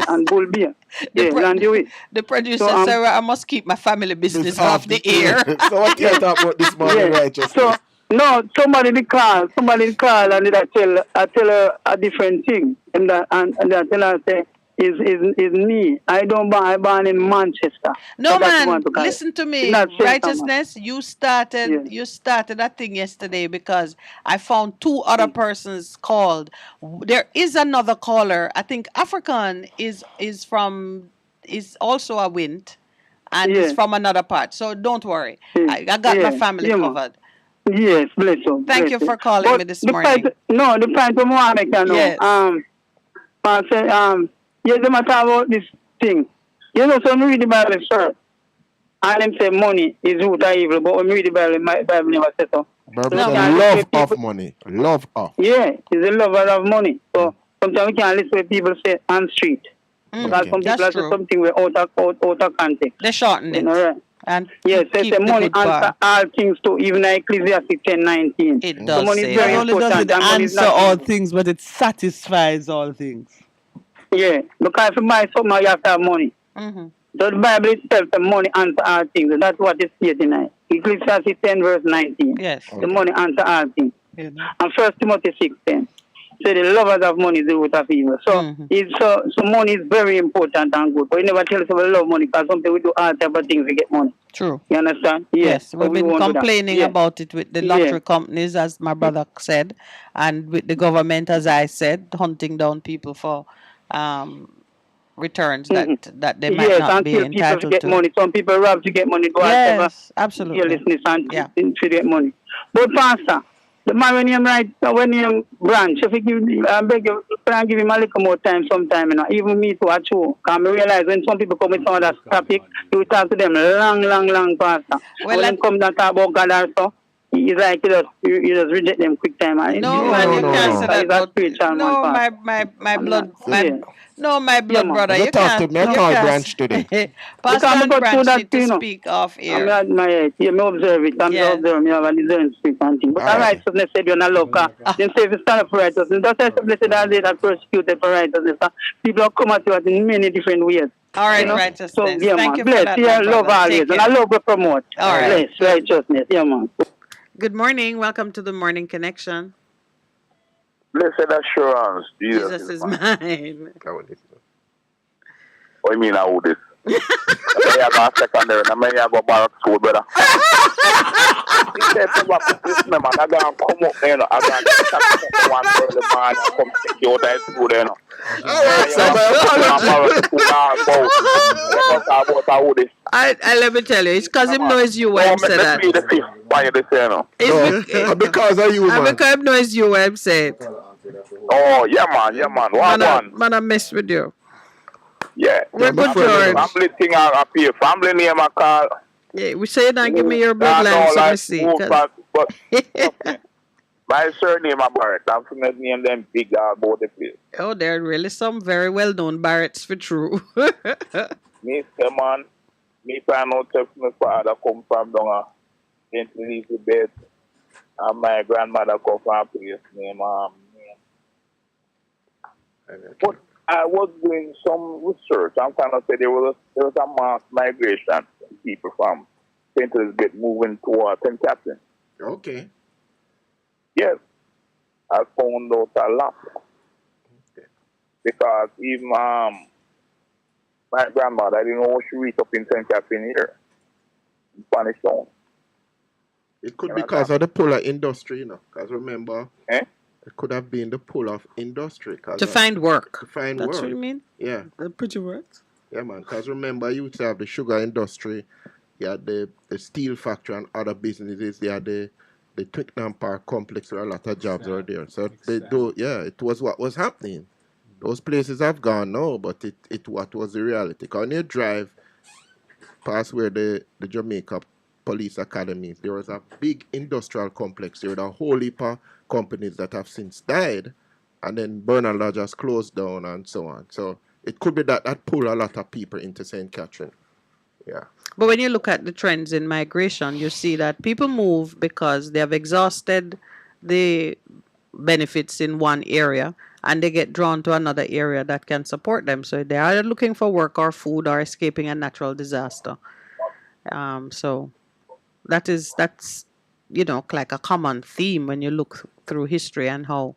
And Bull Beer. Yeah, Landuit. The producer So, said, I must keep my family business off the air. So what you talk about this morning, righteousness? So, no, somebody did call, and I tell her a different thing. And I tell her, say, is me. I born in Manchester. No, So that's man, what to call it. listen to me. It's not St. Righteousness, you started that thing yesterday because I found two other persons called. There is another caller. I think African is also a Wint and is from another part. So don't worry. I got my family covered. Yes, bless you. Thank you for calling me this morning. The point of I make now. Yes. I say, yes, the matter about this thing. You know, so we read the Bible first. And them say money is root of evil, but when we read the Bible, my Bible never says so. Bible says love of money. Love of. Yeah, it's a lover of money. So sometimes we can't listen to people say on street. Because some people say something we're out of context. They shorten it. You know, right? And yes, they keep say the money good part. answer all things too, even Ecclesiastes 10:19. It does So money say is very that. Not only does important. it and money is answer not all evil. things, but it satisfies all things. Yeah, because if you buy something, you have to have money. Mm-hmm. So the Bible itself, the money answer all things. And that's what it says in Ecclesiastes 10:19. Yes. The money answer all things. Yeah. And 1 Timothy 6:10. So the lovers of money is the root of evil. So so money is very important and good. But you never tell us about love money because sometimes we do all type of things to get money. True. You understand? Yes, but we've we been won't do that. complaining Yeah. about it with the lottery companies, as my brother said, and with the government, as I said, hunting down people for returns that they might not be until people entitled get to. money. Some people rob to get money. Do Yes, absolutely. Carelessness and to get money. But Pastor, the man when you branch, if you give, I beg you, try and give him a little more time sometime, you know. Even me too, at you. Because I realize when some people come with some of that topic, you talk to them long, Pastor. When them come down talk about God also, it's like you just reject them quick time. No, man, you can't say that. No, my blood, my blood brother, you can't. I call branch today. Pastor and branch need to you know. speak off air. I admire it. Me observe it. I'm observing. Me have a discern speak and thing. But righteousness said you're not love. Then say if you stand up for righteousness. That's why blessed are they that persecuted for righteousness. People have come at you in many different ways. All right, you know? righteousness. So, yeah, Thank man. you Bless. for that, Yeah, my love brother. always. Take And it. I love to promote. All right. Bless. Righteousness. Yeah, man. Good morning. Welcome to the Morning Connection. Blessed assurance, Jesus is mine. What do you mean I would this? I got a secondary, and I got Barak school, brother. He said, this man, I got to come up there, I got to come up one early morning and come take you out of school there. I let me tell you, it's because him knows you when him say that. Because of you, man. Because him knows you when him say it. Oh, yeah, man. Man, I mess with you. Yeah. We're good, George. Family thing I appear. Family name I call. Yeah, we say that. Give me your bloodline so I see. But my surname is Barrett. I'm from the name them big about the place. Oh, there are really some very well-known Barretts for true. Me say, man, me find out if my father come from down St. Elizabeth, and my grandmother come from a place named But I was doing some research. I'm trying to say there was a mass migration of people from St. Elizabeth moving towards St. Catherine. Okay. Yes, I found out a lot. Because even my grandmother, I didn't know she reached up in St. Catherine here, in Spanish Town. It could be because of the pull of industry, Because remember, it could have been the pull of industry. To find work. To find That's work. what you mean? Yeah. That pretty works. Yeah, man. Because remember, you used to have the sugar industry, you had the steel factory and other businesses. You had the Twickenham Park complex where a lot of jobs are there. So they do, it was what was happening. Those places have gone now, but it what was the reality. Because when you drive past where the Jamaica Police Academy, there was a big industrial complex. There were a whole heap of companies that have since died, and then Bernard Lodge has closed down and so on. So it could be that pull a lot of people into St. Catherine. Yeah. But when you look at the trends in migration, you see that people move because they have exhausted the benefits in one area and they get drawn to another area that can support them. So they are looking for work or food or escaping a natural disaster. So that's like a common theme when you look through history and how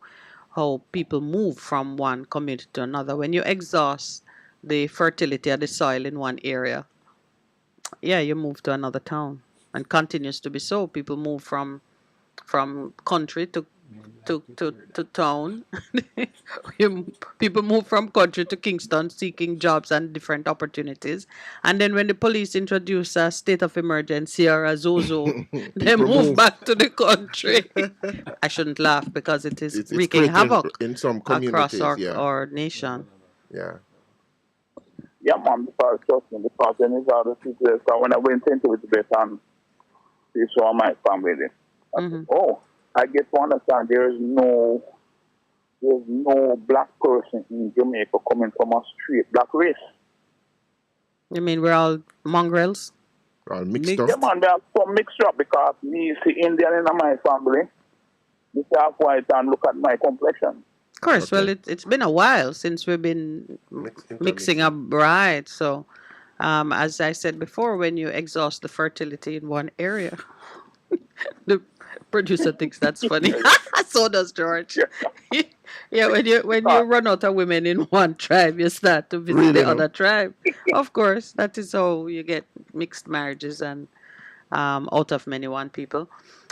people move from one community to another. When you exhaust the fertility of the soil in one area, you move to another town, and continues to be so. People move from country to town. People move from country to Kingston seeking jobs and different opportunities. And then when the police introduce a state of emergency or a zozo, they move back to the country. I shouldn't laugh because it's wreaking havoc in some across communities. our nation. Yeah. Yeah, man, because trust me, because in this other situation, when I went into it and they saw my family, I said, I get to understand there's no black person in Jamaica coming from a straight black race. You mean we're all mongrels? All mixed up? Yeah, man, they are some mixed up because me see Indian in my family, me see half white and look at my complexion. Of course. Well, it's been a while since we've been mixing up, right? So, as I said before, when you exhaust the fertility in one area, the producer thinks that's funny. So does George. Yeah, when you run out of women in one tribe, you start to visit the other tribe. Of course, that is how you get mixed marriages and out of many one people.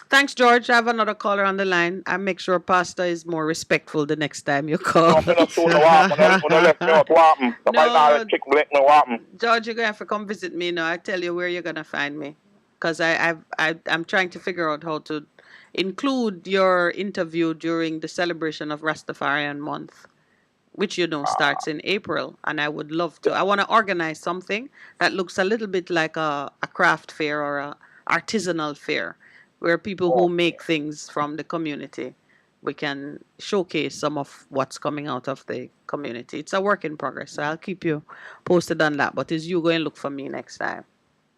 Thanks, George. I have another caller on the line. I make sure Pastor is more respectful the next time you call. George, you're going to have to come visit me now. I tell you where you're going to find me. Because I'm trying to figure out how to include your interview during the celebration of Rastafarian Month, which starts in April. And I would love to. I want to organize something that looks a little bit like a craft fair or a artisanal fair, where people who make things from the community, we can showcase some of what's coming out of the community. It's a work in progress, so I'll keep you posted on that. But it's you going to look for me next time.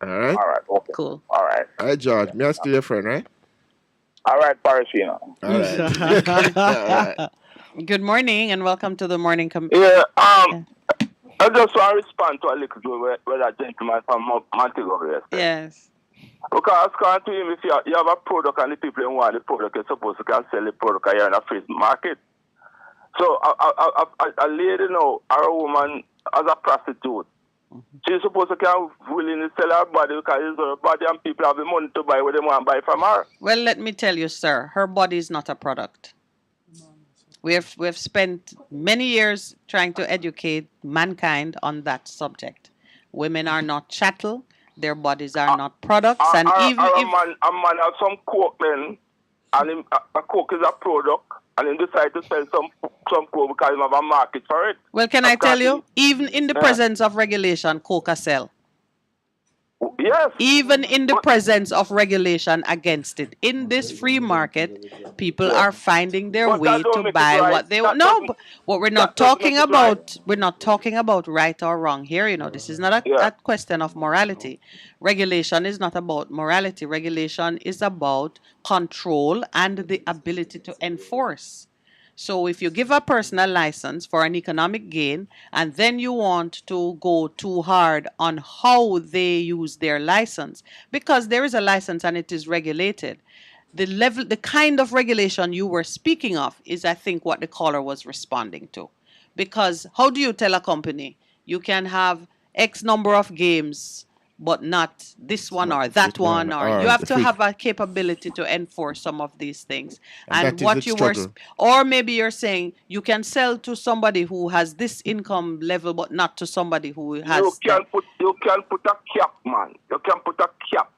All right. All right, okay. Cool. All right. All right, George. Me, I still your friend, right? All right, Parashino. All right. All right. Good morning and welcome to the morning. I just want to respond to a little bit where that gentleman from Montego yesterday. Yes. Because according to him, if you have a product and the people who want the product, you're supposed to can sell the product here in a free market. So a lady now, or a woman, as a prostitute, she's supposed to can willingly sell her body because it's her body and people have the money to buy what they want to buy from her. Well, let me tell you, sir, her body is not a product. We have spent many years trying to educate mankind on that subject. Women are not chattel. Their bodies are not products. And even if a man has some coke then, and a coke is a product, and he decide to sell some coke because he have a market for it. Well, can I tell you, even in the presence of regulation, coca sell. Yes. Even in the presence of regulation against it. In this free market, people are finding their way to buy what they want. No, but what we're not talking about, we're not talking about right or wrong here. This is not a question of morality. Regulation is not about morality. Regulation is about control and the ability to enforce. So if you give a person a license for an economic gain and then you want to go too hard on how they use their license, because there is a license and it is regulated. The kind of regulation you were speaking of is, I think, what the caller was responding to. Because how do you tell a company you can have X number of games but not this one or that one, or you have to have a capability to enforce some of these things. And what you were, or maybe you're saying you can sell to somebody who has this income level, but not to somebody who has. You can put a cap, man. You can put a cap.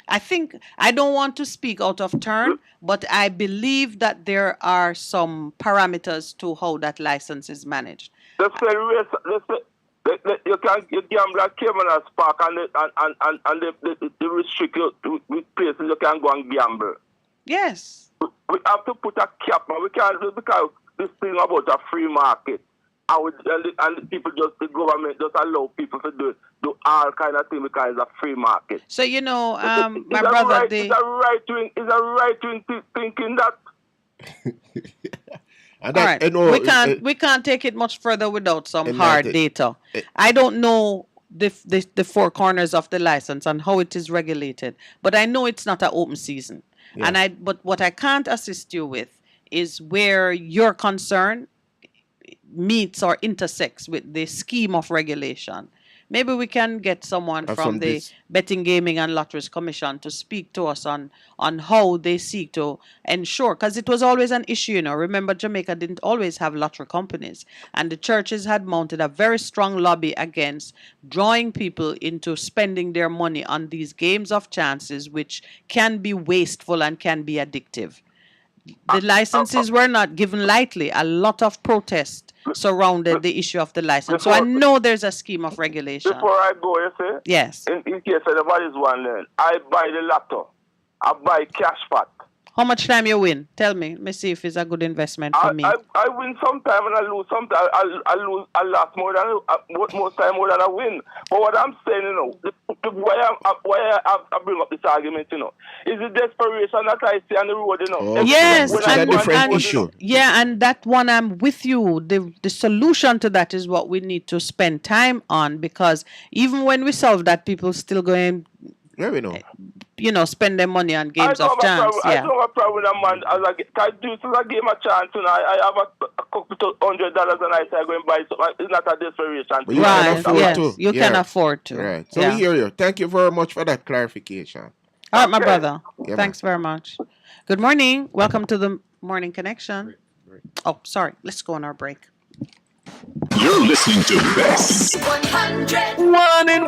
I think I don't want to speak out of turn, but I believe that there are some parameters to how that license is managed. You gamble at Caymanas Park and they restrict you with places you can go and gamble. Yes. We have to put a cap, man. We can't do because this thing about a free market. And the government just allow people to do all kind of things because it's a free market. So my brother, is a right wing thinking that. All right. We can't take it much further without some hard data. I don't know the four corners of the license and how it is regulated, but I know it's not an open season. Yeah. But what I can't assist you with is where your concern meets or intersects with the scheme of regulation. Maybe we can get someone from the Betting, Gaming and Lotteries Commission to speak to us on how they seek to ensure, because it was always an issue, Remember, Jamaica didn't always have lottery companies, and the churches had mounted a very strong lobby against drawing people into spending their money on these games of chances, which can be wasteful and can be addictive. The licenses were not given lightly. A lot of protest surrounded the issue of the license. So I know there's a scheme of regulation. Before I go, you say? Yes. In case anybody's wondering, I buy the lotto. I buy cash pot. How much time you win? Tell me. Let me see if it's a good investment for me. I win sometime and I lose sometime. I lose more than most time more than I win. But what I'm saying, why I bring up this argument, is the desperation that I see on the road, Yes, it's a different issue. Yeah, and that one I'm with you. The solution to that is what we need to spend time on, because even when we solve that, people still going. Yeah, we know. Spend their money on games of chance. I don't have a problem with a man. I do this a game of chance. I have a couple $100 and I say I'm going to buy something. It's not a desperation. But you can afford to. You can afford to. Right. So we hear you. Thank you very much for that clarification. All right, my brother. Yeah, Thanks very much. Good morning. Welcome to the Morning Connection. Oh, sorry. Let's go on our break. You're listening to Best 100. One in.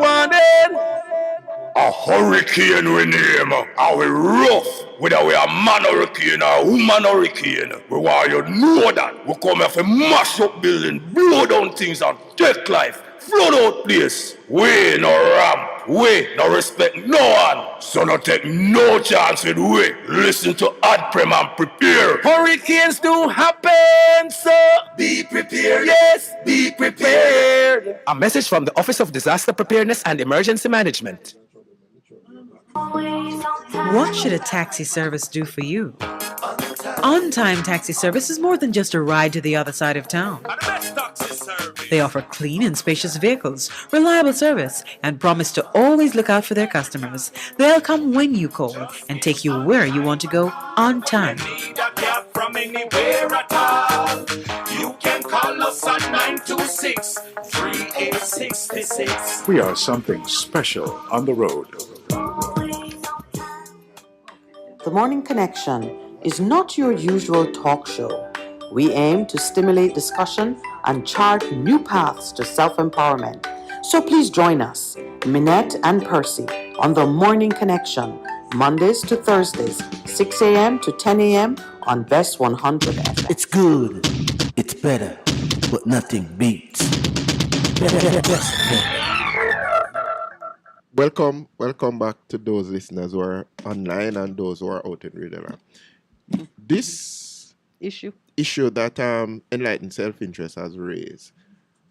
A hurricane we name. Are we rough? Whether we are man hurricane or woman hurricane. We want you know that. We come here to mash up building, blow down things and take life. Flood out place. We no ramp. We no respect no one. So no take no chance with we. Listen to Adprem and prepare. Hurricanes do happen, so be prepared. Yes, be prepared. A message from the Office of Disaster Preparedness and Emergency Management. What should a taxi service do for you? On-time taxi service is more than just a ride to the other side of town. They offer clean and spacious vehicles, reliable service, and promise to always look out for their customers. They'll come when you call and take you where you want to go on time. From anywhere at all, you can call us at 926-3866. We are something special on the road. The Morning Connection is not your usual talk show. We aim to stimulate discussion and chart new paths to self-empowerment. So please join us, Minette and Percy, on The Morning Connection, Mondays to Thursdays, 6 a.m. to 10 a.m. on Best 100 FM. It's good. It's better. But nothing beats. Welcome back to those listeners who are online and those who are out in real life. This issue that Enlightened Self-Interest has raised,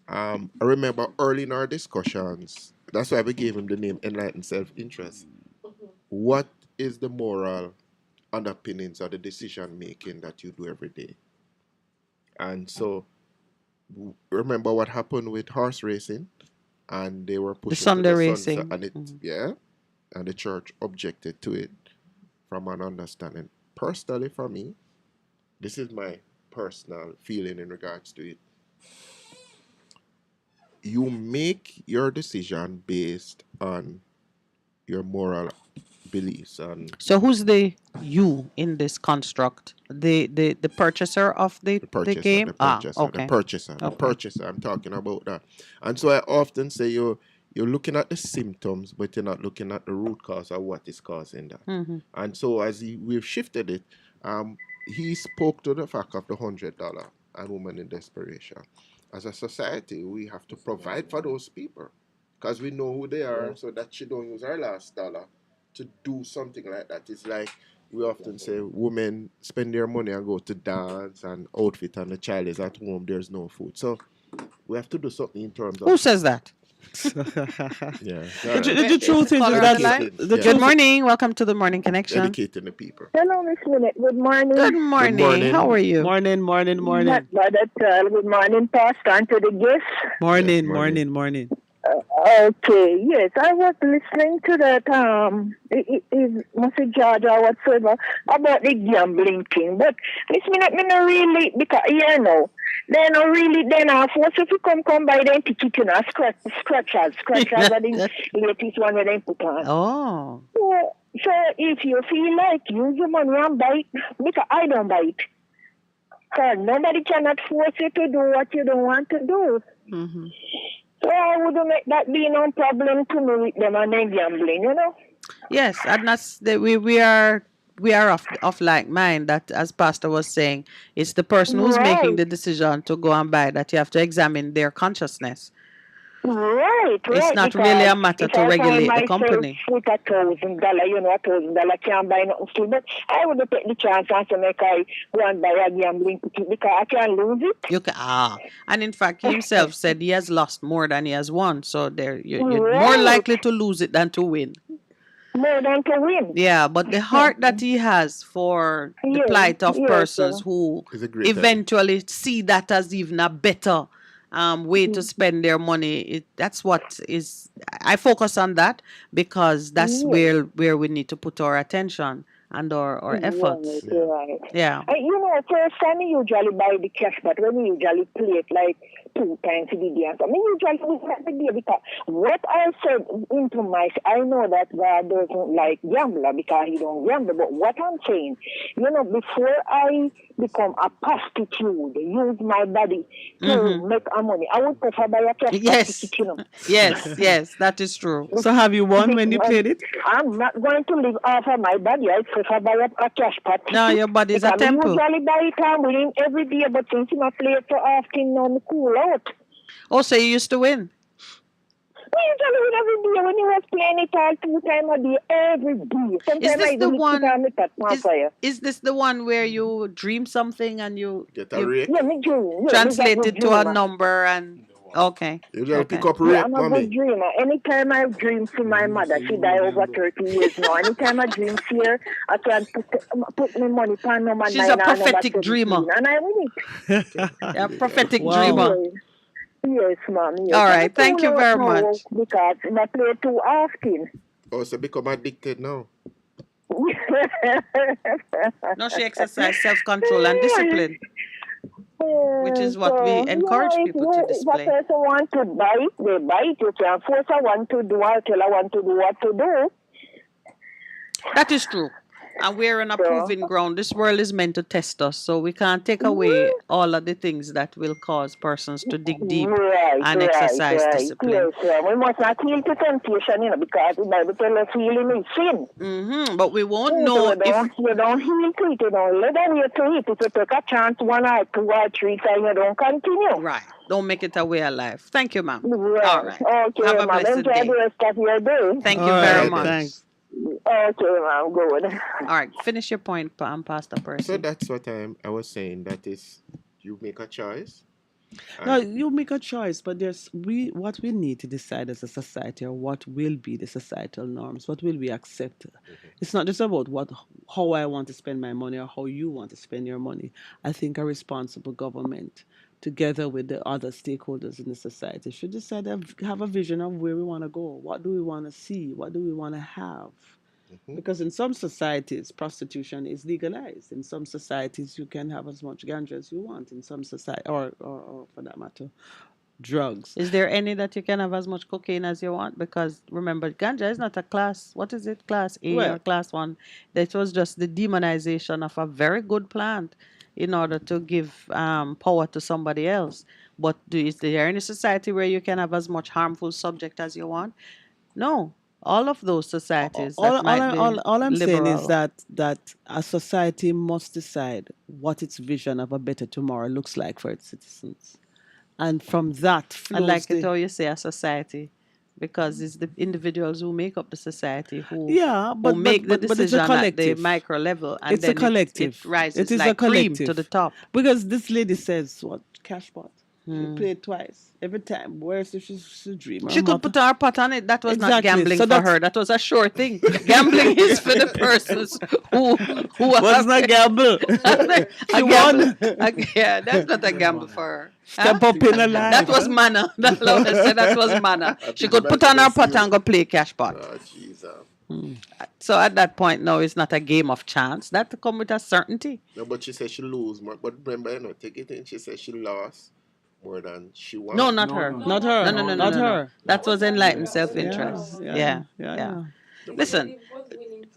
I remember early in our discussions, that's why we gave him the name Enlightened Self-Interest. What is the moral underpinnings of the decision making that you do every day? And so remember what happened with horse racing, and they were pushing Sunday to the racing. sunset, and and the church objected to it from an understanding. Personally, for me, this is my personal feeling in regards to it. You make your decision based on your moral beliefs, and So who's the you in this construct? The purchaser of the game? the purchaser, Okay. the purchaser. I'm talking about that. And so I often say you're looking at the symptoms, but you're not looking at the root cause of what is causing that. Mhm. And so as we've shifted it, he spoke to the fact of the $100 and woman in desperation. As a society, we have to provide for those people because we know who they are, so that she don't use her last dollar to do something like that. It's like we often say women spend their money and go to dance and outfit, and the child is at home, there's no food. So we have to do something in terms of Who says that? yeah. The truth is that Good morning. Welcome to the Morning Connection. Educating the people. Hello, Miss Minute. Good morning. Good morning. How are you? Morning. Not bad at all. Good morning, Pastor, and to the guests. Morning. Okay, yes, I was listening to that, it is Mr. George or whatsoever, about the gambling thing, but Miss Minute, me no really, because, they no really, then I force if you come by them ticket, scratchers are the latest one that they put on. Oh. So if you feel like use your money and buy it, because I don't buy it. Because nobody cannot force you to do what you don't want to do. Mm-hmm. So I wouldn't make that be no problem to me with them and then gambling, Yes, and that's we are of like mind that, as Pastor was saying, it's the person who's making the decision to go and buy that you have to examine their consciousness. Right. It's not really a matter to regulate the company. With $1,000, $1,000 can't buy nothing still, but I would take the chance and to make I go and buy a gambling ticket because I can lose it. You can and in fact, he himself said he has lost more than he has won. So you're more Right. likely to lose it than to win. More than to win. Yeah, but the heart that he has for the plight of persons who Is a great eventually see that as even a better way to spend their money. That's what is. I focus on that because that's where we need to put our attention and our efforts. Right. Yeah. First time I usually buy the cash, but when you usually play it like 2 times a day and so, I usually do that the day because what I said into myself, I know that God doesn't like gambler because he don't gamble, but what I'm saying, before I become a prostitute, use my body to make a money, I would prefer buy a cash ticket, Yes, that is true. So have you won when you played it? I'm not going to live off of my body. I prefer buy a cash pot. No, your body is a Because I temple. usually buy it and win every day, but since I play it so often, now I cool out. Oh, so you used to win? I usually win every day when you was playing it all 2 times a day, every day. Sometimes I the even one- sit on it at my fire. Is this the one where you dream something and you Get a rake. Yeah, me dream. Yeah, translate me it to a number and okay. You just pick up Yeah, rake, I'm a mommy. good dreamer. Anytime I dream to my mother, she died over 30 years now. Anytime I dream to her, I can put my money on number She's 9 a and number prophetic 17, dreamer. and I win it. A prophetic Wow. dreamer. Yes, ma'am. Yes. All right, I thank you cool very out now much. Because I play too often. Oh, so become addicted now. No, she exercise self-control and discipline, which is what we encourage people to If a display. person want to buy it, they buy it. You can force a one to do or tell a one to do what to do. That is true. And we're on a proving ground. This world is meant to test us, so we can't take away all of the things that will cause persons to dig deep and exercise discipline. Yes, we must not yield to temptation, because the Bible tells us healing is sin. But we won't So know you don't heal to it, you don't let them heal to it. If you take a chance 1 or 2 or 3 times, you don't continue. Right. Don't make it a way of life. Thank you, ma'am. Right. All right. Okay, Have a ma'am. blessed Enjoy day. the rest of your day. Thank you All very right, much. thanks. Okay, ma'am. Good. All right. Finish your point, Pastor Percy. So that's what I was saying. That is, you make a choice. No, you make a choice, but what we need to decide as a society, or what will be the societal norms, what will we accept. It's not just about how I want to spend my money or how you want to spend your money. I think a responsible government, together with the other stakeholders in the society, should decide have a vision of where we want to go. What do we want to see? What do we want to have? Because in some societies, prostitution is legalized. In some societies, you can have as much ganja as you want. In some society, or for that matter, drugs. Is there any that you can have as much cocaine as you want? Because remember, ganja is not a class. What is it? Class A Well- or class 1? That was just the demonization of a very good plant in order to give power to somebody else. But is there any society where you can have as much harmful subject as you want? No. All of those societies that might be All I'm saying is liberal. that a society must decide what its vision of a better tomorrow looks like for its citizens. And from that I flows like it the- how you say a society, because it's the individuals who make up the society who Yeah, who but make the but it's a decision at the collective. micro level, and It's then a collective. It rises It is like a collective cream to the top. Because this lady says what cash pot. She Hmm. played twice every time. Whereas if she's a dreamer, She could put her pot on it. That was not Exactly. gambling So for that's- her. That was a sure thing. Gambling is for the persons who Was not gamble. She won. Yeah, that's not a gamble for her. Step up in her life. That was manna. That Laura said that was manna. She could put on her pot and go play cash pot. So at that point, no, it's not a game of chance. That come with a certainty. No, but she said she lose more. But remember, take it in. She said she lost more than she won. No, not her. Not her. No, Not no. her. That was enlightened self-interest. Yeah, Yeah. Listen,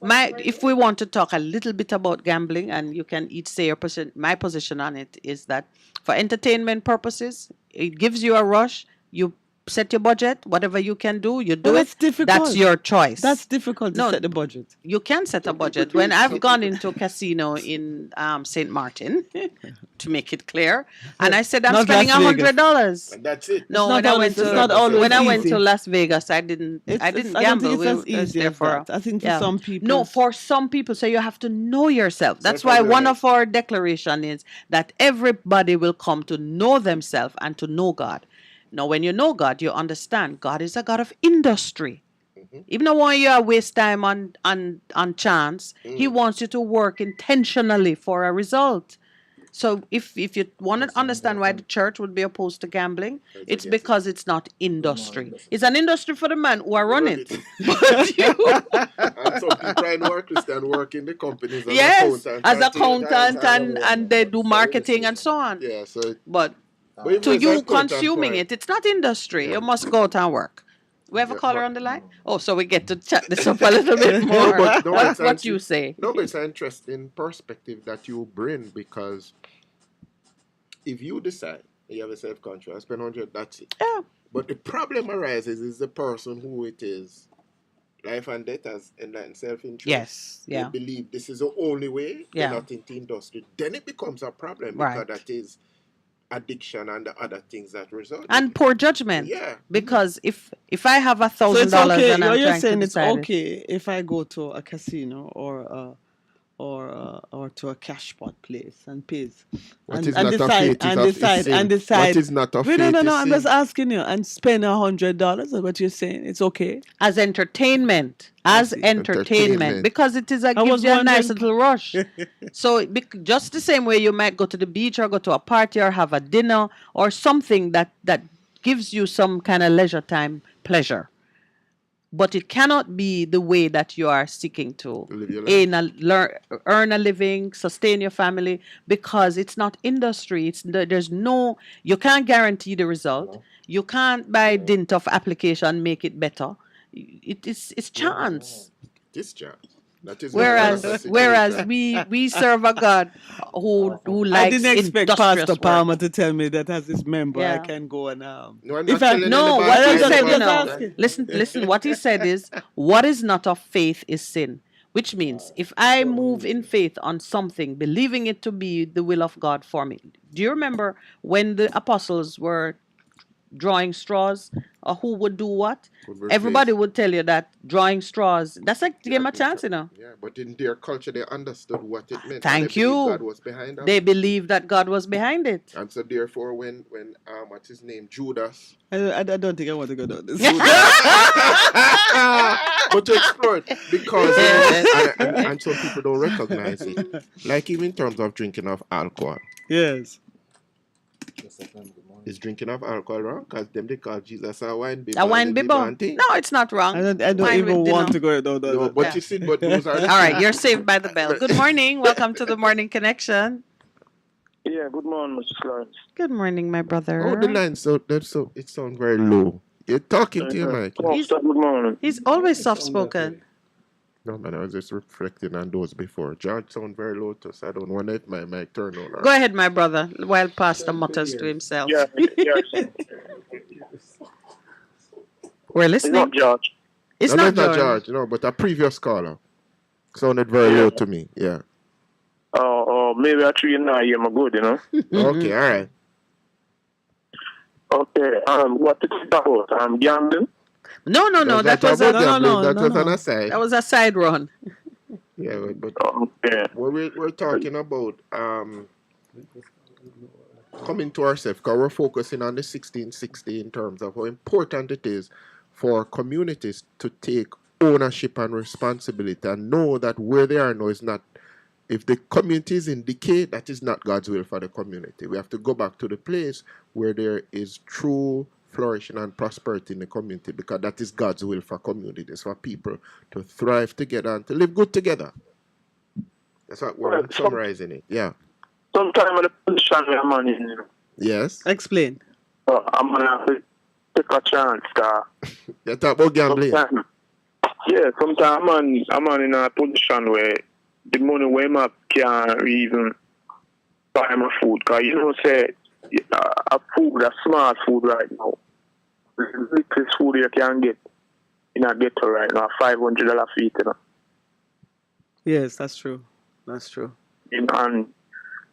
if we want to talk a little bit about gambling, and you can each say my position on it is that for entertainment purposes, it gives you a rush. You set your budget, whatever you can do, you do Well, it. that's difficult. That's your choice. That's difficult to No, set the budget. You can set a budget. When I've gone into a casino in St. Martin, to make it clear, and I said I'm Not spending Las Vegas. $100. And that's it. No, It's when not I always- went to it's not always when I went easy. to Las Vegas, I didn't I don't gamble. think it's as was easy there as for that. I think for some people- No, for some people. So you have to know yourself. That's why one of our declaration is that everybody will come to know themselves and to know God. Now, when you know God, you understand God is a God of industry. Even though when you waste time on chance, He wants you to work intentionally for a result. So if you want to understand why the church would be opposed to gambling, it's because it's not industry. It's an industry for the man who are running it. But you, And some people in work Christian work in the companies as yes, accountant. as and accountant things. and they do marketing and so on. Yeah, so But it to was you an important consuming point. it's not industry. You must go out and work. We have a caller on the line? Oh, so we get to chat this up a little bit more. What you say? No, but it's an interesting perspective that you bring, because if you decide you have a self-control, I spend 100, that's it. Yeah. But the problem arises is the person who it is. Life and death as enlightened self-interest. Yes, yeah. They believe this is the only way. Yeah. They're not into industry. Then it becomes a problem, Right. because that is addiction and the other things that result. And poor judgment. Yeah. Because if I have $1,000 So it's okay. and I'm You're trying saying to it's decide okay if I go to a casino or to a cash pot place and pays What and, is and not of decide faith is and of- is decide sin. and decide. What is not of Wait, faith no, is I'm sin. just asking you, and spend $100. Is what you're saying? It's okay as entertainment. As entertainment. Because it is gives was you a nice wondering- little rush. So just the same way you might go to the beach or go to a party or have a dinner or something that gives you some kind of leisure time pleasure. But it cannot be the way that you are seeking to earn a living, sustain your family, because it's not industry. You can't guarantee the result. You can't, by dint of application, make it better. It's chance. This chance. That is Whereas we serve a God who likes I didn't expect industrious Pastor work. Palmer to tell me that as his member I Yeah. can go and No, I'm if not I telling No, anybody what to he do said, that. listen, what he said is, what is not of faith is sin. Which means, if I move in faith on something, believing it to be the will of God for me. Do you remember when the apostles were drawing straws or who would do what, Could everybody replace. would tell you that drawing straws, that's like to give 'em a chance, Yeah, but in their culture, they understood what it meant. Thank and they believed you. God was behind that. They believe that God was behind it. And so therefore, when what's his name, Judas, I don't think I want to go down this. but to explore it because and some people don't recognize it. Like even in terms of drinking of alcohol. Yes. Is drinking of alcohol wrong? Because them they call Jesus a wine bibber. A wine bibber. No, it's not wrong. I don't Wine even with want dinner. to go down that. No, but Yeah. you see, but those are the All right, things. you're saved by the bell. Good morning. Welcome to the Morning Connection. Yeah, good morning, Mr. Lawrence. Good morning, my brother. Oh, the line so it sounds very low. You're talking to your mic. Good morning. He's always soft spoken. No man, I was just reflecting on those before. George sound very low too, so I don't want if my mic turn on. Go ahead, my brother, while Pastor mutters to himself. Yeah. We're It's listening. not George. It's no, not not George. George, no, but a previous caller sounded very low to me. Yeah. Oh, maybe I treat you now. You're my good, you know. Okay, all right. Okay. What is it about? Gambling. No, that was about a gambling. That was an aside. that was a side run. Yeah, but Okay. what we're talking about coming to ourselves, because we're focusing on the 1660 in terms of how important it is for communities to take ownership and responsibility and know that where they are now is not, if the community is in decay, that is not God's will for the community. We have to go back to the place where there is true flourishing and prosperity in the community, because that is God's will for communities, for people to thrive together and to live good together. That's what we're summarizing it. Yeah. Sometimes in the position where I'm in, you know, Yes. Explain. I'm going to have to take a chance. You talk about gambling. Sometimes I'm in a position where the money where I can't even buy my food. Because, you know, say, a smart food right now, the littlest food you can get in a ghetto right now, $500 feet, you know. Yes, that's true. That's true. And,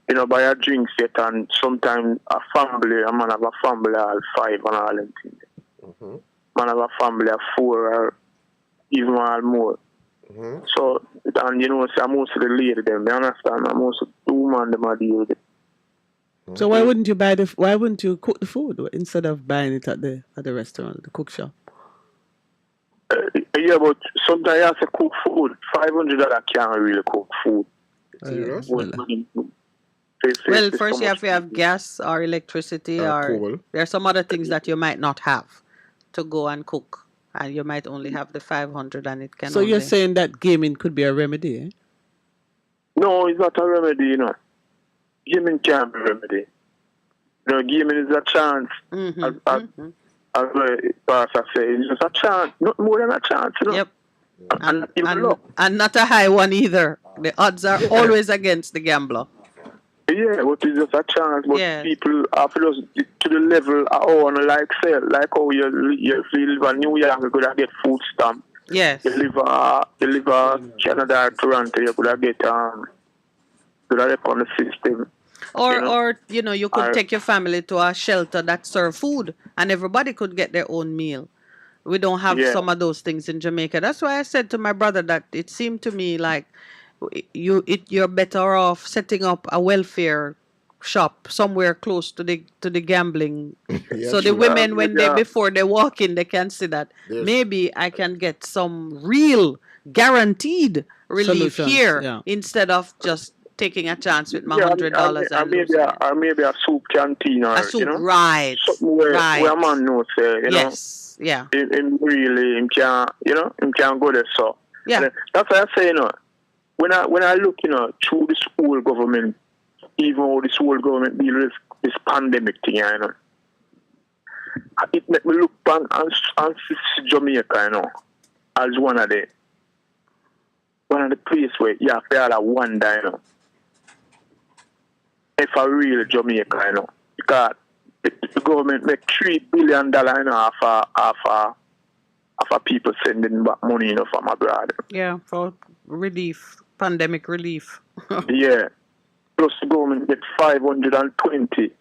you know, buy a drinks yet, and sometimes a family, a man have a family of 5 and all them things. Man have a family of 4 or even all more. So, and you know, so most of the lady them, you understand? And most of the women them are deal with it. So why wouldn't you why wouldn't you cook the food instead of buying it at the restaurant, the cook shop? Yeah, but sometimes you have to cook food. $500 can't really cook food. Serious? Well, first you have to have gas or electricity or coal. there are some other things that you might not have to go and cook. And you might only have the 500 and it can So only... you're saying that gaming could be a remedy, eh? No, it's not a remedy, you know. Gaming can't be a remedy. You know, gaming is a chance. As the pastor says, it's just a chance, not more than a chance, you know. Yep. And not a high one either. The odds are always against the gambler. Yeah, but it's just a chance. But people have to just to the level I want to like sell. Like how you live in New York, you could have get food stamp. Yes. You live Canada or Toronto, you could have get could have on the system. Or you know, you could take your family to a shelter that serve food and everybody could get their own meal. We don't have some of those things in Jamaica. That's why I said to my brother that it seemed to me like you're better off setting up a welfare shop somewhere close to the gambling. So the women, before they walk in, they can see that maybe I can get some real guaranteed relief Solutions, here instead of just taking a chance with my $100 and maybe a soup canteen or a soup, you know, right? something where a man knows, you know, him really him can go there. So that's why I say, you know, when I look, you know, through this whole government, even how this whole government deal with this pandemic thing, you know, it make me look back and see Jamaica, you know, as one of the places where you have to have one day, you know. If a real Jamaica, you know, because the government make $3 billion, you know, off people sending back money, you know, from abroad. Yeah, for relief, pandemic relief. Yeah. Plus the government get $520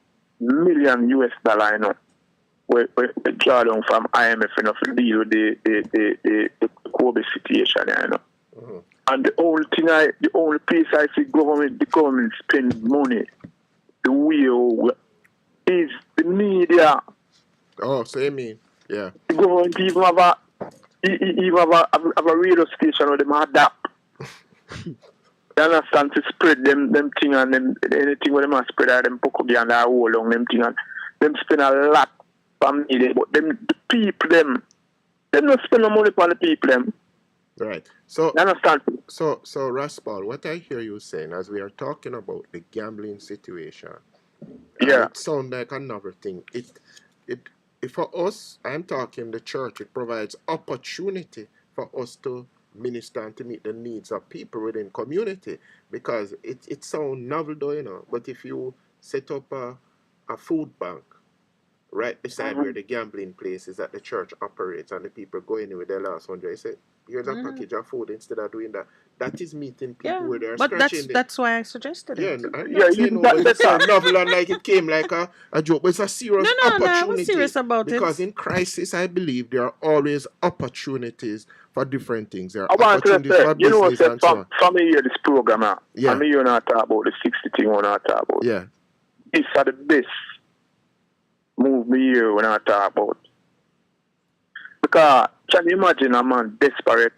million, you know. we draw down from IMF enough to deal with the COVID situation, you know. Mm-hmm. And the only place I see the government spend money the way is the media. Oh, so you mean, yeah. The government even have a radio station where they adapt. They understand to spread them thing and them anything where they must spread out them propaganda all along them thing and them spend a lot on media, but them the people them don't spend no money on the people them. Right. So you understand? So Raspal, what I hear you saying as we are talking about the gambling situation, it sounds like another thing. It for us, I'm talking the church, it provides opportunity for us to minister and to meet the needs of people within community, because it sounds novel though, you know, but if you set up a food bank right beside where the gambling place is that the church operates and the people go in with their last 100, you say, here's a package of food instead of doing that. That is meeting people where they're but scratching that's why I suggested yeah, it. I'm not saying no, but it sounds novel and like it came like a joke, but it's a serious opportunity. No, I was serious about because it. in crisis, I believe there are always opportunities for different things. There are I want to opportunities say, for you know what, business and so on. from here this program now, Yeah. and me you not talk about the 60 thing when I talk about. Yeah. It's the best move me here when I talk about. Because can you imagine a man desperate,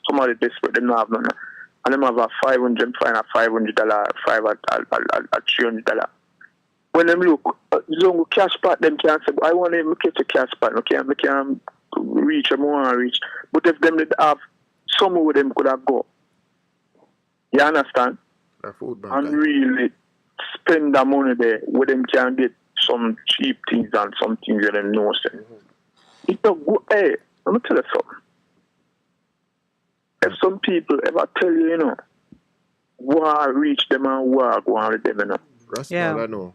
somebody desperate, they don't have none, and them have a $500, find a $500, $300. When them look, long cash pot, them can say, I want to catch a cash pot, I can reach them, I want to reach. But if them did have, some of them could have go. You understand? And really spend the money there where them can get some cheap things and some things that them know. It's a good, hey, let me tell you something. If some people ever tell you, you know, war reach them and war go on with them, you know. Raspal,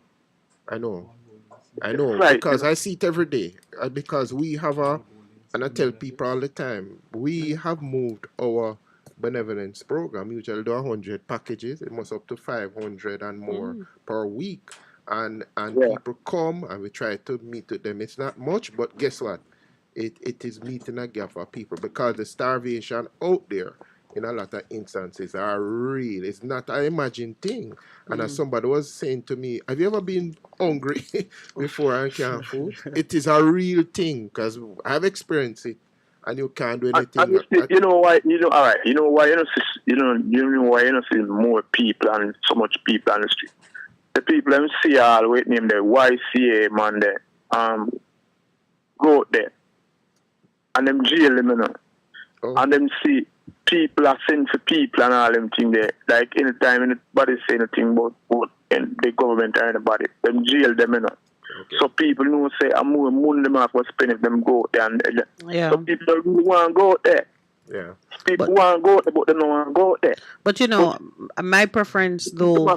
I know. Right. Because I see it every day. Because we have and I tell people all the time, we have moved our benevolence program. Usually do 100 packages. It must up to 500 and more per week. And people come and we try to meet with them. It's not much, but guess what? It is meeting a gap for people because the starvation out there in a lot of instances are real. It's not an imagined thing. And as somebody was saying to me, have you ever been hungry before and can't food? It is a real thing because I've experienced it and you can't do anything. You know why? All right. You know why? You know why you don't see more people and so much people on the street. The people them see all with name the YCA man there, go out there, and them jail them, you know, and them see people are sent for people and all them thing there. Like anytime anybody say anything about the government or anybody, them jail them, you know. So people know say I'm more money them have to spend if them go out there. And so people don't really want to go out there. Yeah. People want to go out there, but they don't want to go out there. But you know, my preference though,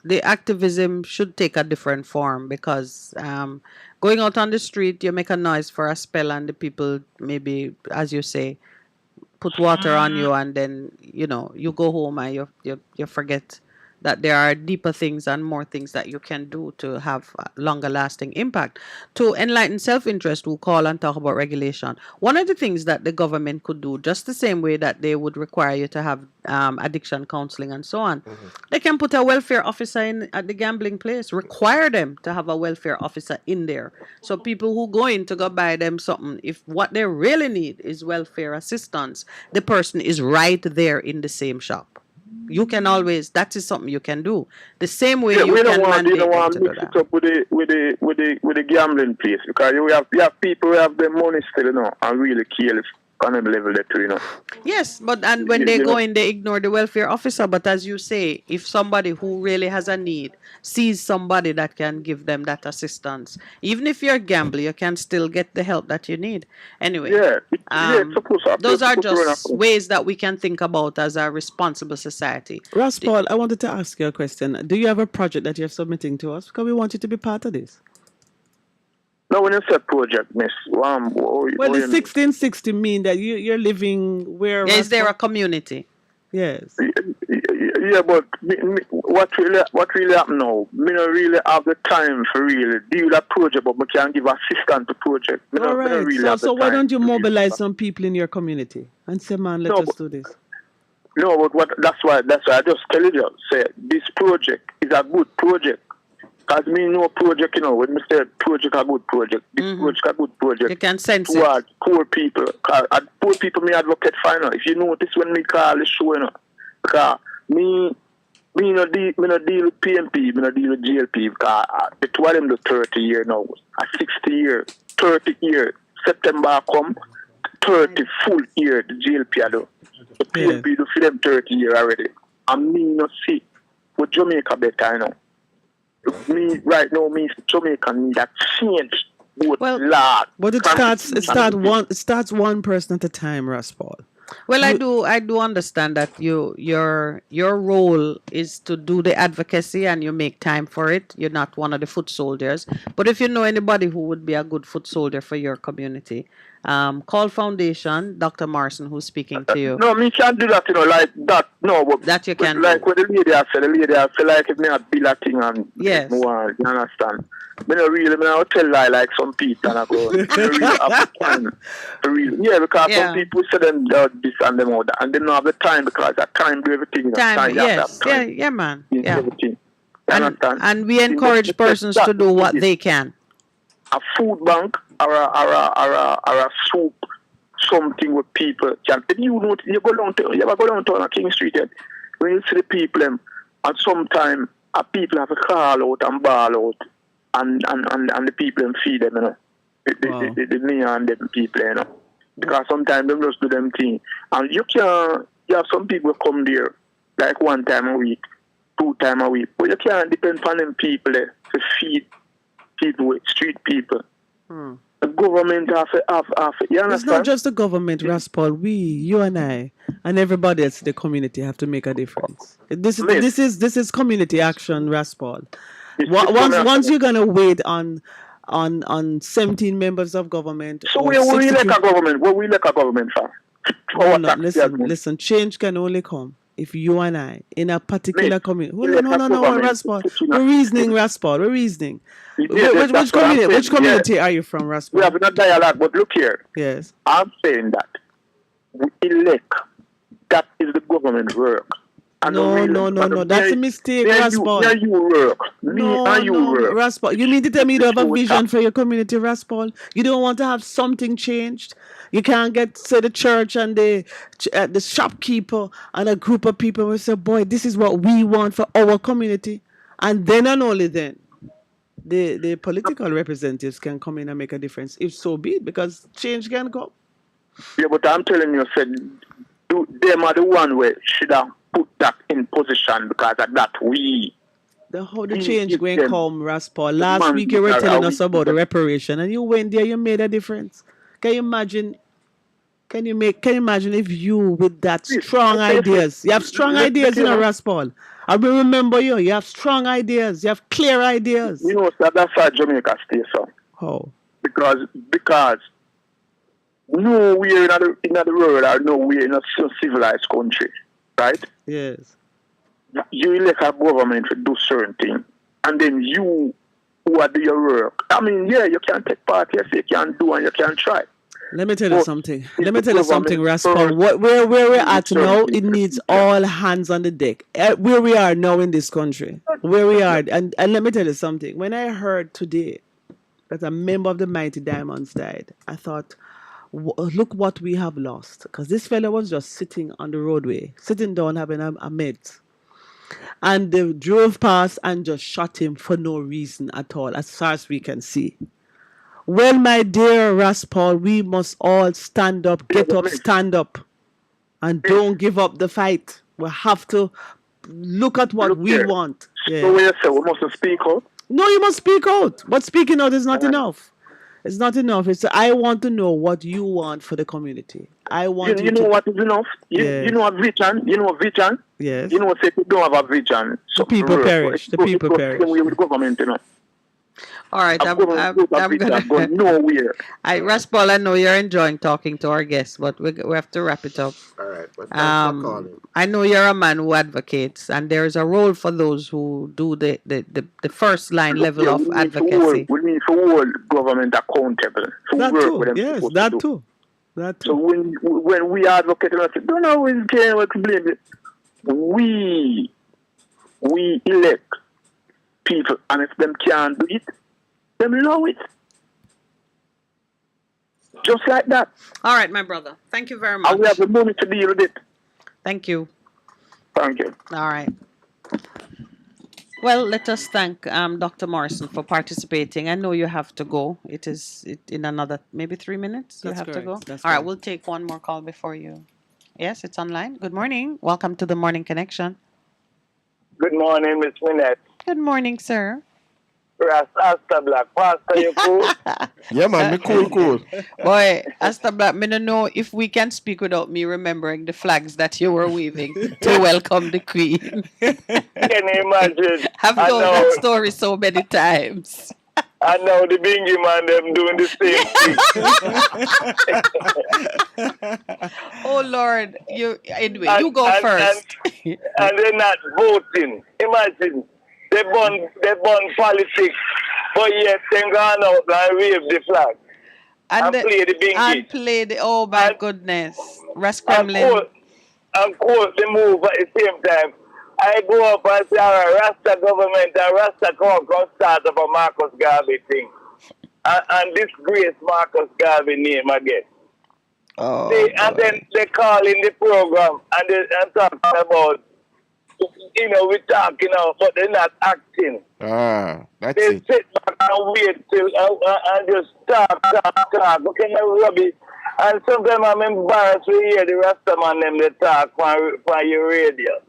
the activism should take a different form because going out on the street, you make a noise for a spell and the people maybe, as you say, put water on you and then, you know, you go home and you forget that there are deeper things and more things that you can do to have a longer lasting impact. To enlighten self-interest, we'll call and talk about regulation. One of the things that the government could do, just the same way that they would require you to have addiction counseling and so on, they can put a welfare officer at the gambling place, require them to have a welfare officer in there. So people who go in to go buy them something, if what they really need is welfare assistance, the person is right there in the same shop. You can always, that is something you can do. The same way you can mandate them to do mix it up with the gambling place because you have people who have their money still, you know, and really careless on a level that too, you know. Yes, but and when they go in, they ignore the welfare officer. But as you say, if somebody who really has a need sees somebody that can give them that assistance, even if you're a gambler, you can still get the help that you need. Anyway, those are just ways that we can think about as a responsible society. Raspal, I wanted to ask you a question. Do you have a project that you're submitting to us? Because we want you to be part of this. No, when you say project, miss, well, the 1660 mean that you're living where? Is there a community? Yes. Yeah, but what really happen now? Me not really have the time for really deal with a project, but me can give assistance to project. Me All not right. really have the So why time don't you to really- mobilize some people in your community and say, man, let us do this? No, but that's why I just tell you, say this project is a good project. Cause me know project, when me say project a good project, this project a good project. You can sense towards poor people. Cause poor people me advocate for, If you notice when me call the show, because me no deal with PMP, me no deal with GLP, because the two of them do 30 years now, a 60 year, 30 year. September come, 30 full year the GLP do. The PMP do for them 30 years already. And me no see what Jamaica better, Me right now, Jamaica need a change. But it starts one person at a time, Raspal. Well, I do understand that your role is to do the advocacy and you make time for it. You're not one of the foot soldiers. But if you know anybody who would be a good foot soldier for your community, call Foundation, Dr. Morrison, who's speaking to you. No, me can't do that, like that. No, but that you can like what the lady I said, like if me a bill a thing and yes, you understand. Me not tell lie like some people and I go. Me no really have the time to really, because some people say them this and them all that, and they don't have the time because that time do everything. Time, yes, yeah, man, yeah. Everything. Understand? And we encourage persons to do what they can. A food bank or a soup, something with people can. If you ever go down to King Street yet, when you see the people, and sometimes people have to call out and ball out, and the people feed them, the me and them people, because sometimes they just do them thing, and you have some people come there like 1 time a week, 2 times a week, but you can't depend on them people to feed people with street people. The government have you understand? It's not just the government, Raspal. We, you and I, and everybody else in the community have to make a difference. This is community action, Raspal. Once you're gonna wait on 17 members of government. So we elect a government. What we elect a government for? Listen. Change can only come if you and I in a particular community. No, Raspal. We're reasoning, Raspal. We're reasoning. Which community are you from, Raspal? We have no dialogue, but look here. Yes. I'm saying that we elect. That is the government work. No. That's a mistake, Raspal. You work. Work. Raspal. You mean to tell me you don't have a vision for your community, Raspal? You don't want to have something changed? You can't get, say, the church and the shopkeeper and a group of people will say, boy, this is what we want for our community. And then and only then, the political representatives can come in and make a difference. If so be it, because change can come. Yeah, but I'm telling you, them are the one where should have put that in position, because of that how the change going to come, Raspal. Last week you were telling us about the reparation and you went there, you made a difference. Can you imagine if you with that strong ideas, you have strong ideas, Raspal. I will remember you have strong ideas, you have clear ideas. That's how Jamaica stays so. How? Because nowhere in the world or nowhere in a civilized country, right? Yes. You elect a government to do certain things, and then you who are doing your work. I mean, you can take part, yes, you can do and you can try. Let me tell you something. Raspal. Where we're at now, it needs all hands on the deck. Where we are now in this country, where we are, and let me tell you something. When I heard today that a member of the Mighty Diamonds died, I thought, look what we have lost. Because this fellow was just sitting on the roadway, sitting down having a meds. And they drove past and just shot him for no reason at all, as far as we can see. Well, my dear Raspal, we must all stand up, stand up, and don't give up the fight. We have to look at what we want. Yeah. So when you say we must speak out? No, you must speak out. But speaking out is not enough. It's not enough. I want to know what you want for the community. I want you know what is enough? You know a vision? You know a vision? Yes. You know, say if you don't have a vision, so people perish. The people perish. With government, All right, I'm gonna. going nowhere. Raspal, I know you're enjoying talking to our guests, but we have to wrap it up. All right, but thanks for calling. I know you're a man who advocates, and there is a role for those who do the first line level of advocacy. We need to hold government accountable. To That work too. with them Yes, supposed that to do. too. That too. So when we advocate, I say, don't always care what to blame it. We elect people, and if them can't do it, them allow it. Just like that. All right, my brother. Thank you very much. And we have the money to deal with it. Thank you. Thank you. All right. Well, let us thank Dr. Morrison for participating. I know you have to go. It is in another maybe 3 minutes. That's you have correct. to go. That's All right, correct. we'll take one more call before you. Yes, it's online. Good morning. Welcome to the Morning Connection. Good morning, Miss Minette. Good morning, sir. Asta Black. Pastor, you cool? Yeah, man, me cool. Boy, Asta Black, me don't know if we can speak without me remembering the flags that you were waving to welcome the Queen. Can you imagine? I've I told know. that story so many times. I know the Bingy man, them doing the same thing. Oh Lord, you go first. And they're not voting. Imagine, they burn politics, but yet they gone out and wave the flag. And play the Bingy. And play the, oh my goodness. Rest Kremlin. And quote the move at the same time. I go up and say, all right, Rasta government and Rasta come start up a Marcus Garvey thing. And disgrace Marcus Garvey name again. Oh, and then they call in the program and talking about, we're talking now, but they're not acting. That's They it. sit back and wait till and just talk. Okay, now rubbish. And sometimes I'm embarrassed to hear the Rasta man them they talk on your radio.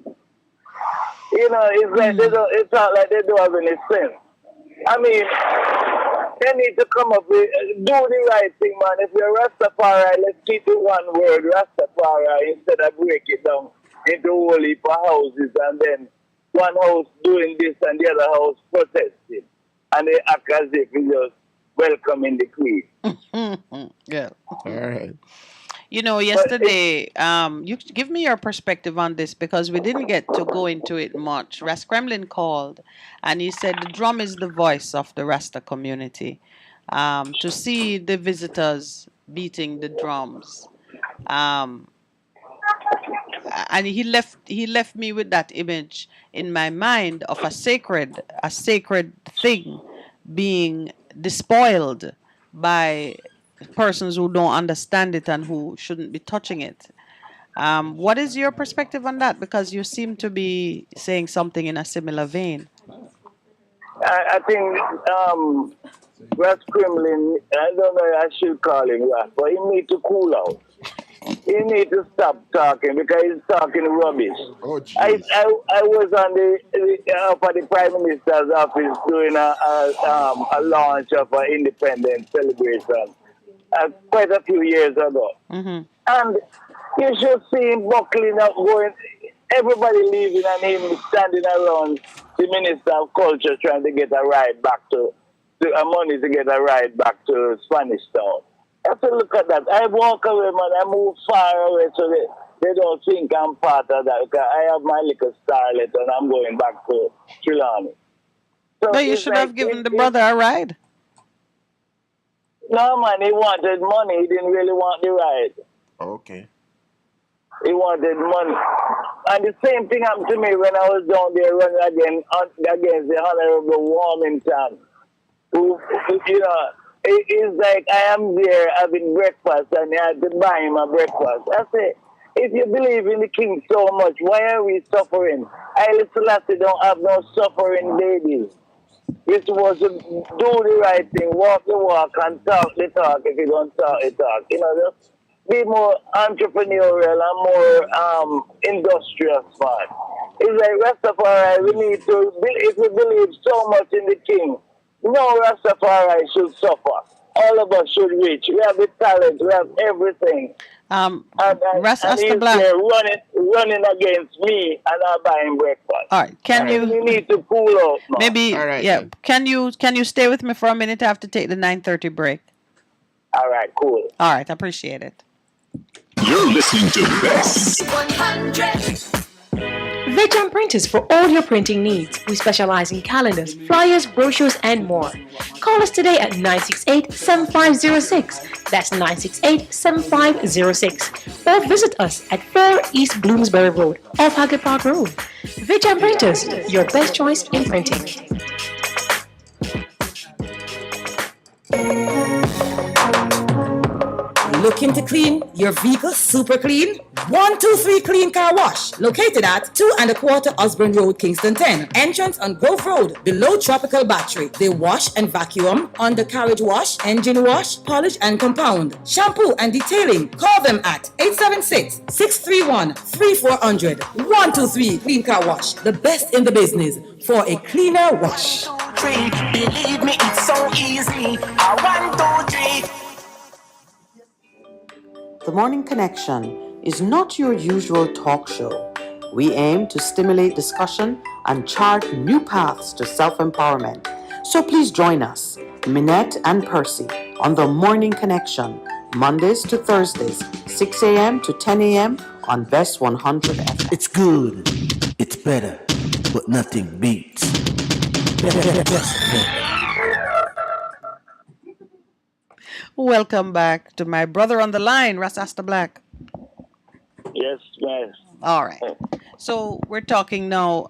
It's like it's not like they don't have any sense. I mean, they need to come up with, do the right thing, man. If you're Rastafari, let's keep it one word, Rastafari, instead of break it down into whole heap of houses and then one house doing this and the other house protesting. And they act as if it's just welcoming the Queen. Yeah. All right. Yesterday, you give me your perspective on this because we didn't get to go into it much. Ras Kremlin called and he said the drum is the voice of the Rasta community. To see the visitors beating the drums. And he left me with that image in my mind of a sacred thing being despoiled by persons who don't understand it and who shouldn't be touching it. What is your perspective on that? Because you seem to be saying something in a similar vein. I think Ras Kremlin, I don't know I should call him Ras, but he need to cool out. He need to stop talking because he's talking rubbish. Oh, I was on the Prime Minister's office doing a launch of an independence celebration quite a few years ago. Mm-hmm. And you should see him buckling up, going, everybody leaving and him standing around the Minister of Culture trying to get a ride back money to get a ride back to Spanish Town. I have to look at that. I walk away, man. I move far away so they don't think I'm part of that. Because I have my little starlet and I'm going back to Trelawney. So No, you should have given the brother a ride. No, man, he wanted money. He didn't really want the ride. Okay. He wanted money. And the same thing happened to me when I was down there running against the Honorable Warmington. Who it's like I am there having breakfast and I had to buy him a breakfast. I say, if you believe in the king so much, why are we suffering? Haile Selassie don't have no suffering babies. You're supposed to do the right thing, walk the walk and talk the talk if you don't talk the talk. Just be more entrepreneurial and more industrious, man. It's like Rastafari, we need to, if we believe so much in the king, no Rastafari should suffer. all of us should reach. We have the talent, we have everything. And he's Black. there running against me and I'm buying breakfast. All right, can you? We need to pull out, man. Maybe, All right, yeah. then. Can you stay with me for a minute? I have to take the 9:30 break. All right, cool. All right, I appreciate it. You're listening to Best 100. Veg Printers for all your printing needs. We specialize in calendars, flyers, brochures, and more. Call us today at 968-7506. That's 968-7506. Or visit us at 4 East Bloomsbury Road, off Hagley Park Road. Veg Printers, your best choice in printing. Looking to clean your vehicle super clean? 123 Clean Car Wash, located at 2 1/4 Osborne Road, Kingston 10. Entrance on Grove Road, below Tropical Battery. They wash and vacuum, undercarriage wash, engine wash, polish and compound, shampoo and detailing. Call them at 876-631-3400. 123 Clean Car Wash, the best in the business for a cleaner wash. 1, 2, 3. Believe me, it's so easy. 1, 2, 3. The Morning Connection is not your usual talk show. We aim to stimulate discussion and chart new paths to self-empowerment. So please join us, Minette and Percy, on The Morning Connection, Mondays to Thursdays, 6 a.m. to 10 a.m. on Best 100 FM. It's good. It's better. But nothing beats. Best FM. Welcome back to my brother on the line, Rasasta Black. Yes, yes. All right. So we're talking now.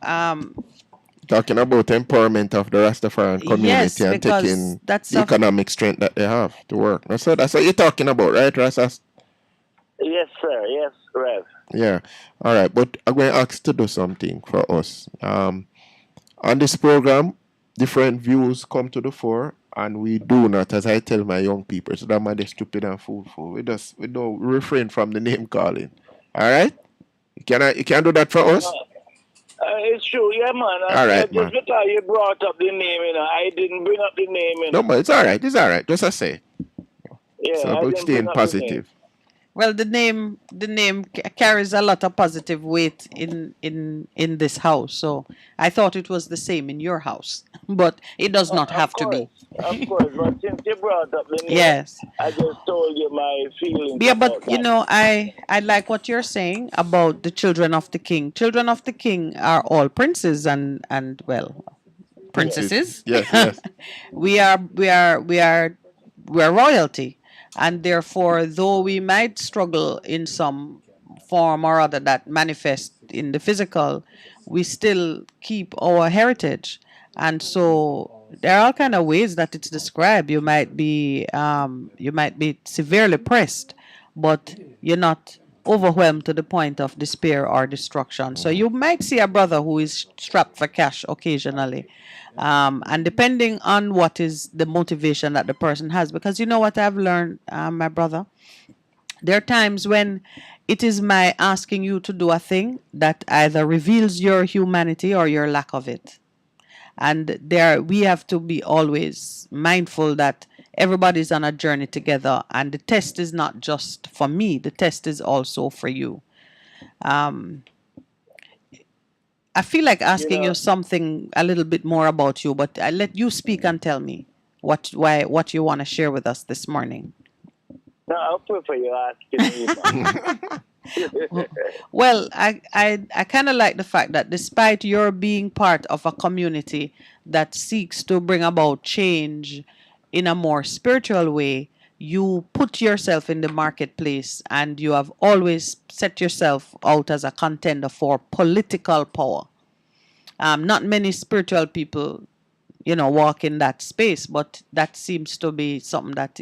Talking about empowerment of the Rastafarian community Yes, and because taking that's the economic strength that they have to work. That's what you're talking about, right, Rastas? Yes, sir. Yes, Rev. Yeah. All right. But I'm going to ask to do something for us. On this program, different views come to the fore, and we do not, as I tell my young people, so that man is stupid and foolful. We don't refrain from the name calling. All right? You can do that for us? It's true, yeah, man. All right, just man. because you brought up the name, I didn't bring up the name, No, but it's all right. It's all right. Just I say. Yeah, So I about didn't staying bring up the positive. Well, the name carries a lot of positive weight in this house. So I thought it was the same in your house, but it does not have to be. Of course, but since you brought up the name, Yes. I just told you my feelings. Yeah, but about you that. know, I like what you're saying about the children of the king. Children of the king are all princes and well, princesses. Yes, yes. we are royalty, and therefore, though we might struggle in some form or other that manifest in the physical, we still keep our heritage. And so there are all kind of ways that it's described. You might be severely pressed, but you're not overwhelmed to the point of despair or destruction. So you might see a brother who is strapped for cash occasionally. And depending on what is the motivation that the person has, because you know what I've learned, my brother, there are times when it is my asking you to do a thing that either reveals your humanity or your lack of it. And we have to be always mindful that everybody's on a journey together, and the test is not just for me, the test is also for you. I feel like asking you something a little bit more about you, but I let you speak and tell me what you want to share with us this morning. No, I prefer you asking me. Well, I kind of like the fact that despite your being part of a community that seeks to bring about change in a more spiritual way, you put yourself in the marketplace and you have always set yourself out as a contender for political power. Not many spiritual people, walk in that space, but that seems to be something that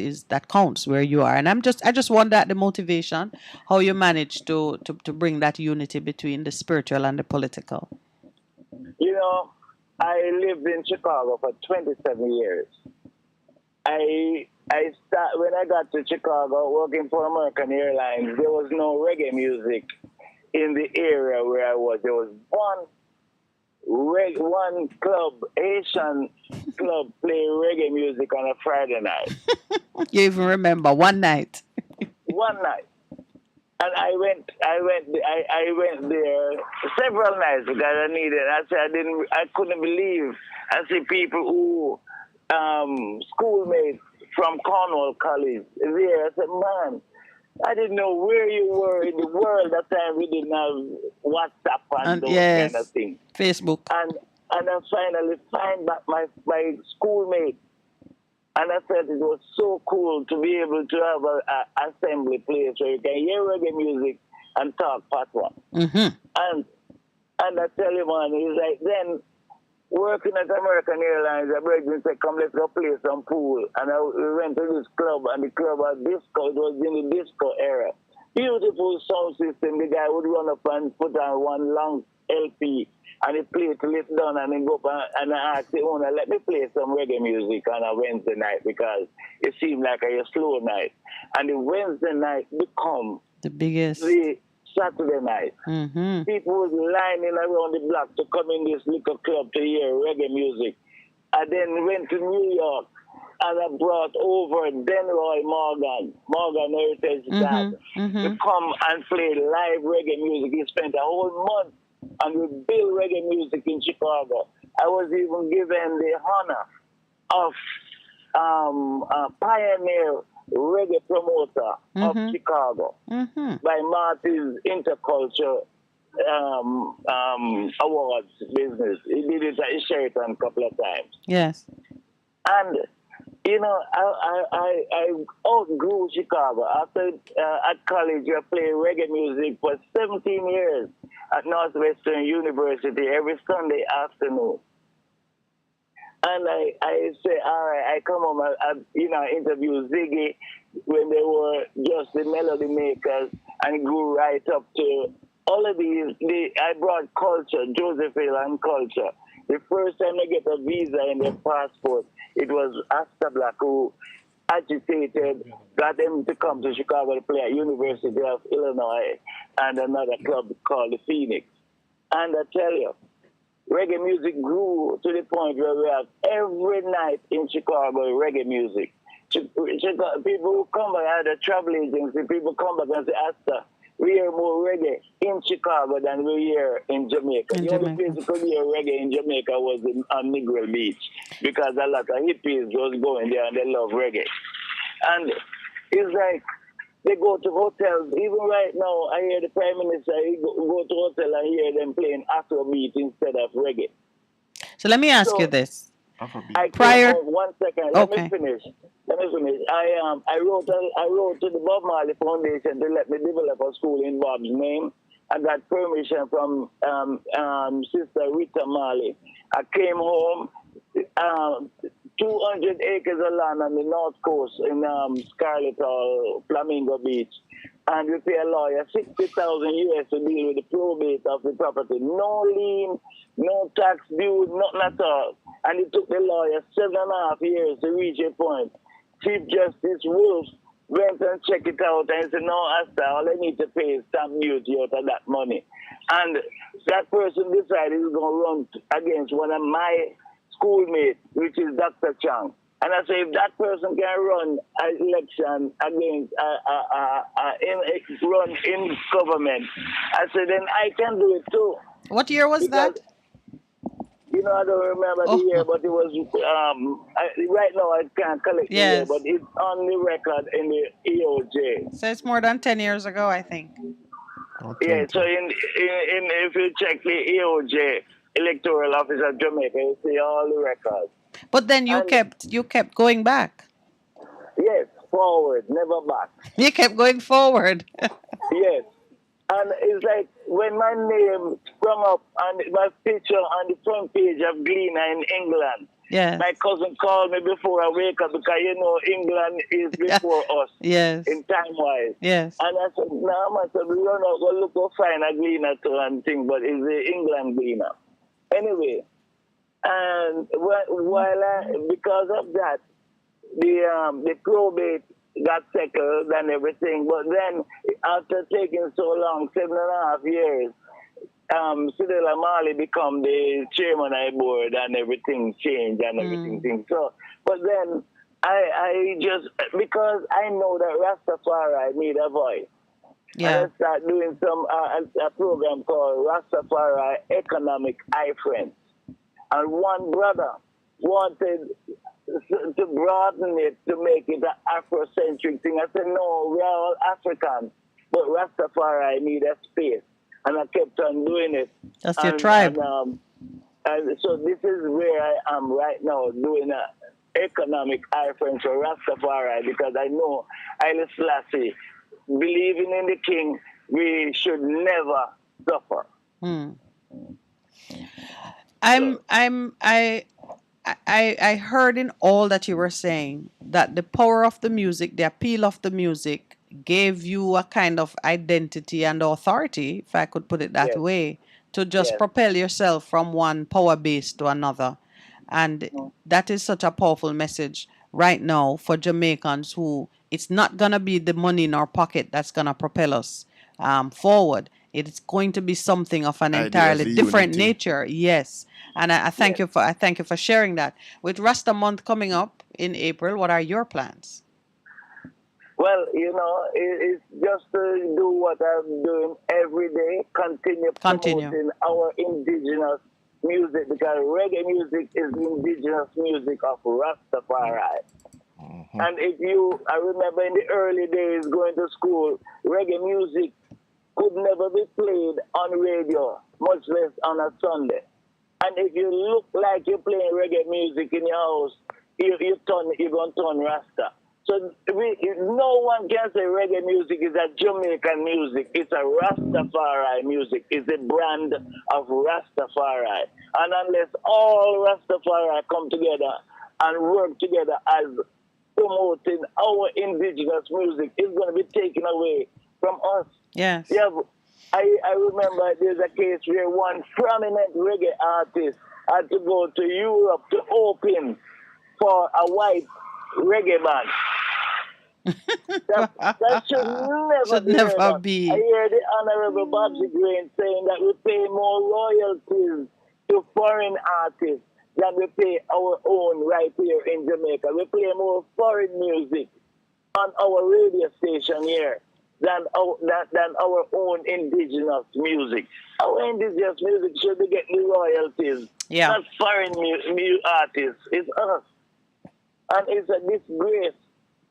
counts where you are. And I just wonder at the motivation, how you manage to bring that unity between the spiritual and the political. I lived in Chicago for 27 years. When I got to Chicago working for American Airlines, there was no reggae music in the area where I was. There was one one club, Asian club, play reggae music on a Friday night. You even remember one night. One night. And I went there several nights because I needed. I couldn't believe. I see people who, schoolmates from Cornwall College there. I said, man, I didn't know where you were in the world that time. We didn't have WhatsApp and those kind of things. Facebook. And I finally find back my schoolmate. And I said it was so cool to be able to have a assembly place where you can hear reggae music and talk patois. Mm-hmm. And I tell you, man, it's like then working at American Airlines, I brethren said, come, let's go play some pool. And we went to this club, and the club had disco. It was in the disco era. Beautiful sound system. The guy would run up and put on one long LP, and he played till it's done, and then go up and I asked the owner, let me play some reggae music on a Wednesday night because it seemed like a slow night. And the Wednesday night become the biggest. The Saturday night. Mm-hmm. People was lining around the block to come in this little club to hear reggae music. I then went to New York and I brought over Denroy Morgan Heritage Band to come and play live reggae music. He spent a whole month and we built reggae music in Chicago. I was even given the honor of Pioneer Reggae Promoter of Chicago by Marty's Interculture Awards business. He did it at Sheraton a couple of times. Yes. And, you know, I outgrew Chicago. After at college, I played reggae music for 17 years at Northwestern University every Sunday afternoon. And I say, all right, I come home, I interview Ziggy when they were just the melody makers and grew right up to all of these. I brought culture, Josephine and culture. The first time I get a visa in their passport, it was Asta Black who agitated, got them to come to Chicago to play at University of Illinois and another club called the Phoenix. And I tell you, reggae music grew to the point where we have every night in Chicago reggae music. People who come back, the travel agency, people come back and say, Asta, we hear more reggae in Chicago than we hear in Jamaica. The only place you could hear reggae in Jamaica was on Negril Beach because a lot of hippies was going there and they love reggae. And it's like, they go to hotels. Even right now, I hear the Prime Minister, he go to hotel and hear them playing Afrobeat instead of reggae. So let me ask you this. Prior, 1 second. Let me finish. I wrote to the Bob Marley Foundation to let me develop a school in Bob's name. I got permission from Sister Rita Marley. I came home. 200 acres of land on the north coast in Scarlet or Flamingo Beach. And we pay a lawyer $60,000 US to deal with the probate of the property. No lien, no tax due, nothing at all. And it took the lawyer 7.5 years to reach a point. Chief Justice Wolf went and checked it out and said, no, Asta, all I need to pay is stamp duty out of that money. And that person decided he was going to run against one of my schoolmates, which is Dr. Chang. And I say, if that person can run an election against, run in government, I said, then I can do it too. What year was that? You know, I don't remember the year, but it was, right now I can't collect the year, but it's on the record in the EOJ. So it's more than 10 years ago, I think. Yeah, so if you check the EOJ, Electoral Office of Jamaica, you see all the records. But then you kept going back. Yes, forward, never back. You kept going forward. Yes. And it's like when my name sprung up and my picture on the front page of Gleaner in England. Yes. My cousin called me before I wake up because, you know, England is before us. Yes. In time-wise. Yes. And I said, no, I said, we don't know, go look how fine a Gleaner to and thing, but it's the England Gleaner. Anyway, and because of that, the probate got settled and everything. But then, after taking so long, 7.5 years, Cedella Marley become the chairman of the board and everything changed and everything things. So, but then I just, because I know that Rastafari need a voice. Yeah. And I start doing some a program called Rastafari Economic Eye Friends. And one brother wanted to broaden it to make it an Afrocentric thing. I said, no, we're all African, but Rastafari need a space. And I kept on doing it. That's your tribe. And so this is where I am right now, doing an economic eye friends for Rastafari, because I know Haile Selassie, believing in the king, we should never suffer. I heard in all that you were saying that the power of the music, the appeal of the music, gave you a kind of identity and authority, if I could put it that way, to just propel yourself from one power base to another. And that is such a powerful message right now for Jamaicans who it's not going to be the money in our pocket that's going to propel us forward. It's going to be something of an entirely different nature. Yes. And I thank you for sharing that. With Rasta Month coming up in April, what are your plans? Well, it's just to do what I'm doing every day, continue promoting our indigenous music, because reggae music is the indigenous music of Rastafari. And I remember in the early days going to school, reggae music could never be played on radio, much less on a Sunday. And if you look like you're playing reggae music in your house, you're going to turn Rasta. So no one can say reggae music is a Jamaican music. It's a Rastafari music. It's a brand of Rastafari. And unless all Rastafari come together and work together as promoting our indigenous music, it's going to be taken away from us. Yes. Yeah, I remember there's a case where one prominent reggae artist had to go to Europe to open for a white reggae band. that should never be. I hear the Honorable Bobsy Green saying that we pay more royalties to foreign artists than we pay our own right here in Jamaica. We play more foreign music on our radio station here than our own indigenous music. Our indigenous music should be getting royalties, not foreign artists. It's us. And it's a disgrace.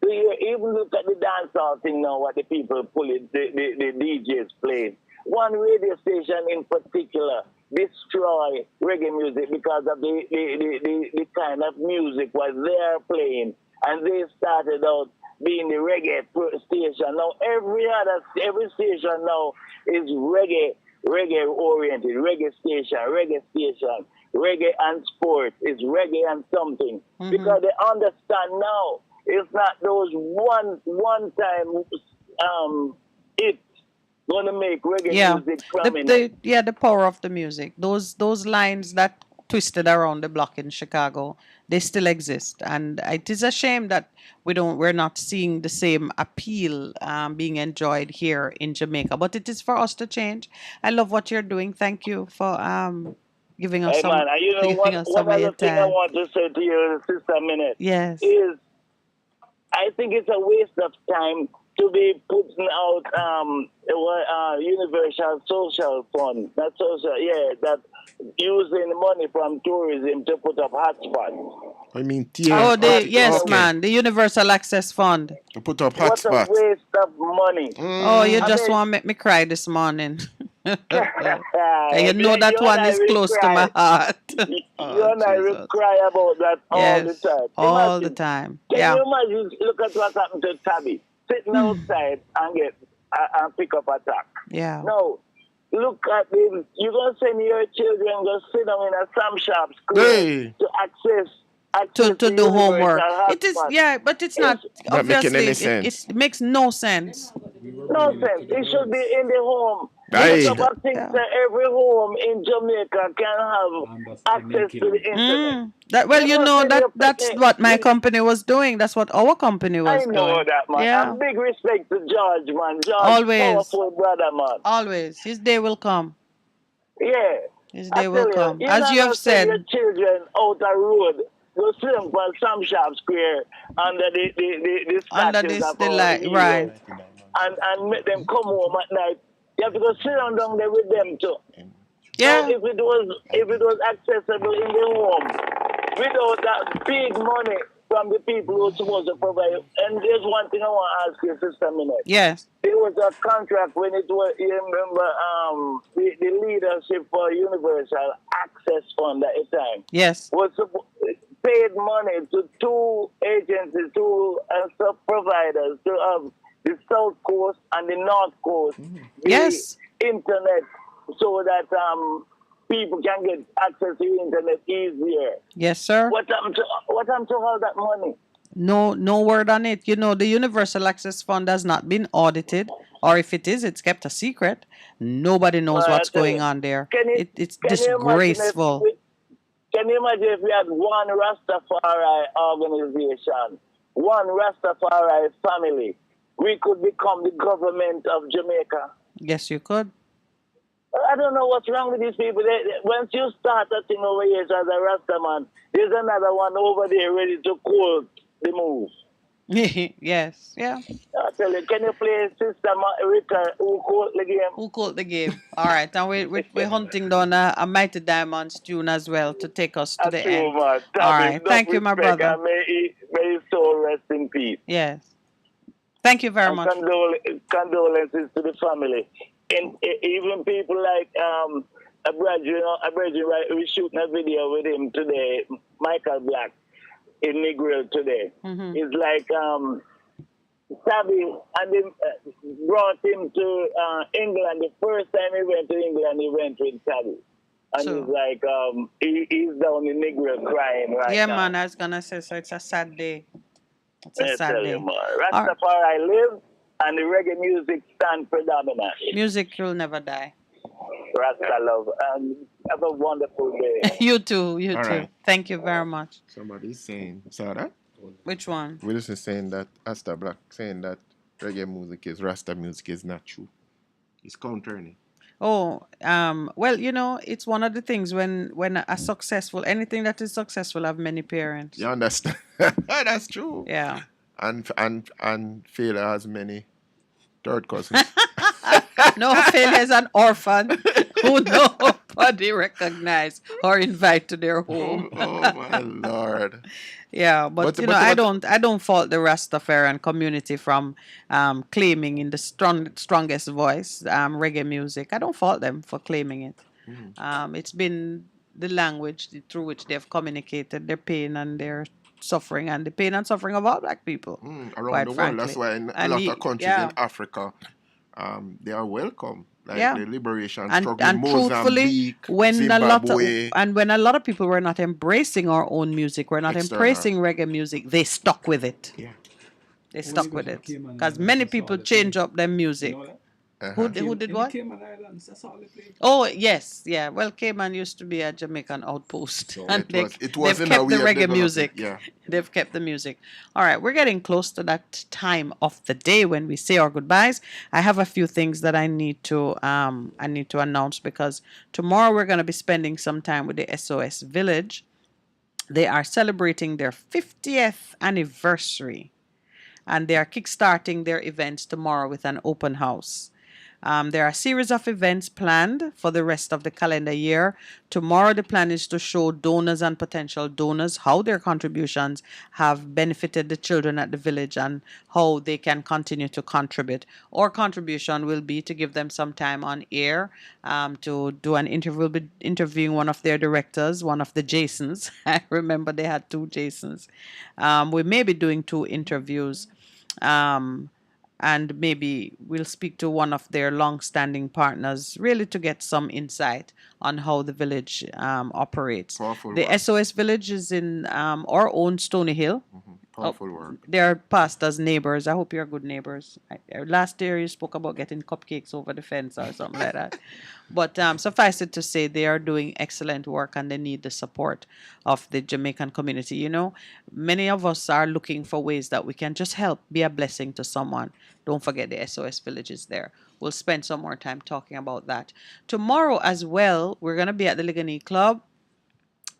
So you even look at the dancehall thing now, what the people pulling, the DJs playing. One radio station in particular destroy reggae music because of the kind of music was they're playing. And they started out being the reggae station. Now every station now is reggae oriented, reggae station, reggae and sport, is reggae and something. Because they understand now it's not those one time it's gonna make reggae music prominent. The power of the music. Those lines that twisted around the block in Chicago, they still exist, and it is a shame that we're not seeing the same appeal being enjoyed here in Jamaica. But it is for us to change. I love what you're doing. Thank you for giving us some of your time. One other thing I want to say to you, Sister Minute, is I think it's a waste of time to be putting out Universal Social Fund, that using money from tourism to put up hotspots. I mean, the Universal Access Fund. To put up hotspots. What a waste of money. Oh, you just want to make me cry this morning. You know that one is close to my heart. You and I will cry about that all the time. All the time. Can you imagine, look at what happened to Tabby, sitting outside and pick up a tack. Yeah. No, look at them. You're going to send your children go sit down in a Sam Shop school to access to do homework. It is, but it's not making any sense. It makes no sense. No sense. It should be in the home. Every home in Jamaica can have access to the internet. That's what my company was doing. That's what our company was doing. I know that, man. Yeah. And big respect to George, man. George, always, powerful brother, man. Always. His day will come. Yeah. His I day will tell come. you As you not have send your said, children out the road. Go swim for some sharp square under the under statues this of the our light, right? heroes and make them come home at night. You have to go sit down there with them too. Yeah. So if it was accessible in the home without that big money from the people who are supposed to provide. And there's one thing I want to ask you, Sister Minette. Yes. There was a contract when it was, you remember, the leadership for Universal Access Fund at the time. Yes. Was paid money to two agencies, two sub providers, to the South Coast and the North Coast. Yes. The internet, so that people can get access to the internet easier. Yes, sir. What happened to all that money? No word on it. You know, the Universal Access Fund has not been audited, or if it is, it's kept a secret. Nobody knows what's going on there. It's disgraceful. Can you imagine if we had one Rastafari organization, one Rastafari family, we could become the government of Jamaica? Yes, you could. I don't know what's wrong with these people. Once you start a thing over here as a Rastaman, there's another one over there ready to quote the move. Yes, yeah. I tell you, can you play Sister Rita, who quote the game? Who called the game? All right, and we're hunting down a Mighty Diamonds tune as well to take us to the end. All right, thank you, my brother. May his soul rest in peace. Yes. Thank you very much. Condolences to the family. And even people like right, we're shooting a video with him today, Michael Black, in Negril today. Mm-hmm. It's like Sabi, and they brought him to England. The first time he went to England, he went with Sabi. And he's like, he's down in Negril crying right yeah, now. man, I was going to say, so it's a sad day. It's a sad tell day. you, man. Rastafari live, and the reggae music stand predominant. Music will never die. Rasta love. Have a wonderful day. You too. You All too. right. Thank you very much. Somebody's saying, saw that? Which one? Wilson saying that, Asta Black saying that reggae music is, Rasta music is not true. He's countering it. Oh, well, you know, it's one of the things when a successful, anything that is successful have many parents. You understand? That's true. Yeah. And failure has many third cousins. No, failure is an orphan who nobody recognize or invite to their home. Oh my Lord. Yeah, but you know, I don't fault the Rastafarian community from claiming in the strongest voice reggae music. I don't fault them for claiming it. It's been the language through which they've communicated their pain and their suffering and the pain and suffering of all black people around the world. That's why in a lot of countries in Africa, they are welcome. Like the liberation struggle in Mozambique, Zimbabwe. when a lot of people were not embracing our own music, we're not embracing reggae music, they stuck with it. Yeah. They stuck with it. Because many people change up their music. Who did what? Oh, yes. Yeah. Well, Cayman used to be a Jamaican outpost. So and they've kept in the a weird reggae development, music. yeah. They've kept the music. All right. We're getting close to that time of the day when we say our goodbyes. I have a few things that I need to announce because tomorrow we're going to be spending some time with the SOS Village. They are celebrating their 50th anniversary and they are kickstarting their events tomorrow with an open house. There are a series of events planned for the rest of the calendar year. Tomorrow, the plan is to show donors and potential donors how their contributions have benefited the children at the village and how they can continue to contribute. Our contribution will be to give them some time on air to do an interview. We'll be interviewing one of their directors, one of the Jasons. I remember they had two Jasons. We may be doing 2 interviews. And maybe we'll speak to one of their long-standing partners, really to get some insight on how the village operates. Powerful the one. SOS Village is in our own Stony Hill. Powerful work. They're pastors' neighbors. I hope you're good neighbors. Last year you spoke about getting cupcakes over the fence or something like that. But suffice it to say, they are doing excellent work and they need the support of the Jamaican community. You know, many of us are looking for ways that we can just help, be a blessing to someone. Don't forget the SOS villages there. We'll spend some more time talking about that. Tomorrow as well, we're going to be at the Ligani Club,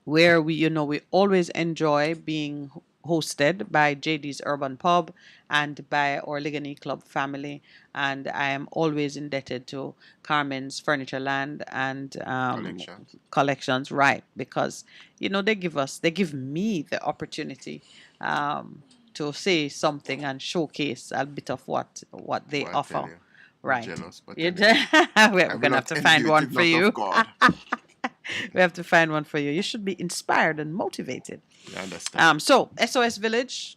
where we always enjoy being hosted by JD's Urban Pub and by our Ligani Club family. And I am always indebted to Carmen's Furniture Land and Collections, right? Because, they give me the opportunity to say something and showcase a bit of what they offer. Right. Jealous, but We're going to have to find one for you. We have to find one for you. You should be inspired and motivated. I understand. So SOS Village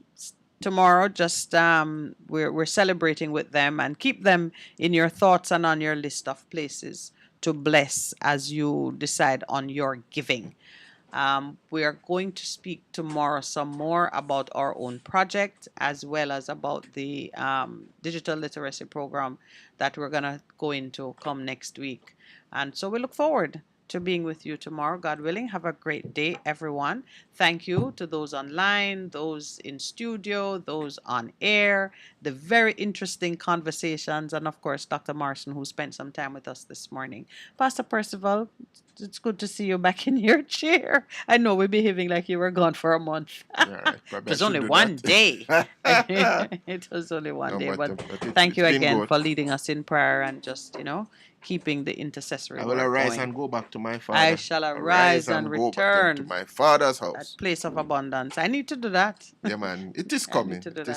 tomorrow, just we're celebrating with them, and keep them in your thoughts and on your list of places to bless as you decide on your giving. We are going to speak tomorrow some more about our own project, as well as about the digital literacy program that we're going to go into come next week. And so we look forward to being with you tomorrow, God willing. Have a great day, everyone. Thank you to those online, those in studio, those on air, the very interesting conversations, and of course, Dr. Morrison, who spent some time with us this morning. Pastor Percival, it's good to see you back in your chair. I know we're behaving like you were gone for a month. It was only one day. It was only one day. But thank you again for leading us in prayer and just, keeping the intercessory I will work arise going. and go back to my father. I shall arise and go back return to my father's house. that place of abundance. I need to do that. Yeah, man. It is coming. to do It is